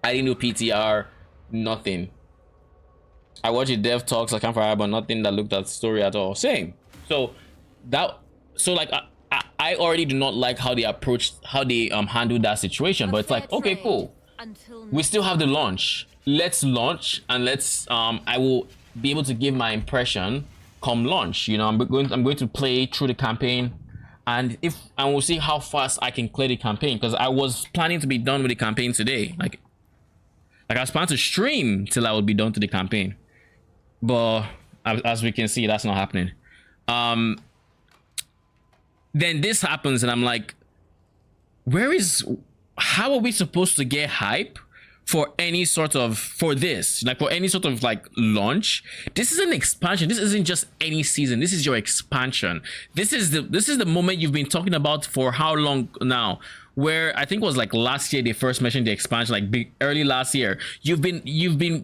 I didn't do PTR, nothing. I watched the dev talks like Campfire, but nothing that looked at story at all. Same. So like I already do not like how they approached, how they handled that situation. But it's like, okay, cool. We still have the launch. Let's launch and let's I will be able to give my impression come launch. You know, I'm going to play through the campaign, and we'll see how fast I can clear the campaign, because I was planning to be done with the campaign today. Like I was planning to stream till I would be done to the campaign. But as we can see, that's not happening. Then this happens and I'm like, how are we supposed to get hype for any sort of, for any sort of like launch? This is an expansion. This isn't just any season. This is your expansion. This is the moment you've been talking about for how long now? Where I think it was like last year they first mentioned the expansion, like early last year. You've been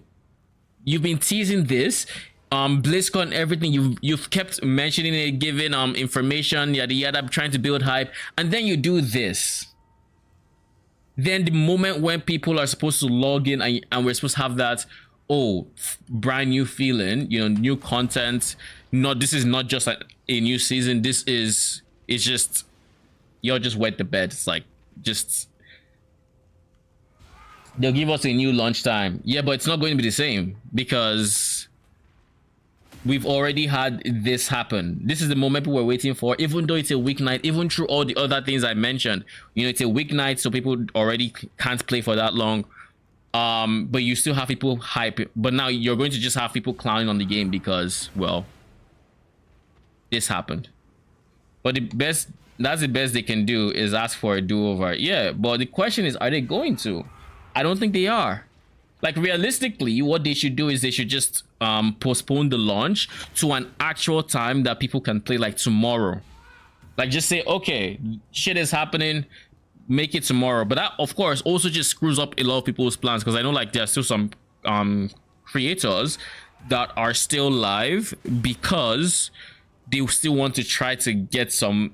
teasing this, BlizzCon, everything. You've kept mentioning it, giving information, yada yada, trying to build hype, and then you do this. Then the moment when people are supposed to log in and we're supposed to have that, brand new feeling, you know, new content. This is not just like a new season. It's just, you'll just wet the bed. It's like, they'll give us a new launch time. Yeah, but it's not going to be the same because we've already had this happen. This is the moment people were waiting for, even though it's a weeknight, even through all the other things I mentioned. You know, it's a weeknight, so people already can't play for that long. But you still have people hype. But now you're going to just have people clowning on the game because, well, this happened. But that's the best they can do, is ask for a do-over. Yeah, but the question is, are they going to? I don't think they are. Like, realistically, what they should do is they should just postpone the launch to an actual time that people can play, like tomorrow. Like, just say, okay, shit is happening, make it tomorrow. But that, of course, also just screws up a lot of people's plans, because I know, like, there are still some creators that are still live because they still want to try to get some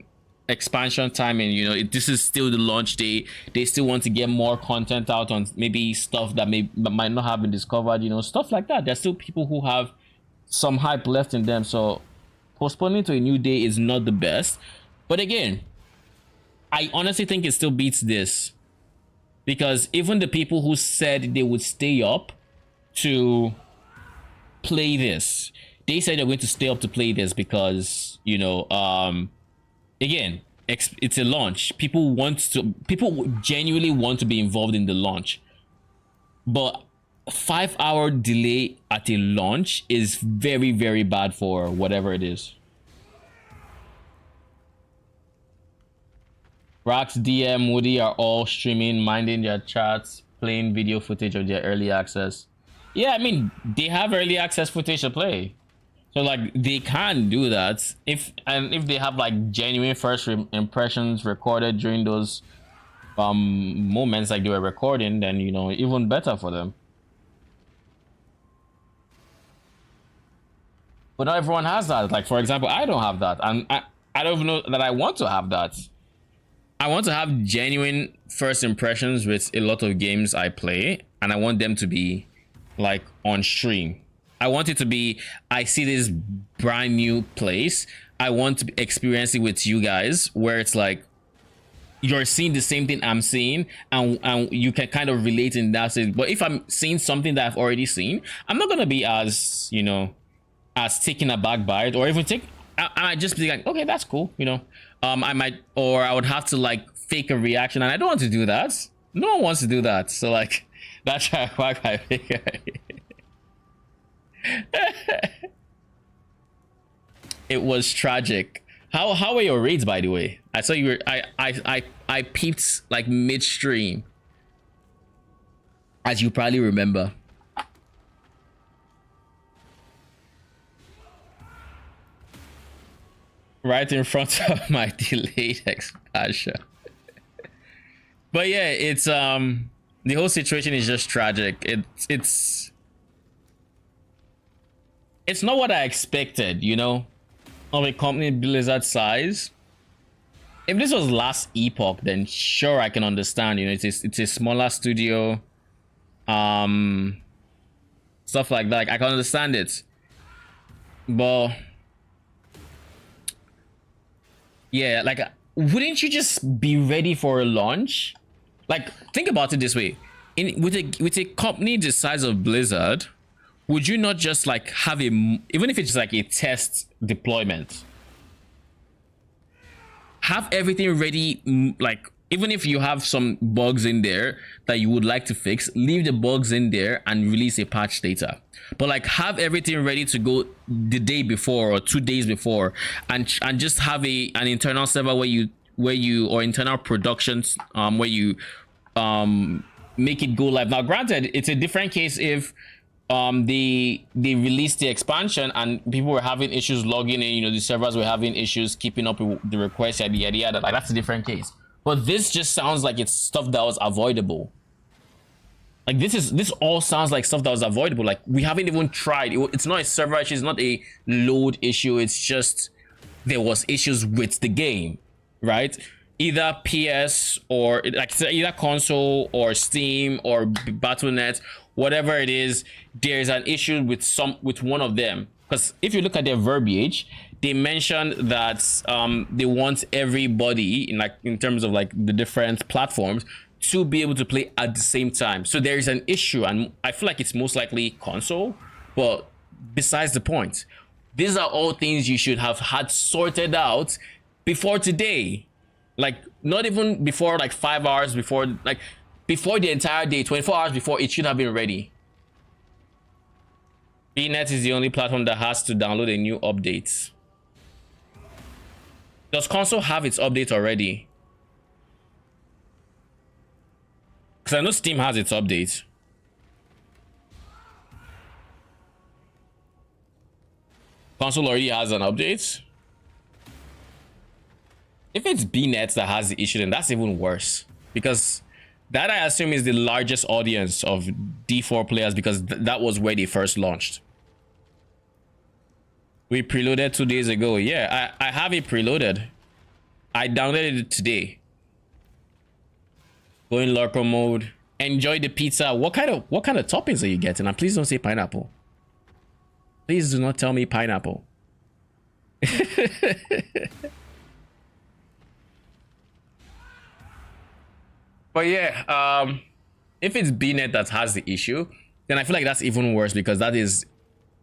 expansion time, and you know, this is still the launch day. They still want to get more content out on maybe stuff that might not have been discovered, you know, stuff like that. There's still people who have some hype left in them, so postponing to a new day is not the best. But again, I honestly think it still beats this, because even the people who said they would stay up to play this, they said they're going to stay up to play this because, you know, again, it's a launch. People genuinely want to be involved in the launch, but 5-hour delay at a launch is very, very bad for whatever it is. Rax, DM, Woody are all streaming, minding their chats, playing video footage of their early access. Yeah, I mean, they have early access footage to play. So like they can do that if they have like genuine first impressions recorded during those moments like they were recording, then, you know, even better for them. But not everyone has that. Like, for example, I don't have that, and I don't even know that I want to have that. I want to have genuine first impressions with a lot of games I play, and I want them to be like on stream. I want it to be, I see this brand new place, I want to experience it with you guys, where it's like you're seeing the same thing I'm seeing, and you can kind of relate in that sense. But if I'm seeing something that I've already seen, I'm not gonna be as, you know, as taken aback by it, or even I might just be like, okay, that's cool, you know. I would have to like fake a reaction, and I don't want to do that. No one wants to do that. So like, that's why I figure. It was tragic. How were your raids, by the way? I saw you were, I peeped like midstream, as you probably remember. Right in front of my delayed expansion. But yeah, it's the whole situation is just tragic. It's not what I expected, you know, of a company Blizzard size. If this was last Epoch, then sure, I can understand, you know, it's a smaller studio. stuff like that. Like, I can understand it, but yeah, like, wouldn't you just be ready for a launch? Like, think about it this way: with a company the size of Blizzard, would you not just like have even if it's like a test deployment, have everything ready? Like, even if you have some bugs in there that you would like to fix, leave the bugs in there and release a patch later. But like, have everything ready to go the day before or 2 days before, and just have an internal server where you or internal productions where you make it go live. Now, granted, it's a different case if they released the expansion and people were having issues logging in. You know, the servers were having issues keeping up with the requests, yada yada yada. Like, that's a different case. But this just sounds like it's stuff that was avoidable. Like, this all sounds like stuff that was avoidable. Like, we haven't even tried. It's not a server issue. It's not a load issue. It's just there was issues with the game, right? Either PS or like either console or Steam or Battle.net, whatever it is, there's an issue with one of them. Because if you look at their verbiage, they mentioned that they want everybody in terms of like the different platforms to be able to play at the same time. So there is an issue, and I feel like it's most likely console. But besides the point, these are all things you should have had sorted out before today. Like, not even before like 5 hours before, like before the entire day, 24 hours before, it should have been ready. BNet is the only platform that has to download a new update. Does console have its update already? Because I know Steam has its update. Console already has an update. If it's BNet that has the issue, then that's even worse. Because that, I assume, is the largest audience of D4 players, because that was where they first launched. We preloaded 2 days ago. Yeah, I have it preloaded. I downloaded it today. Go in lurker mode. Enjoy the pizza. What kind of toppings are you getting? And please don't say pineapple. Please do not tell me pineapple. But yeah, if it's BNet that has the issue, then I feel like that's even worse, because that is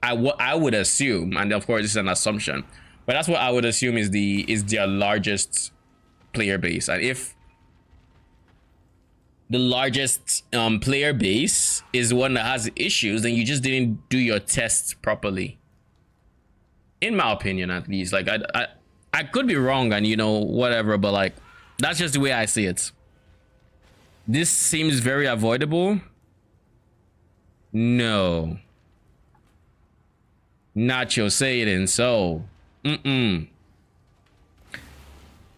I would assume, and of course this is an assumption, but that's what I would assume is their largest player base. And if the largest player base is one that has issues, then you just didn't do your tests properly, in my opinion, at least. Like, I could be wrong, and you know, whatever, but like, that's just the way I see it. This seems very avoidable. No. Nacho, say it in so.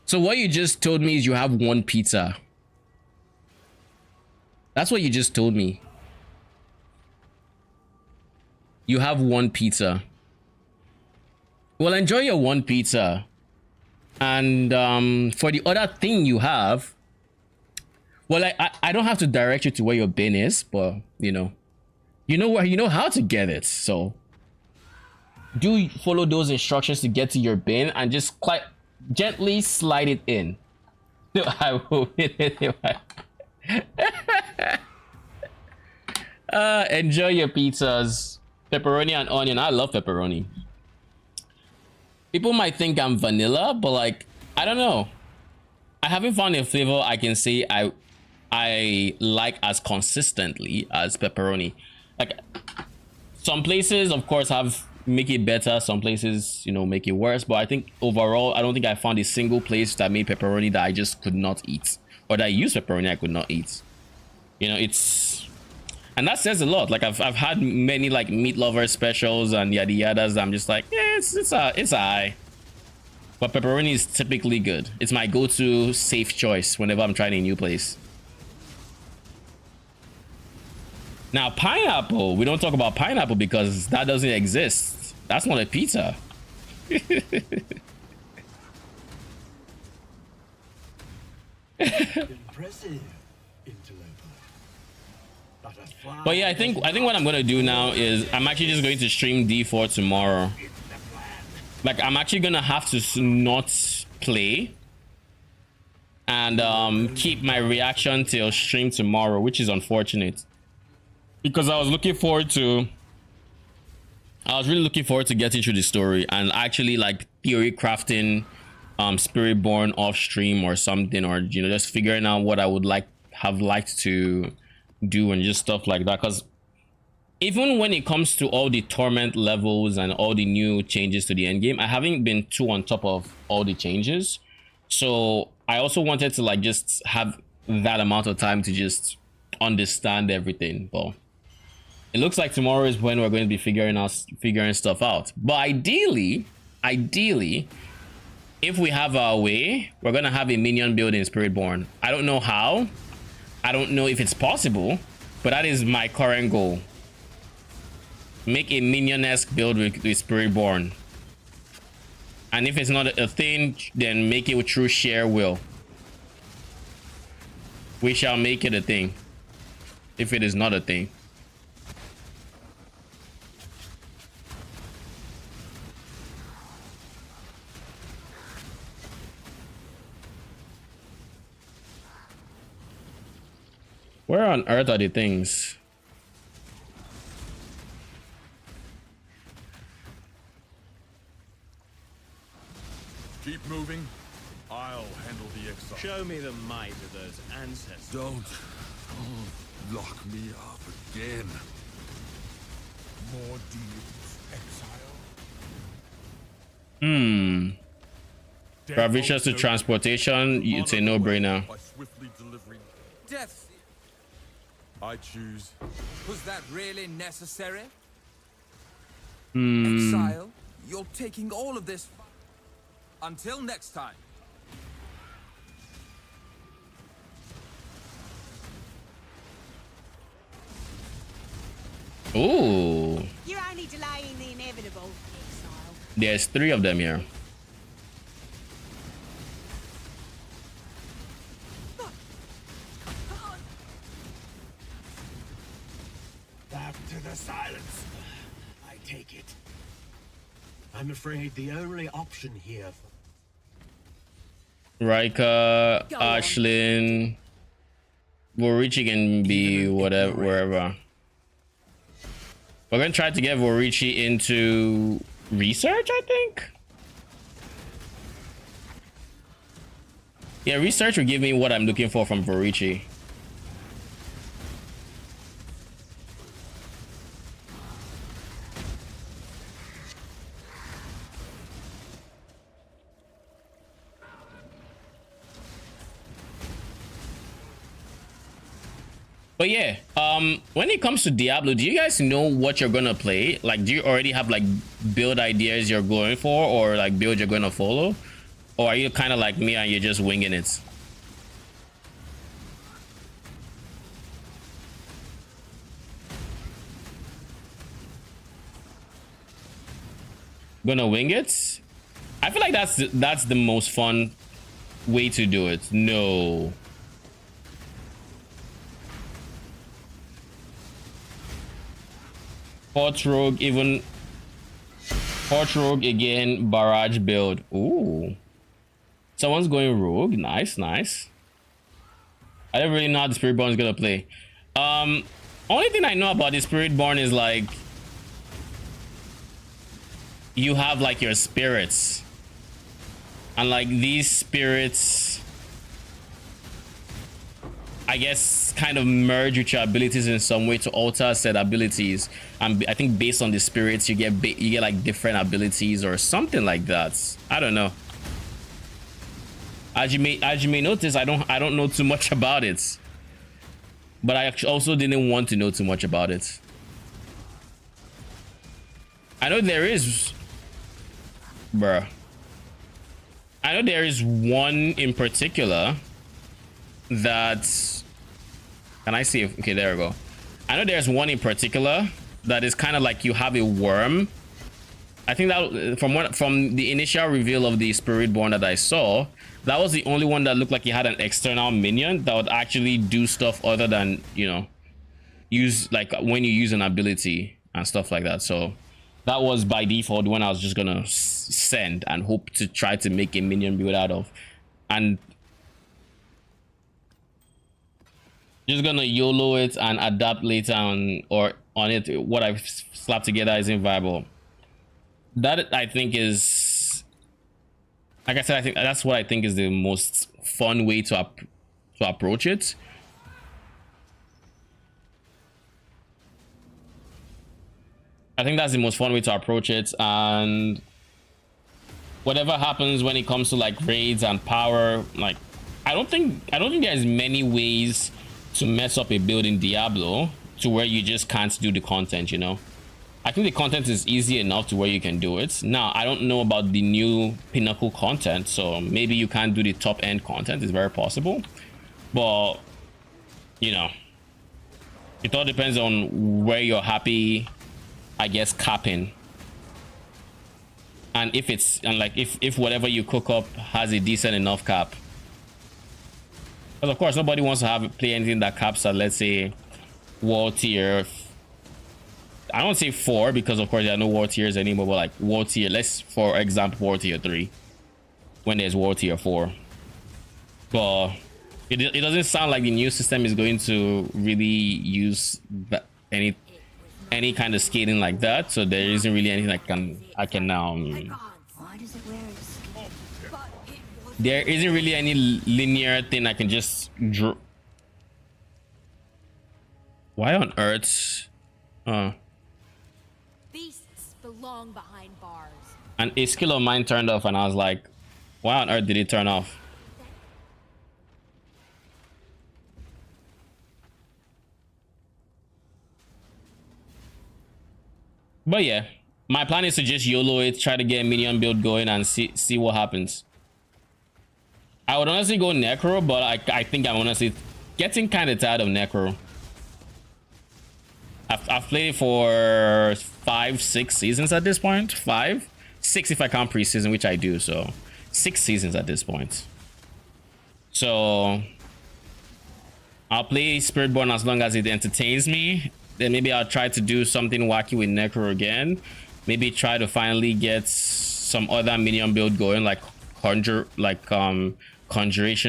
So what you just told me is you have one pizza. That's what you just told me. You have one pizza. Well, enjoy your one pizza. And for the other thing you have, well, I don't have to direct you to where your bin is, but you know where, you know how to get it. So do follow those instructions to get to your bin, and just quite gently slide it in. No, I will. Enjoy your pizzas. Pepperoni and onion. I love pepperoni. People might think I'm vanilla, but like, I don't know. I haven't found a flavor I can say I like as consistently as pepperoni. Like, some places of course make it better, some places, you know, make it worse, but I think overall I don't think I found a single place that made pepperoni that I just could not eat, or that used pepperoni I could not eat. You know, and that says a lot. Like, I've had many like meat lover specials and yada yadas that I'm just like, yeah, it's alright. But pepperoni is typically good. It's my go-to safe choice whenever I'm trying a new place. Now, pineapple, we don't talk about pineapple because that doesn't exist. That's not a pizza. Impressive, interloper. But yeah, I think what I'm gonna do now is I'm actually just going to stream D4 tomorrow. Like I'm actually gonna have to not play and keep my reaction till stream tomorrow, which is unfortunate because I was really looking forward to getting through the story and actually like theory crafting Spiritborn off stream or something, or you know, just figuring out what I would have liked to do and just stuff like that. Because even when it comes to all the torment levels and all the new changes to the end game, I haven't been too on top of all the changes, so I also wanted to like just have that amount of time to just understand everything. But it looks like tomorrow is when we're going to be figuring stuff out. But ideally, if we have our way, we're gonna have a minion build in Spiritborn. I don't know how, I don't know if it's possible, but that is my current goal. Make a minion-esque build with Spiritborn. And if it's not a thing, then make it through sheer will. We shall make it a thing. If it is not a thing. Where on earth are the things? Keep moving. I'll handle the exile. Show me the might of those ancestors. Don't lock me up again. More deals, exile. Gravicious to transportation, it's a no-brainer. By swiftly delivering Death. I choose. Was that really necessary? Hmm. Exile, you're taking all of this. Until next time. Ooh. You're only delaying the inevitable, exile. There's 3 of them here. Back to the silence. I take it. I'm afraid the only option here. Rika, Ashlyn, Vorici can be whatever, wherever. We're gonna try to get Vorici into research, I think. Yeah, research will give me what I'm looking for from Vorici. But yeah, when it comes to Diablo, do you guys know what you're gonna play? Like, do you already have like build ideas you're going for, or like build you're gonna follow, or are you kind of like me and you're just winging it? Gonna wing it? I feel like that's the most fun way to do it. No. Hot Rogue again, barrage build. Ooh. Someone's going rogue. Nice, nice. I don't really know how the Spiritborn is gonna play. Only thing I know about the Spiritborn is like you have like your spirits. And like these spirits, I guess, kind of merge with your abilities in some way to alter said abilities. And I think based on the spirits, you get like different abilities or something like that. I don't know. As you may notice, I don't know too much about it. But I also didn't want to know too much about it. I know there is, bruh. I know there is one in particular that, can I see if, okay, there we go. I know there's one in particular that is kind of like you have a worm. I think that from the initial reveal of the Spiritborn that I saw, that was the only one that looked like he had an external minion that would actually do stuff other than, you know, use like when you use an ability and stuff like that. So that was by default when I was just gonna send and hope to try to make a minion build out of, and just gonna YOLO it and adapt later on, or on it. What I've slapped together isn't viable. That I think is, like I said, I think that's what I think is the most fun way to approach it. I think that's the most fun way to approach it, and whatever happens when it comes to like raids and power, like I don't think there's many ways to mess up a build in Diablo to where you just can't do the content, you know. I think the content is easy enough to where you can do it. Now, I don't know about the new Pinnacle content, so maybe you can't do the top end content. It's very possible, but you know, it all depends on where you're happy, I guess, capping, and if it's, and like if whatever you cook up has a decent enough cap. But of course, nobody wants to play anything that caps at, let's say, world tier. I don't say 4 because of course there are no world tiers anymore, but like world tier, let's for example world tier 3 when there's world tier 4. But it doesn't sound like the new system is going to really use any kind of scaling like that, so there isn't really anything I can now there isn't really any linear thing I can just draw. Why on earth Beasts belong behind bars. and a skill of mine turned off, and I was like, why on earth did it turn off? But yeah, my plan is to just YOLO it, try to get a minion build going and see what happens. I would honestly go Necro, but I think I'm honestly getting kind of tired of Necro. I've played it for 5-6 seasons at this point. 5, 6 if I count preseason, which I do. So 6 seasons at this point. So I'll play Spiritborn as long as it entertains me. Then maybe I'll try to do something wacky with Necro again. Maybe try to finally get some other minion build going, like Conjuration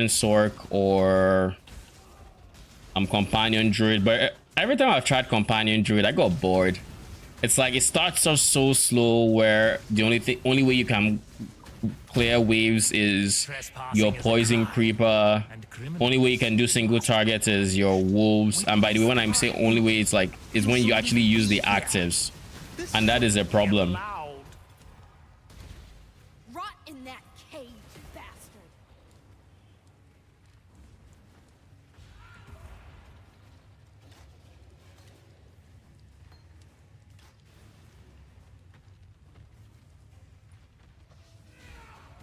Sorc or Companion Druid. But every time I've tried Companion Druid, I got bored. It's like it starts off so slow where the only way you can clear waves is your Poison Creeper. Only way you can do single targets is your wolves. And by the way, when I'm saying only way, it's when you actually use the actives, and that is a problem. Rot in that cage, bastard.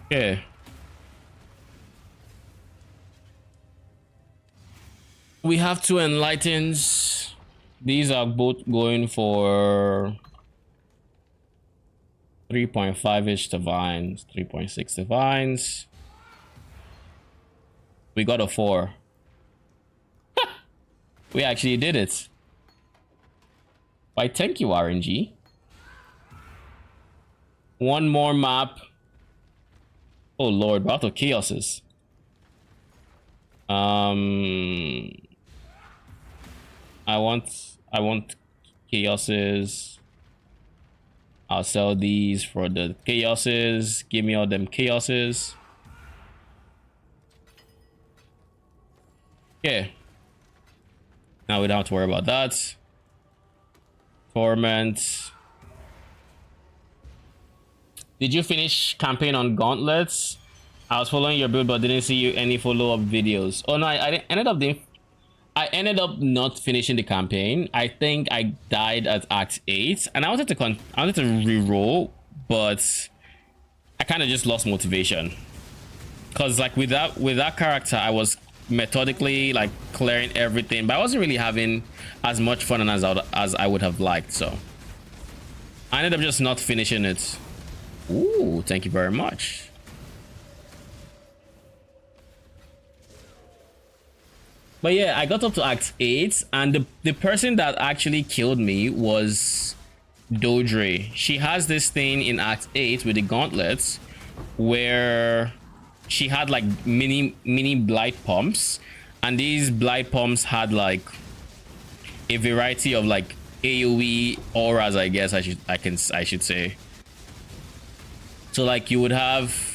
Yeah. We have 2 Enlightens. These are both going for 3.5-ish divines, 3.6 divines. We got a 4. We actually did it. Why, thank you, RNG. One more map. Oh lord, Battle of Chaoses. I want Chaoses. I'll sell these for the Chaoses. Give me all them Chaoses. Okay. Now we don't have to worry about that. Torment. Did you finish campaign on Gauntlets? I was following your build but didn't see you any follow-up videos. Oh no, I ended up not finishing the campaign. I think I died at Act 8 and I wanted to re-roll, but I kind of just lost motivation. Cause like with that character, I was methodically like clearing everything, but I wasn't really having as much fun as I would have liked. So I ended up just not finishing it. Ooh, thank you very much. But yeah, I got up to Act 8, and the person that actually killed me was Dodre. She has this thing in Act 8 with the gauntlets where she had like mini blight pumps, and these blight pumps had like a variety of like AoE auras, I guess I should say. So like you would have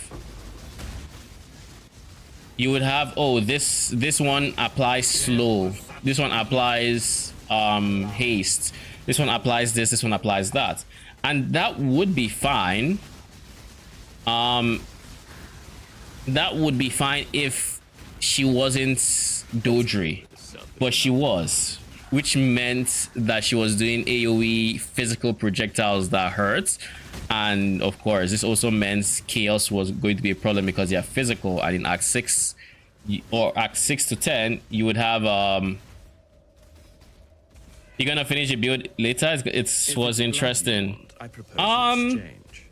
oh, this one applies slow, this one applies haste, this one applies this one applies that, and that would be fine. That would be fine if she wasn't Dodre, but she was, which meant that she was doing AoE physical projectiles that hurt. And of course, this also meant chaos was going to be a problem because they are physical. And in Act 6 or Act 6 to 10, you would have you're gonna finish the build later. It was interesting. I propose exchange.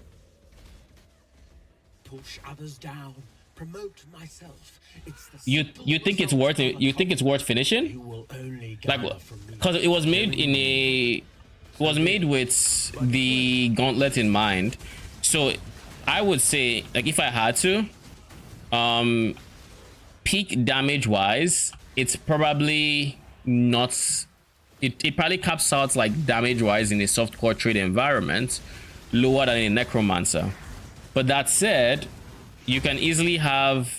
Push others down, promote myself. It's the you think it's worth it? You think it's worth finishing? Like, because it was made in a, it was made with the gauntlet in mind. So I would say, like, if I had to, peak damage wise, it's probably not. It probably caps out like damage wise in a softcore trade environment lower than a necromancer. But that said, you can easily have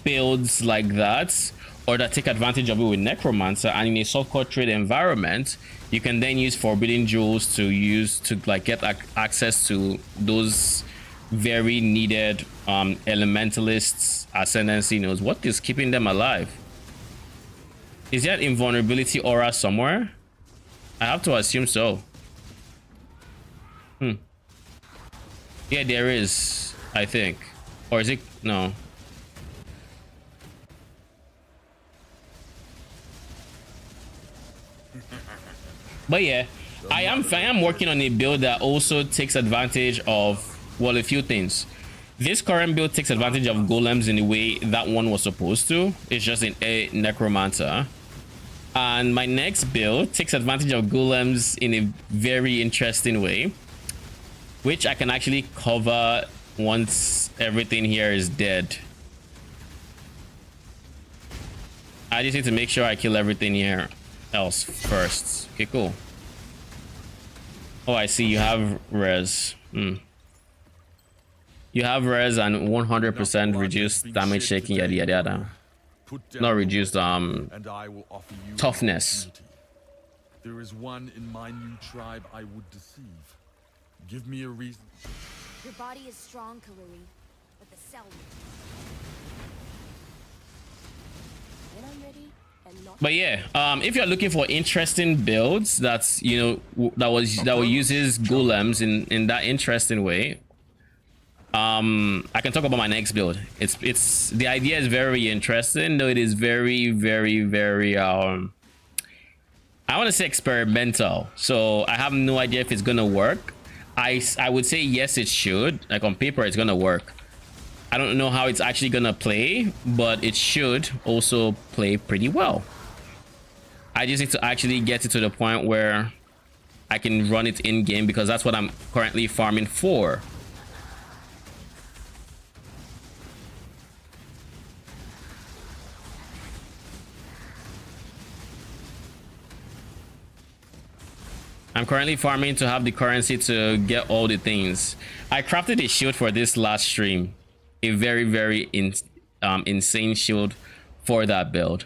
builds like that, or that take advantage of it with necromancer, and in a softcore trade environment you can then use forbidden jewels to use to like get access to those very needed elementalists ascendancy nodes. What is keeping them alive? Is there an invulnerability aura somewhere? I have to assume so. Yeah, there is, I think. Or is it? No. But yeah, I am working on a build that also takes advantage of, well, a few things. This current build takes advantage of golems in the way that one was supposed to. It's just in a necromancer. And my next build takes advantage of golems in a very interesting way, which I can actually cover once everything here is dead. I just need to make sure I kill everything here else first. Okay, cool. Oh, I see you have res. You have res and 100% reduced damage shaking, yada yada yada. Not reduced toughness. There is one in my new tribe I would deceive. Give me a reason. Your body is strong, Karui, but the cell. When I'm ready and not. But yeah, if you're looking for interesting builds that's, you know, that uses golems in that interesting way, I can talk about my next build. It's the idea is very interesting, though it is very I want to say experimental. So I have no idea if it's gonna work. I would say yes, it should. Like on paper, it's gonna work. I don't know how it's actually gonna play, but it should also play pretty well. I just need to actually get it to the point where I can run it in game, because that's what I'm currently farming for. I'm currently farming to have the currency to get all the things. I crafted a shield for this last stream. A very insane shield for that build.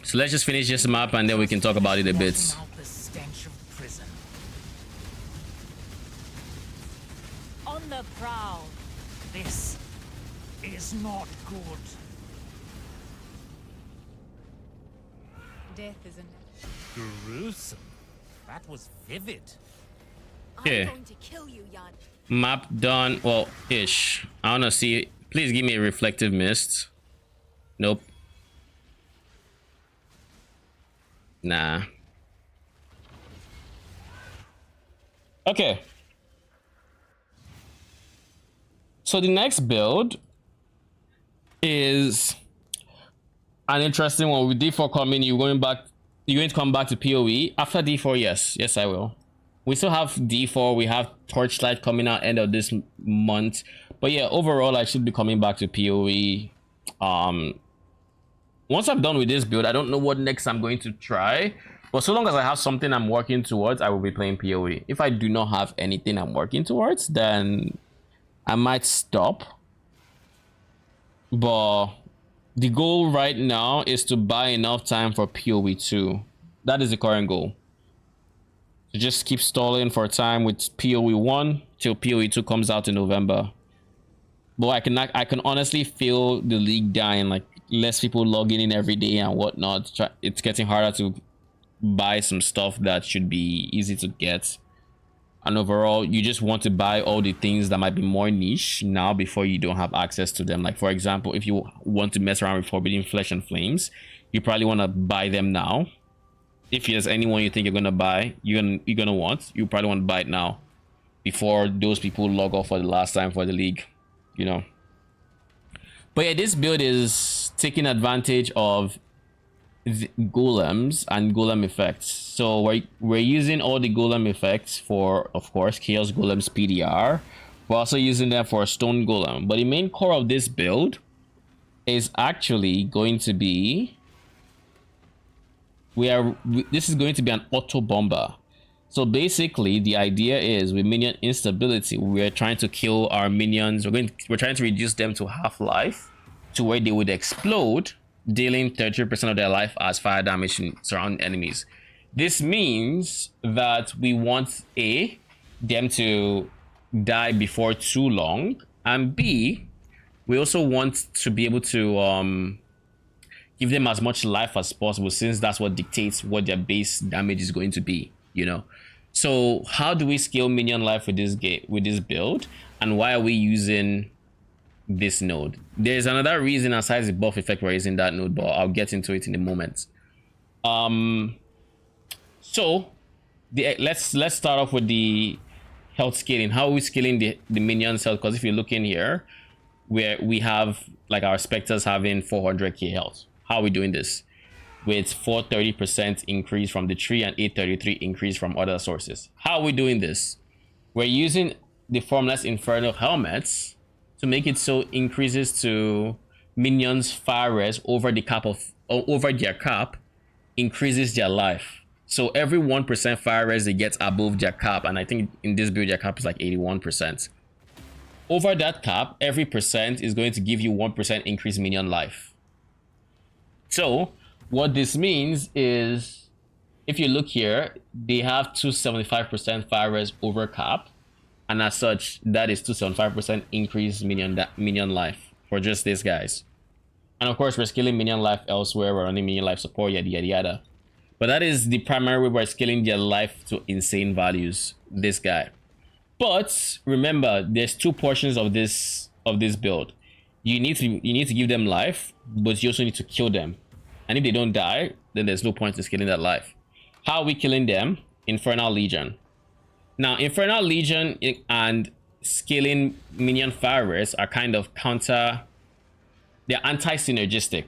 So let's just finish this map and then we can talk about it a bit. The stench of prison. On the prowl. This is not good. Death isn't Gruesome. That was vivid. Yeah. I'm going to kill you, Jan. Map done. Well, ish. I wanna see. Please give me a reflective mist. Nope. Nah. Okay. So the next build is an interesting one. With D4 coming, you're going to come back to PoE after D4. Yes, I will. We still have D4. We have Torchlight coming out end of this month. But yeah, overall, I should be coming back to PoE. Once I'm done with this build, I don't know what next I'm going to try. But so long as I have something I'm working towards, I will be playing PoE. If I do not have anything I'm working towards, then I might stop. But the goal right now is to buy enough time for PoE 2. That is the current goal. So just keep stalling for time with PoE 1 till PoE 2 comes out in November. But I can honestly feel the league dying, like less people logging in every day and whatnot. It's getting harder to buy some stuff that should be easy to get. And overall, you just want to buy all the things that might be more niche now before you don't have access to them. Like, for example, if you want to mess around with Forbidden Flesh and Flames, you probably want to buy them now. If there's anyone you think you're going to buy, you probably want to buy it now before those people log off for the last time for the league, you know. But yeah, this build is taking advantage of the golems and golem effects. So we're using all the golem effects for, of course, Chaos Golem's PDR. We're also using them for Stone Golem. But the main core of this build is actually going to be this is going to be an auto bomber. So basically, the idea is with minion instability, we're trying to kill our minions. We're trying to reduce them to half-life to where they would explode, dealing 30% of their life as fire damage to surrounding enemies. This means that we want A, them to die before too long, and B, we also want to be able to give them as much life as possible, since that's what dictates what their base damage is going to be, you know. So how do we scale minion life with this build, and why are we using this node? There's another reason aside the buff effect we're using that node, but I'll get into it in a moment. So let's start off with the health scaling. How are we scaling the minions health? Because if you look in here, where we have like our specters having 400k health. How are we doing this? With 430% increase from the tree and 833 increase from other sources. How are we doing this? We're using the Formless Infernal Helmets to make it so increases to minions fire res over the cap over their cap increases their life. So every 1% fire res they get above their cap, and I think in this build their cap is like 81%. Over that cap, every percent is going to give you 1% increased minion life. So what this means is, if you look here, they have 275% fire res over cap, and as such, that is 275% increased minion life for just these guys. And of course, we're scaling minion life elsewhere. We're running minion life support, yada yada yada. But that is the primary way we're scaling their life to insane values. This guy. But remember, there's two portions of this build. You need to give them life, but you also need to kill them. And if they don't die, then there's no point in scaling that life. How are we killing them? Infernal Legion. Now, Infernal Legion and scaling minion fire res are kind of they're anti-synergistic.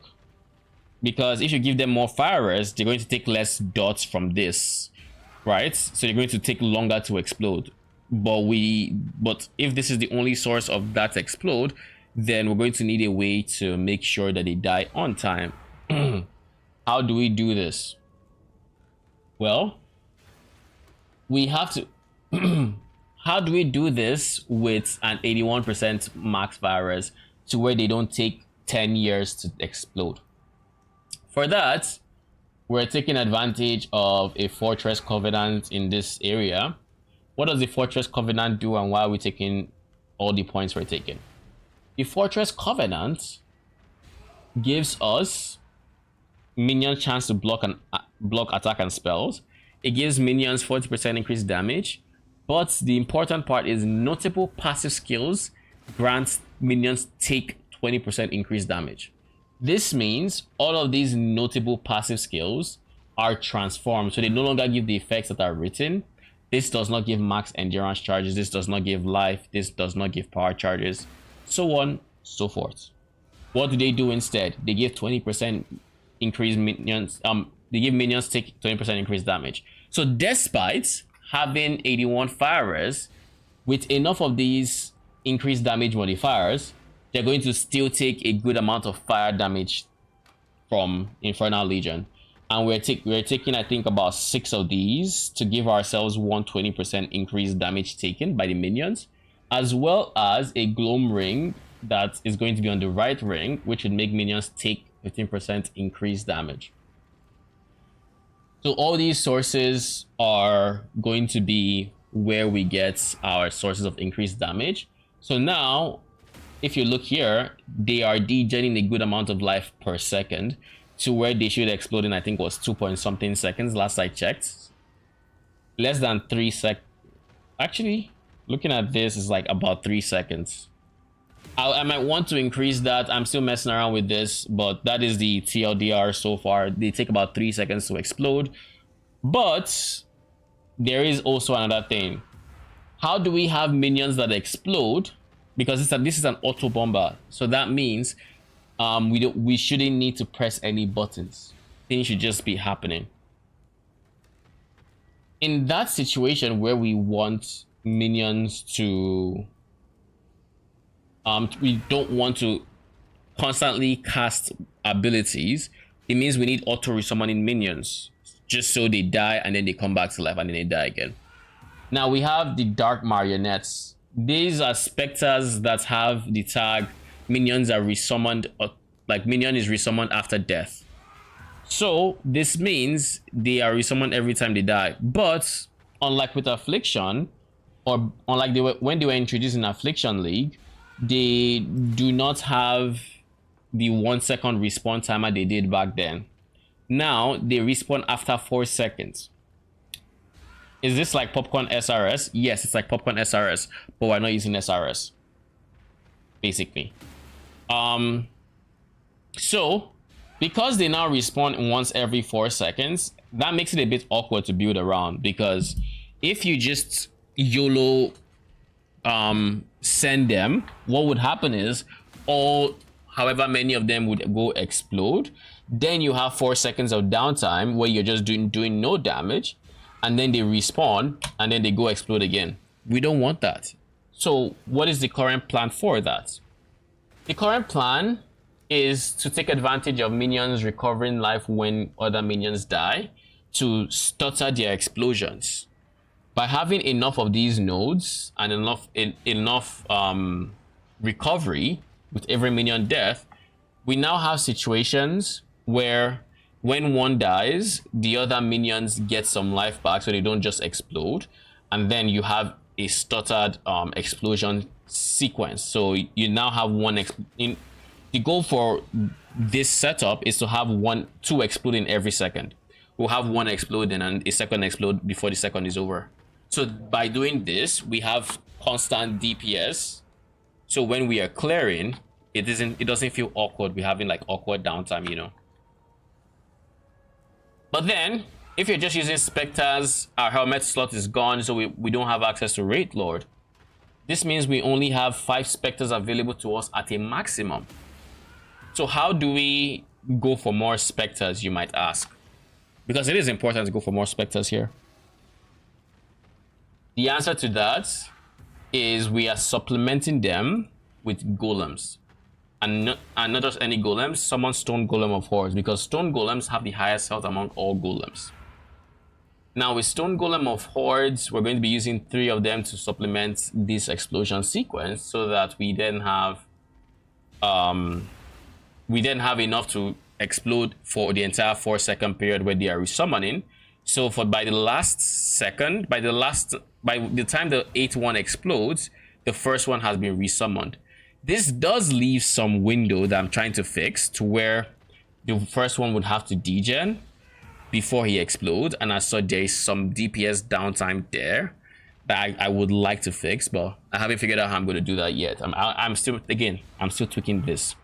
Because if you give them more fire res, they're going to take less dots from this, right? So they're going to take longer to explode. But if this is the only source of that to explode, then we're going to need a way to make sure that they die on time. How do we do this? Well, we have to how do we do this with an 81% max virus to where they don't take 10 years to explode? For that, we're taking advantage of a Fortress Covenant in this area. What does the Fortress Covenant do, and why are we taking all the points we're taking? The Fortress Covenant gives us minion chance to block attack and spells. It gives minions 40% increased damage, but the important part is notable passive skills grants minions take 20% increased damage. This means all of these notable passive skills are transformed, so they no longer give the effects that are written. This does not give max endurance charges. This does not give life. This does not give power charges. So on, so forth. What do they do instead? They give 20% increased minions. They give minions take 20% increased damage. So despite having 81 firers, with enough of these increased damage modifiers, they're going to still take a good amount of fire damage from Infernal Legion. And we're taking, I think, about 6 of these to give ourselves 120% increased damage taken by the minions, as well as a Gloam Ring that is going to be on the right ring, which would make minions take 15% increased damage. So all these sources are going to be where we get our sources of increased damage. So now, if you look here, they are degenerating a good amount of life per second to where they should explode in, I think, was 2-point-something seconds last I checked. Less than 3 sec. Actually, looking at this is like about 3 seconds. I might want to increase that. I'm still messing around with this, but that is the TLDR so far. They take about 3 seconds to explode. But there is also another thing. How do we have minions that explode? Because this is an auto bomber, so that means we shouldn't need to press any buttons. Things should just be happening. In that situation where we want minions to we don't want to constantly cast abilities, it means we need auto resummoning minions just so they die and then they come back to life and then they die again. Now we have the Dark Marionettes. These are specters that have the tag minions are resummoned, or like minion is resummoned after death. So this means they are resummoned every time they die. But unlike with Affliction, or unlike when they were introduced in Affliction League, they do not have the 1 second respawn timer they did back then. Now they respawn after 4 seconds. Is this like Popcorn SRS? Yes, it's like Popcorn SRS, but we're not using SRS, basically. So because they now respawn once every 4 seconds, that makes it a bit awkward to build around, because if you just YOLO send them, what would happen is however many of them would go explode. Then you have 4 seconds of downtime where you're just doing no damage, and then they respawn and then they go explode again. We don't want that. So what is the current plan for that? The current plan is to take advantage of minions recovering life when other minions die to stutter their explosions. By having enough of these nodes and enough recovery with every minion death, we now have situations where when one dies, the other minions get some life back so they don't just explode, and then you have a stuttered explosion sequence. So you now have the goal for this setup is to have 2 exploding every second. We'll have 1 exploding and a second explode before the second is over. So by doing this, we have constant DPS. So when we are clearing, it doesn't feel awkward. We're having like awkward downtime, you know. But then, if you're just using Spectres, our helmet slot is gone, so we don't have access to Wraith Lord. This means we only have 5 Spectres available to us at a maximum. So how do we go for more Spectres, you might ask? Because it is important to go for more Spectres here. The answer to that is we are supplementing them with golems. And not just any golems, summon Stone Golem of Hordes, because Stone Golems have the highest health among all golems. Now with Stone Golem of Hordes, we're going to be using 3 of them to supplement this explosion sequence, so that we then have enough to explode for the entire 4 second period where they are resummoning. So by the time the 8th one explodes, the first one has been resummoned. This does leave some window that I'm trying to fix, to where the first one would have to degen before he explodes, and I saw there is some DPS downtime there that I would like to fix, but I haven't figured out how I'm going to do that yet. I'm still tweaking this.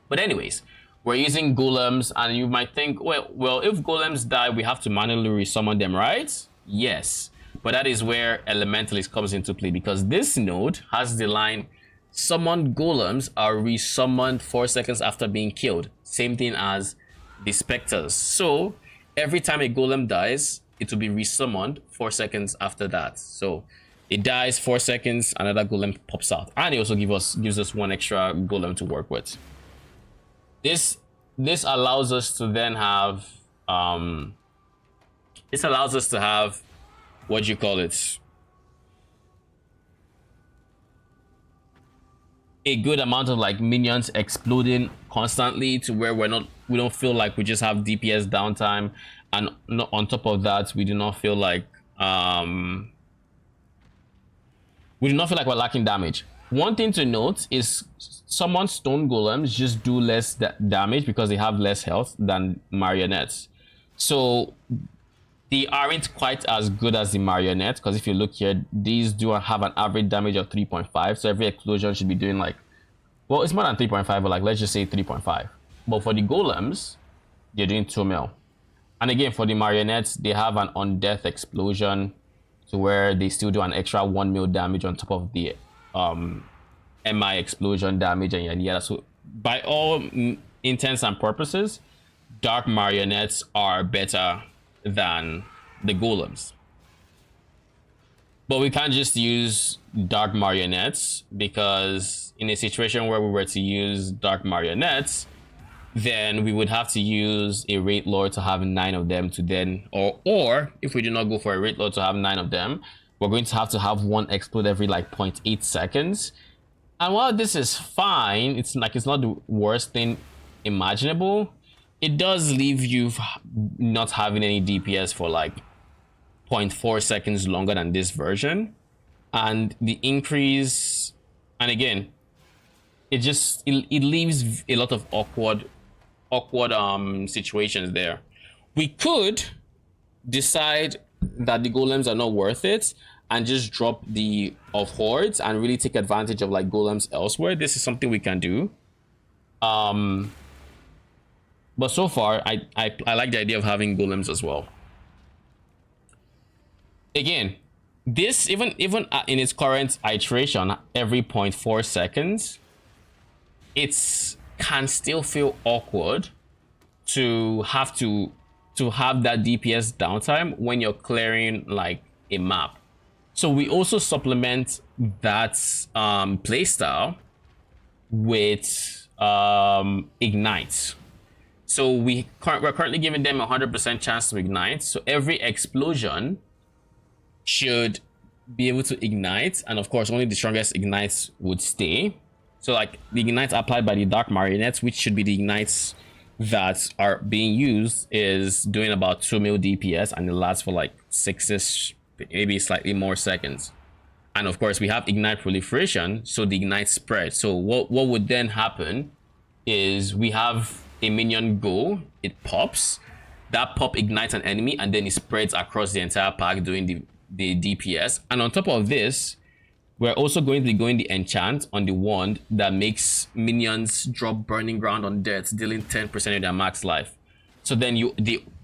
But anyways, we're using golems, and you might think, well, if golems die, we have to manually resummon them, right? Yes. But that is where Elementalist comes into play, because this node has the line, summoned golems are resummoned 4 seconds after being killed. Same thing as the specters. So every time a golem dies, it will be resummoned 4 seconds after that. So it dies 4 seconds, another golem pops out, and it also gives us 1 extra golem to work with. This allows us to then have what do you call it, a good amount of like minions exploding constantly, to where we don't feel like we just have DPS downtime, and on top of that we do not feel like we're lacking damage. One thing to note is some stone golems just do less damage because they have less health than marionettes. So they aren't quite as good as the marionette, because if you look here, these do have an average damage of 3.5. So every explosion should be doing like, well, it's more than 3.5, but like let's just say 3.5. But for the golems, they're doing 2 mil. And again, for the marionettes, they have an undeath explosion, to where they still do an extra 1 mil damage on top of the MI explosion damage and yada. So by all intents and purposes, dark marionettes are better than the golems. But we can't just use dark marionettes, because in a situation where we were to use dark marionettes, then we would have to use a Wraith Lord to have 9 of them to then, or if we do not go for a Wraith Lord to have 9 of them, we're going to have 1 explode every like 0.8 seconds. And while this is fine, it's not the worst thing imaginable, it does leave you not having any DPS for like 0.4 seconds longer than this version. And the increase, and again, it leaves a lot of awkward situations there. We could decide that the golems are not worth it and just drop the of hordes and really take advantage of like golems elsewhere. This is something we can do. But so far, I like the idea of having golems as well. Again, this even in its current iteration, every 0.4 seconds, it can still feel awkward to have that DPS downtime when you're clearing like a map. So we also supplement that playstyle with ignite. So we're currently giving them 100% chance to ignite. So every explosion should be able to ignite, and of course only the strongest ignites would stay. So like the ignites applied by the dark marionettes, which should be the ignites that are being used, is doing about 2 mil DPS, and it lasts for like 6ish, maybe slightly more seconds. And of course we have ignite proliferation, so the ignite spread. So what would then happen is we have a minion go, it pops, that pop ignites an enemy, and then it spreads across the entire pack doing the DPS. And on top of this, we're also going to be going the enchant on the wand that makes minions drop burning ground on death, dealing 10% of their max life. So then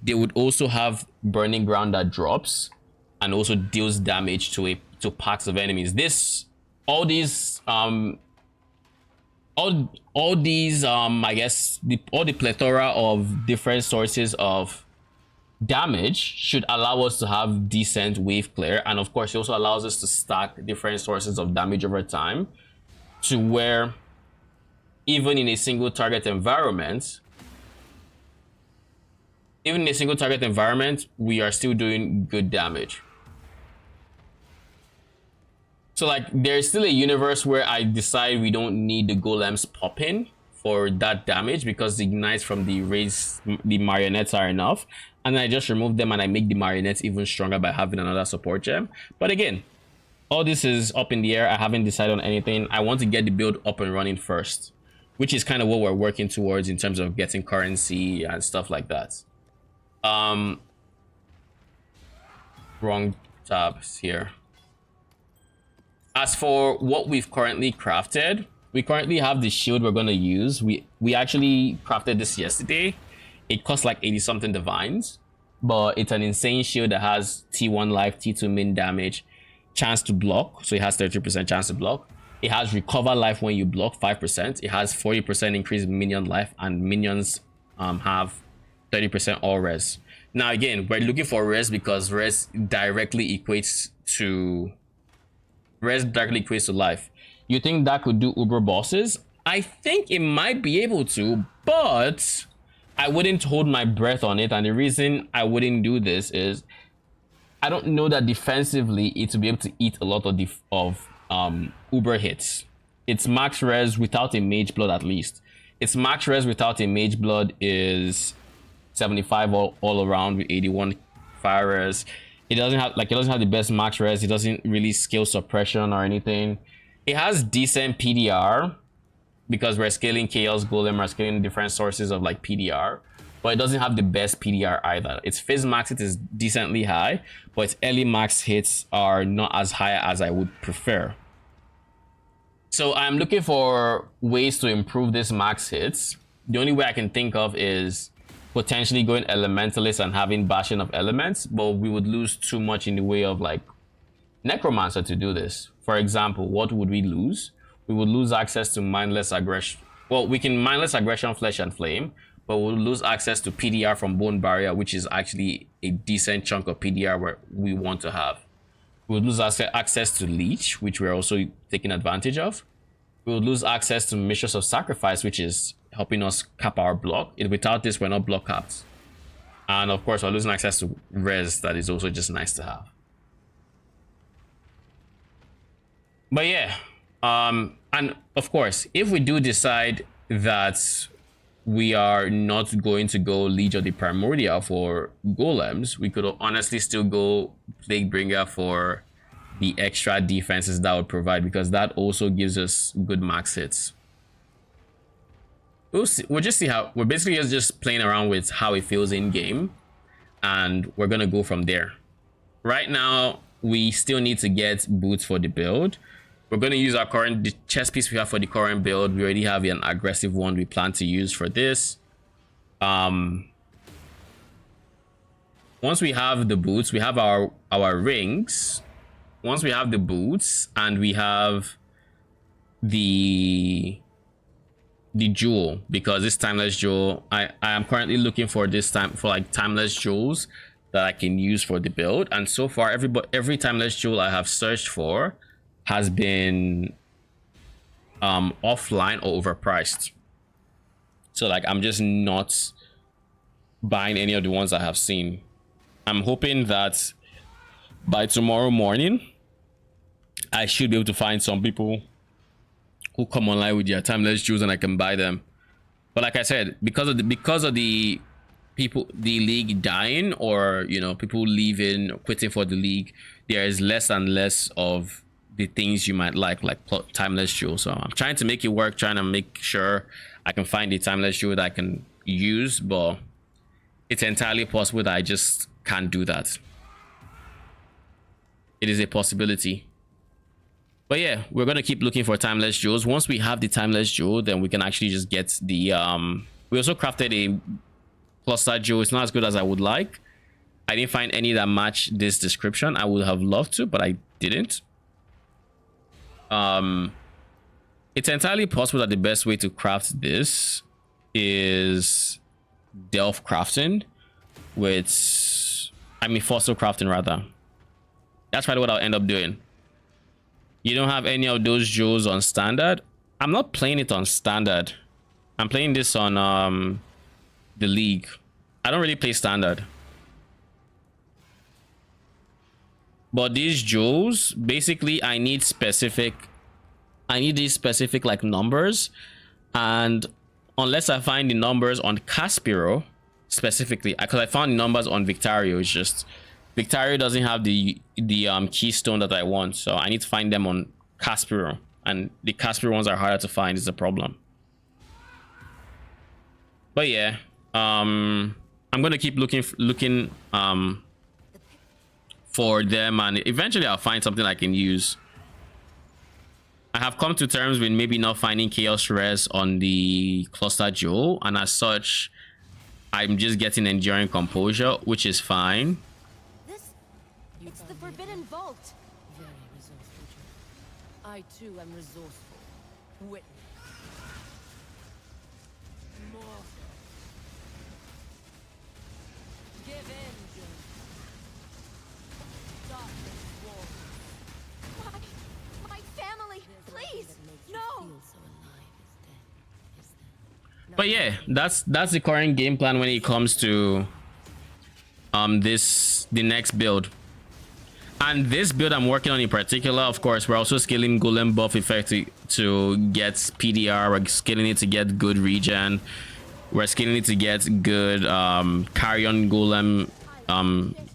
they would also have burning ground that drops and also deals damage to packs of enemies. All these I guess all the plethora of different sources of damage should allow us to have decent wave clear. And of course it also allows us to stack different sources of damage over time, to where even in a single target environment we are still doing good damage. So like there's still a universe where I decide we don't need the golems popping for that damage, because the ignites from the marionettes are enough, and I just remove them and I make the marionettes even stronger by having another support gem. But again, all this is up in the air. I haven't decided on anything. I want to get the build up and running first, which is kind of what we're working towards in terms of getting currency and stuff like that. Wrong tabs here. As for what we've currently crafted, we currently have the shield we're going to use. We actually crafted this yesterday. It costs like 80 something divines. but it's an insane shield that has T1 life, T2 min damage, chance to block, so it has 33% chance to block. It has recover life when you block, 5%. It has 40% increased minion life, and minions have 30% all res. Now again, we're looking for res because res directly equates to life. You think that could do Uber bosses? I think it might be able to, but I wouldn't hold my breath on it. And the reason I wouldn't do this is I don't know that defensively it will be able to eat a lot of Uber hits. It's max res without a mage blood at least. Its max res without a mage blood is 75 all around with 81 fire res. It doesn't have the best max res. It doesn't really scale suppression or anything. It has decent PDR because we're scaling Chaos Golem, we're scaling different sources of like PDR, but it doesn't have the best PDR either. Its phase max hit is decently high, but its early max hits are not as high as I would prefer. So I'm looking for ways to improve this max hits. The only way I can think of is potentially going Elementalist and having Bastion of Elements, but we would lose too much in the way of like Necromancer to do this. For example, what would we lose? We would lose access to Mindless Aggression. Well, we can Mindless Aggression, Flesh and Flame, but we'll lose access to PDR from Bone Barrier, which is actually a decent chunk of PDR where we want to have. We would lose access to Leech, which we're also taking advantage of. We would lose access to Mistress of Sacrifice, which is helping us cap our block. Without this, we're not block capped. And of course, we're losing access to res that is also just nice to have. But yeah, and of course, if we do decide that we are not going to go Liege of the Primordial for golems, we could honestly still go Plaguebringer for the extra defenses that would provide, because that also gives us good max hits. We'll just see how we're basically just playing around with how it feels in game, and we're gonna go from there. Right now, we still need to get boots for the build. We're going to use the chest piece we have for the current build. We already have an aggressive one we plan to use for this. Once we have the boots, we have our rings. Once we have the boots and we have the jewel, because this timeless jewel, I am currently looking for like timeless jewels that I can use for the build. And so far, every timeless jewel I have searched for has been offline or overpriced. So like I'm just not buying any of the ones I have seen. I'm hoping that by tomorrow morning I should be able to find some people who come online with their timeless jewels and I can buy them. But like I said, because of the league dying, or people leaving, quitting for the league, there is less and less of the things you might like timeless jewel. So I'm trying to make it work, trying to make sure I can find the timeless jewel that I can use, but it's entirely possible that I just can't do that. It is a possibility. But yeah, we're gonna keep looking for timeless jewels. Once we have the timeless jewel, then we can actually just get the we also crafted a cluster jewel. It's not as good as I would like. I didn't find any that match this description. I would have loved to, but I didn't. It's entirely possible that the best way to craft this is Delph crafting fossil crafting rather. That's probably what I'll end up doing. You don't have any of those jewels on standard? I'm not playing it on standard. I'm playing this on the league. I don't really play standard. But these jewels, basically I need these specific like numbers, and unless I find the numbers on Caspero specifically, because I found the numbers on Victario, it's just Victario doesn't have the keystone that I want, so I need to find them on Caspero, and the Caspero ones are harder to find, is the problem. But yeah, I'm gonna keep looking for them, and eventually I'll find something I can use. I have come to terms with maybe not finding chaos res on the cluster jewel, and as such I'm just getting enduring composure, which is fine. It's the Forbidden Vault. Very resourceful, Joe. I too am resourceful. Witness. More. Give in, Joe. Darkness walls. My family, please, no. But yeah, that's the current game plan when it comes to the next build. And this build I'm working on in particular, of course, we're also scaling Golem buff effect to get PDR. We're scaling it to get good regen. We're scaling it to get good Carrion Golem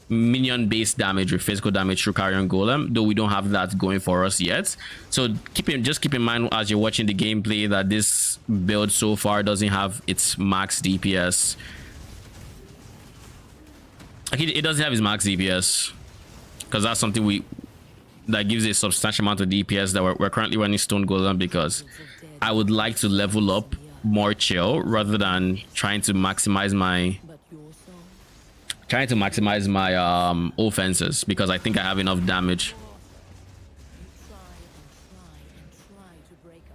minion based damage with physical damage through Carrion Golem, though we don't have that going for us yet. So just keep in mind as you're watching the gameplay that this build so far doesn't have its max DPS. It doesn't have its max DPS because that's something that gives a substantial amount of DPS that we're currently running Stone Golem, because I would like to level up more chill rather than trying to maximize my offenses, because I think I have enough damage.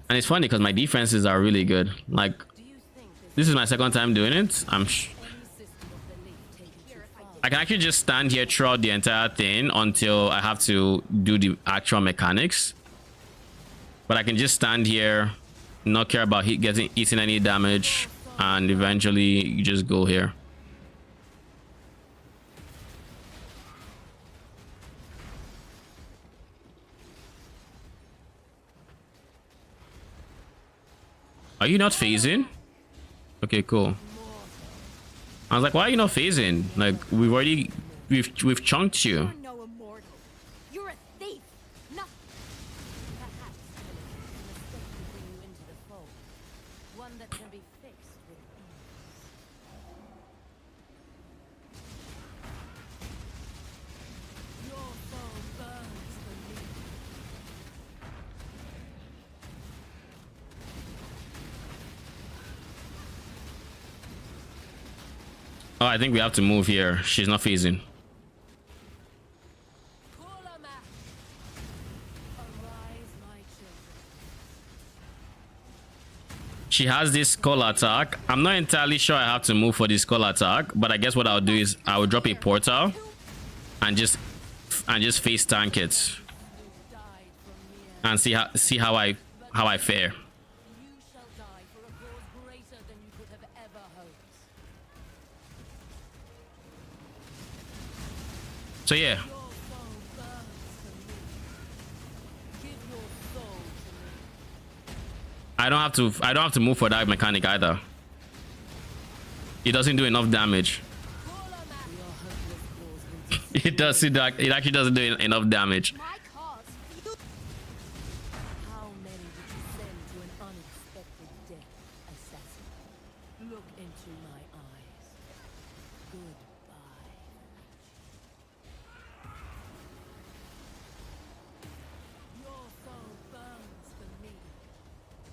And it's funny because my defenses are really good. Like, this is my second time doing it. I can actually just stand here throughout the entire thing until I have to do the actual mechanics. But I can just stand here, not care about eating any damage, and eventually you just go here. Are you not phasing? Okay, cool. I was like, why are you not phasing? Like, we've chunked you. You're no immortal. You're a thief. Nothing. Perhaps a mistake to bring you into the fold. One that can be fixed with ease. Your soul burns for me. Oh, I think we have to move here. She's not phasing. She has this skull attack. I'm not entirely sure I have to move for this skull attack, but I guess what I'll do is I will drop a portal and just face tank it and see how I fare. So yeah, I don't have to move for that mechanic either. It doesn't do enough damage. It actually doesn't do enough damage.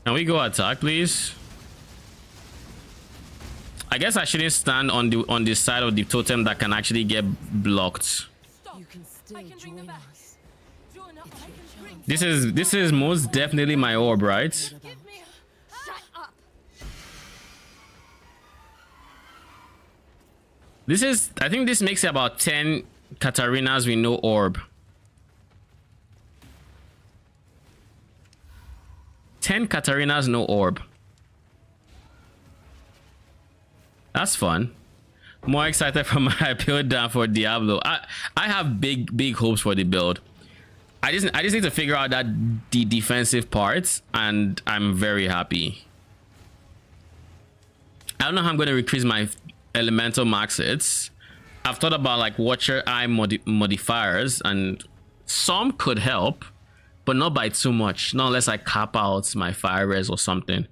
Can we go attack, please? I guess I shouldn't stand on the side of the totem that can actually get blocked. This is most definitely my orb, right? I think this makes it about 10 Katarinas with no orb. 10 Katarinas, no orb. That's fun. More excited for my build than for Diablo. I have big hopes for the build. I just need to figure out the defensive parts, and I'm very happy. I don't know how I'm going to increase my elemental max hits. I've thought about like Watcher Eye modifiers, and some could help, but not by too much. Not unless I cap out my fire res or something.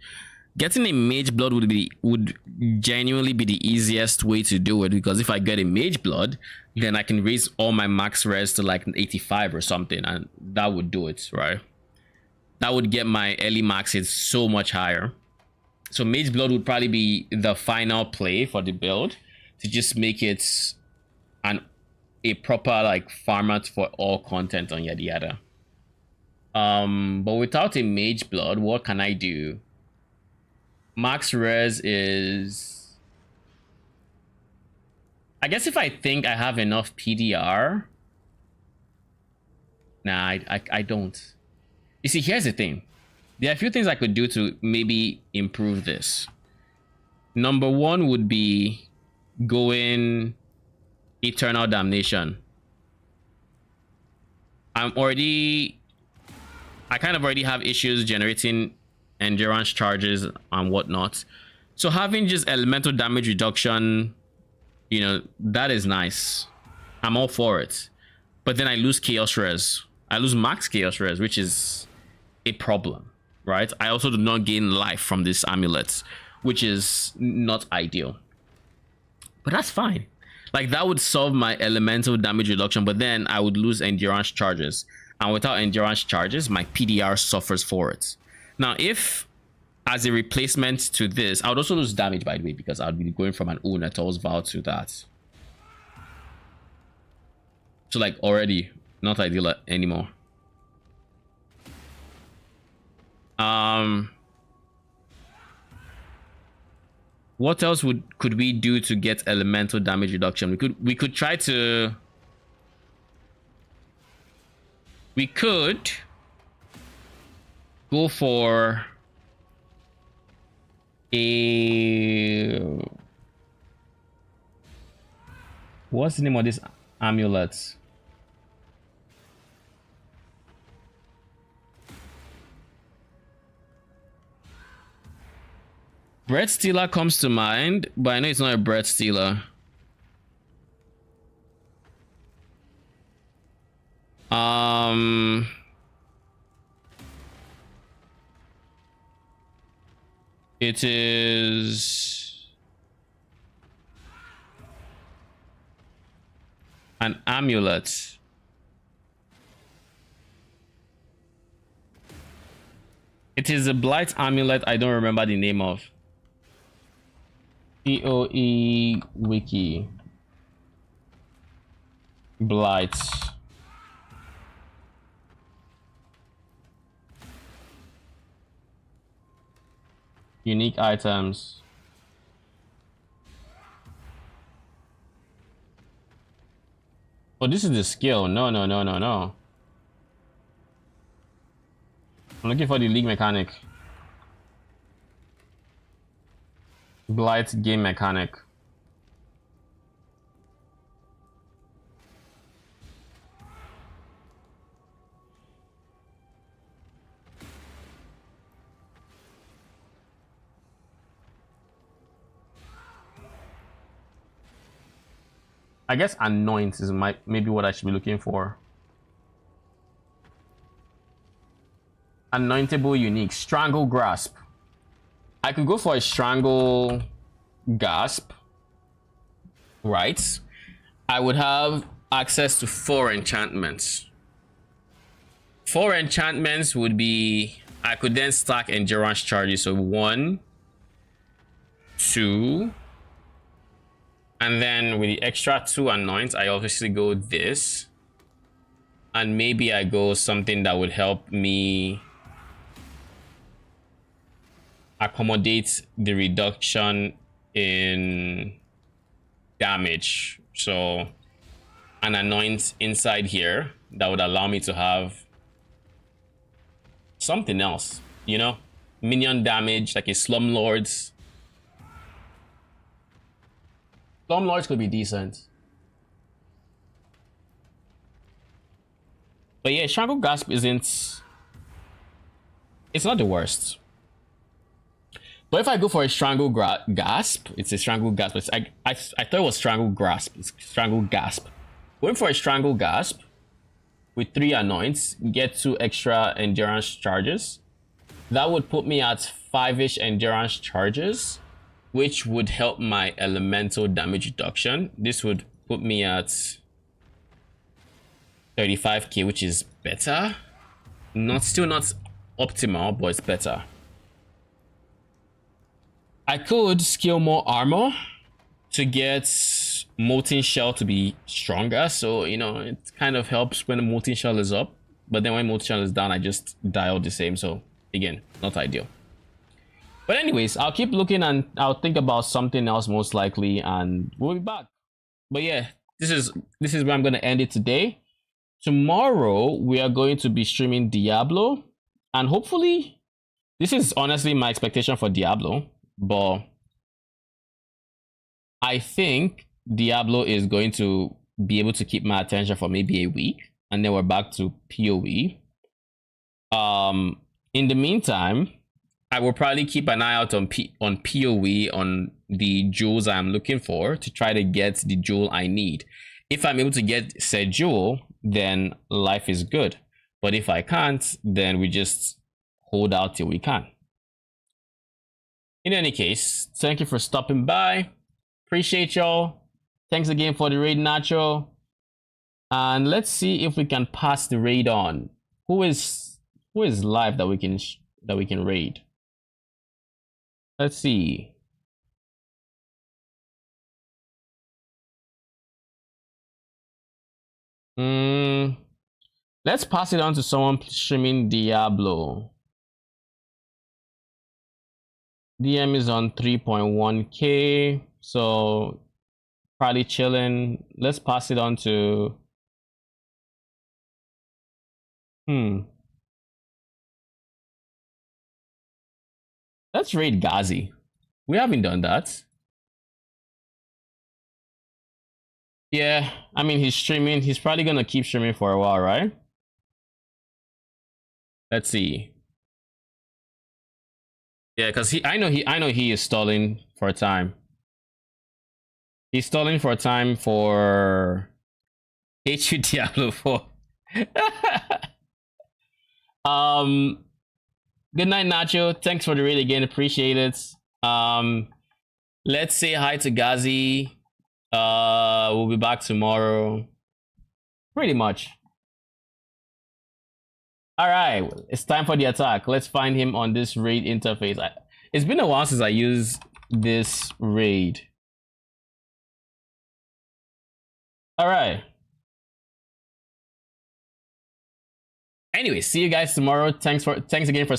Getting a mage blood would genuinely be the easiest way to do it, because if I get a mage blood, then I can raise all my max res to like 85 or something, and that would do it, right? That would get my early max hits so much higher. So Mage Blood would probably be the final play for the build to just make it a proper like format for all content on yada yada. But without a Mage Blood, what can I do? Max res is, I guess if I think I have enough PDR. Nah, I don't. You see, here's the thing. There are a few things I could do to maybe improve this. Number one would be going Eternal Damnation. I kind of already have issues generating endurance charges and whatnot. So having just elemental damage reduction, you know, that is nice. I'm all for it. But then I lose Chaos Res. I lose max Chaos Res, which is a problem, right? I also do not gain life from this amulet, which is not ideal. But that's fine. Like, that would solve my elemental damage reduction, but then I would lose endurance charges. And without endurance charges, my PDR suffers for it. Now, if as a replacement to this, I would also lose damage, by the way, because I would be going from an Unetos Vow to that. So, like, already not ideal anymore. What else could we do to get elemental damage reduction? We could try to. We could go for a. What's the name of this amulet? Bread Stealer comes to mind, but I know it's not a Bread Stealer. It is an amulet. It is a Blight amulet I don't remember the name of. PoE wiki. Blight. Unique items. Oh, this is the skill. No. I'm looking for the league mechanic. Blight game mechanic. I guess anoint is maybe what I should be looking for. Anointable unique. Strangle grasp. I could go for a strangle gasp, right? I would have access to 4 enchantments. 4 enchantments would be, I could then stack endurance charges. So 1, 2, and then with the extra 2 anoints, I obviously go this, and maybe I go something that would help me accommodate the reduction in damage. So an anoint inside here that would allow me to have something else, you know, minion damage, like a Slumlords. Slumlords could be decent. But yeah, Strangle Gasp isn't, it's not the worst. But if I go for a Strangle Gasp, it's a Strangle Gasp. I thought it was Strangle Grasp. It's Strangle Gasp. Going for a Strangle Gasp with 3 anoints, get 2 extra endurance charges. That would put me at 5-ish endurance charges, which would help my elemental damage reduction. This would put me at 35k, which is better. Still not optimal, but it's better. I could skill more armor to get Molten Shell to be stronger. So, you know, it kind of helps when the Molten Shell is up. But then when Molten Shell is down, I just die all the same. So, again, not ideal. But anyways, I'll keep looking and I'll think about something else most likely. And we'll be back. But yeah, this is where I'm going to end it today. Tomorrow, we are going to be streaming Diablo. And hopefully, this is honestly my expectation for Diablo. But I think Diablo is going to be able to keep my attention for maybe a week, and then we're back to PoE. In the meantime, I will probably keep an eye out on PoE on the jewels I'm looking for to try to get the jewel I need. If I'm able to get said jewel, then life is good. But if I can't, then we just hold out till we can. In any case, thank you for stopping by. Appreciate y'all. Thanks again for the raid, Nacho. And let's see if we can pass the raid on. Who is live that we can raid? Let's see. Let's pass it on to someone streaming Diablo. DM is on 3.1k, so probably chilling. Let's pass it on to let's raid Ghazi. We haven't done that. Yeah, I mean, he's streaming. He's probably gonna keep streaming for a while, right? Let's see. Yeah, because I know he is stalling for time. He's stalling for time for HU Diablo 4. Good night, Nacho. Thanks for the raid again. Appreciate it. Let's say hi to Ghazi. We'll be back tomorrow. Pretty much. All right, it's time for the attack. Let's find him on this raid interface. It's been a while since I used this raid. All right. Anyway, see you guys tomorrow. Thanks again for